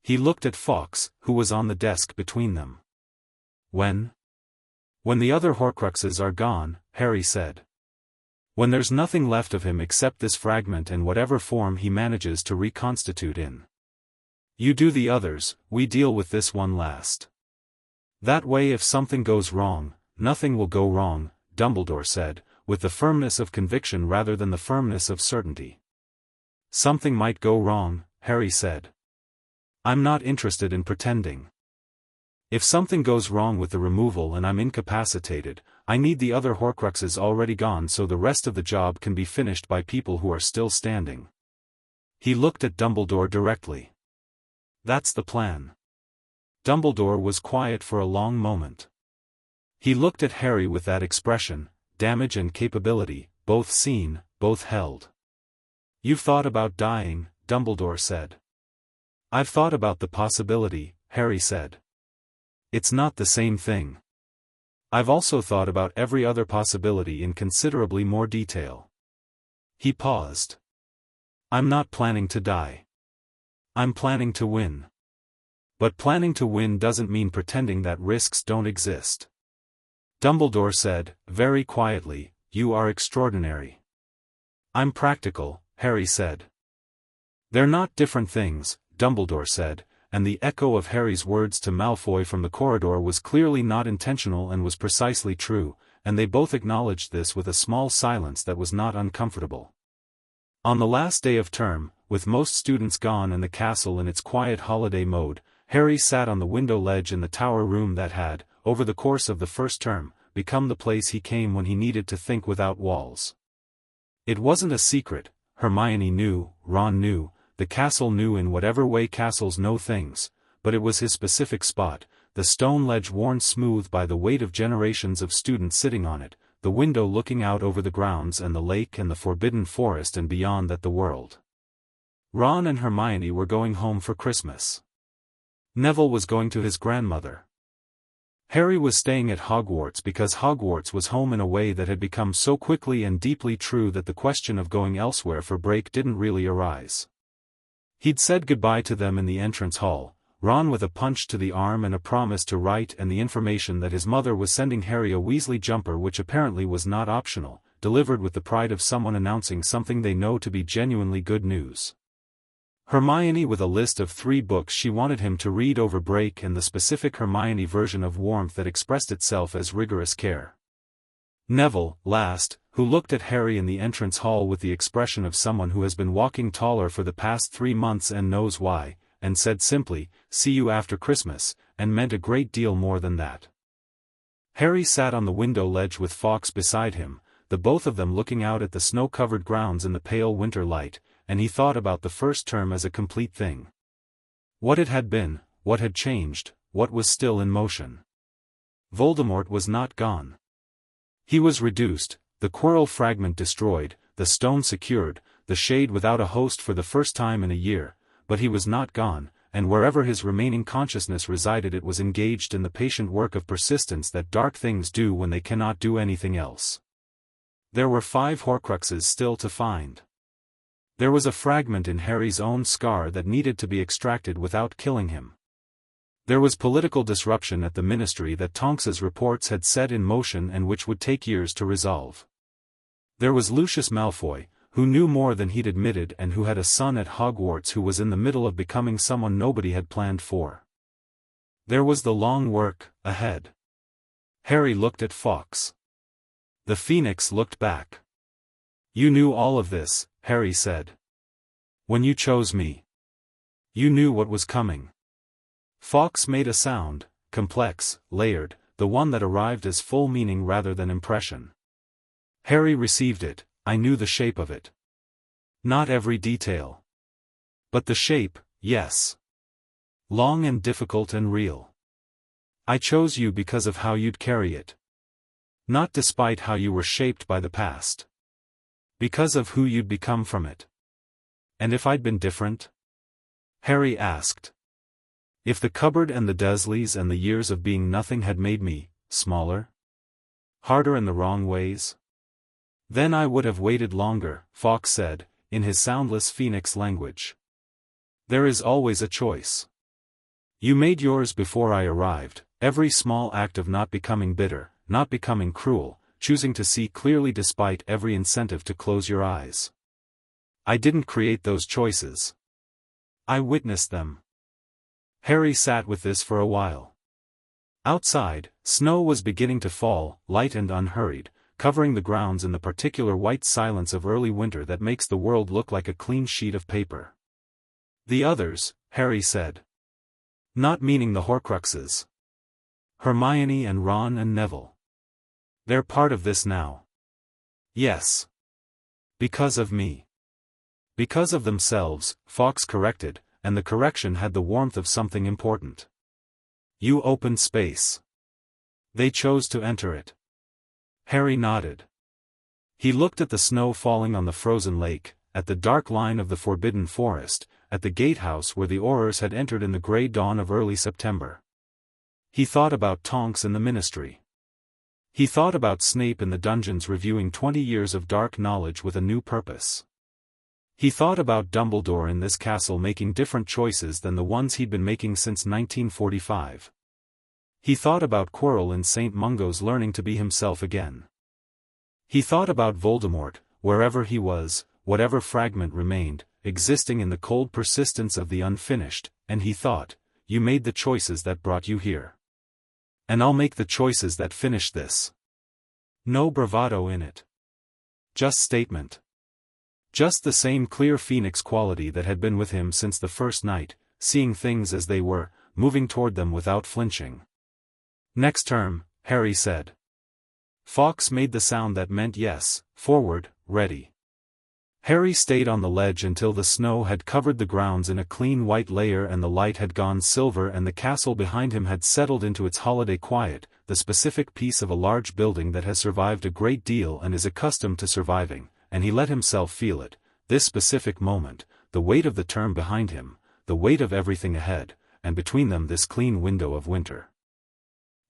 He looked at Fawkes, who was on the desk between them. "When?" "When the other Horcruxes are gone," Harry said. "When there's nothing left of him except this fragment and whatever form he manages to reconstitute in. You do the others, we deal with this one last. That way if something goes wrong, nothing will go wrong," Dumbledore said, with the firmness of conviction rather than the firmness of certainty. "Something might go wrong," Harry said. "I'm not interested in pretending. If something goes wrong with the removal and I'm incapacitated, I need the other Horcruxes already gone so the rest of the job can be finished by people who are still standing." He looked at Dumbledore directly. "That's the plan." Dumbledore was quiet for a long moment. He looked at Harry with that expression, damage and capability, both seen, both held. "You've thought about dying," Dumbledore said. "I've thought about the possibility," Harry said. "It's not the same thing. I've also thought about every other possibility in considerably more detail." He paused. "I'm not planning to die. I'm planning to win. But planning to win doesn't mean pretending that risks don't exist." Dumbledore said, very quietly, "You are extraordinary." "I'm practical," Harry said. "They're not different things," Dumbledore said, and the echo of Harry's words to Malfoy from the corridor was clearly not intentional and was precisely true, and they both acknowledged this with a small silence that was not uncomfortable. On the last day of term, with most students gone and the castle in its quiet holiday mode, Harry sat on the window ledge in the tower room that had, over the course of the first term, become the place he came when he needed to think without walls. It wasn't a secret, Hermione knew, Ron knew, the castle knew in whatever way castles know things, but it was his specific spot, the stone ledge worn smooth by the weight of generations of students sitting on it, the window looking out over the grounds and the lake and the forbidden forest and beyond that the world. Ron and Hermione were going home for Christmas. Neville was going to his grandmother. Harry was staying at Hogwarts because Hogwarts was home in a way that had become so quickly and deeply true that the question of going elsewhere for break didn't really arise. He'd said goodbye to them in the entrance hall, Ron with a punch to the arm and a promise to write and the information that his mother was sending Harry a Weasley jumper which apparently was not optional, delivered with the pride of someone announcing something they know to be genuinely good news. Hermione with a list of 3 books she wanted him to read over break and the specific Hermione version of warmth that expressed itself as rigorous care. Neville, last, who looked at Harry in the entrance hall with the expression of someone who has been walking taller for the past 3 months and knows why, and said simply, "See you after Christmas," and meant a great deal more than that. Harry sat on the window ledge with Fawkes beside him, the both of them looking out at the snow-covered grounds in the pale winter light, and he thought about the first term as a complete thing. What it had been, what had changed, what was still in motion. Voldemort was not gone. He was reduced, the Quirrell fragment destroyed, the stone secured, the shade without a host for the first time in a year, but he was not gone, and wherever his remaining consciousness resided it was engaged in the patient work of persistence that dark things do when they cannot do anything else. There were 5 Horcruxes still to find. There was a fragment in Harry's own scar that needed to be extracted without killing him. There was political disruption at the Ministry that Tonks's reports had set in motion and which would take years to resolve. There was Lucius Malfoy, who knew more than he'd admitted and who had a son at Hogwarts who was in the middle of becoming someone nobody had planned for. There was the long work ahead. Harry looked at Fawkes. The Phoenix looked back. "You knew all of this," Harry said. "When you chose me. You knew what was coming." Fawkes made a sound, complex, layered, the one that arrived as full meaning rather than impression. Harry received it. "I knew the shape of it. Not every detail. But the shape, yes. Long and difficult and real. I chose you because of how you'd carry it. Not despite how you were shaped by the past. Because of who you'd become from it." "And if I'd been different?" Harry asked. "If the cupboard and the Dursleys and the years of being nothing had made me smaller? Harder in the wrong ways? Then I would have waited longer," Fawkes said, in his soundless Phoenix language. "There is always a choice. You made yours before I arrived, every small act of not becoming bitter, not becoming cruel, choosing to see clearly despite every incentive to close your eyes. I didn't create those choices. I witnessed them." Harry sat with this for a while. Outside, snow was beginning to fall, light and unhurried, covering the grounds in the particular white silence of early winter that makes the world look like a clean sheet of paper. "The others," Harry said. "Not meaning the Horcruxes. Hermione and Ron and Neville. They're part of this now." "Yes. Because of me." "Because of themselves," Fawkes corrected, and the correction had the warmth of something important. "You opened space. They chose to enter it." Harry nodded. He looked at the snow falling on the frozen lake, at the dark line of the forbidden forest, at the gatehouse where the Aurors had entered in the grey dawn of early September. He thought about Tonks in the Ministry. He thought about Snape in the dungeons reviewing 20 years of dark knowledge with a new purpose. He thought about Dumbledore in this castle making different choices than the ones he'd been making since 1945. He thought about Quirrell in St. Mungo's learning to be himself again. He thought about Voldemort, wherever he was, whatever fragment remained, existing in the cold persistence of the unfinished, and he thought, "You made the choices that brought you here. And I'll make the choices that finish this." No bravado in it. Just statement. Just the same clear Phoenix quality that had been with him since the first night, seeing things as they were, moving toward them without flinching. "Next term," Harry said. Fawkes made the sound that meant yes, forward, ready. Harry stayed on the ledge until the snow had covered the grounds in a clean white layer and the light had gone silver and the castle behind him had settled into its holiday quiet, the specific piece of a large building that has survived a great deal and is accustomed to surviving, and he let himself feel it, this specific moment, the weight of the term behind him, the weight of everything ahead, and between them this clean window of winter.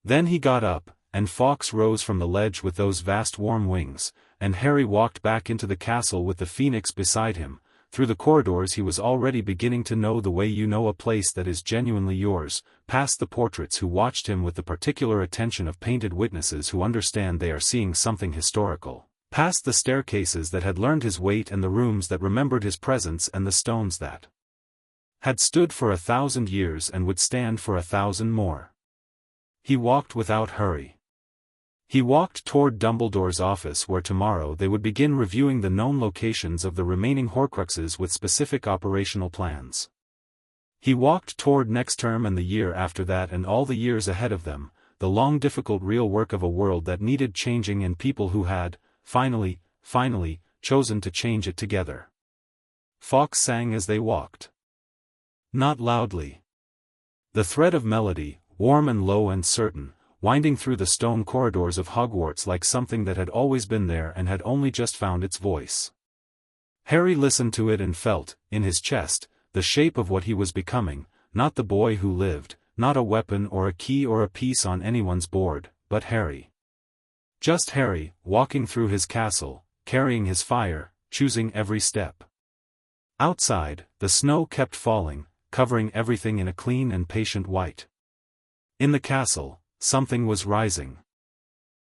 Then he got up, and Fawkes rose from the ledge with those vast warm wings, and Harry walked back into the castle with the Phoenix beside him. Through the corridors he was already beginning to know the way you know a place that is genuinely yours, past the portraits who watched him with the particular attention of painted witnesses who understand they are seeing something historical, past the staircases that had learned his weight and the rooms that remembered his presence and the stones that had stood for 1,000 years and would stand for 1,000 more. He walked without hurry. He walked toward Dumbledore's office where tomorrow they would begin reviewing the known locations of the remaining Horcruxes with specific operational plans. He walked toward next term and the year after that and all the years ahead of them, the long difficult real work of a world that needed changing and people who had, finally, chosen to change it together. Fawkes sang as they walked. Not loudly. The thread of melody, warm and low and certain, winding through the stone corridors of Hogwarts like something that had always been there and had only just found its voice. Harry listened to it and felt, in his chest, the shape of what he was becoming, not the boy who lived, not a weapon or a key or a piece on anyone's board, but Harry. Just Harry, walking through his castle, carrying his fire, choosing every step. Outside, the snow kept falling, covering everything in a clean and patient white. In the castle, something was rising.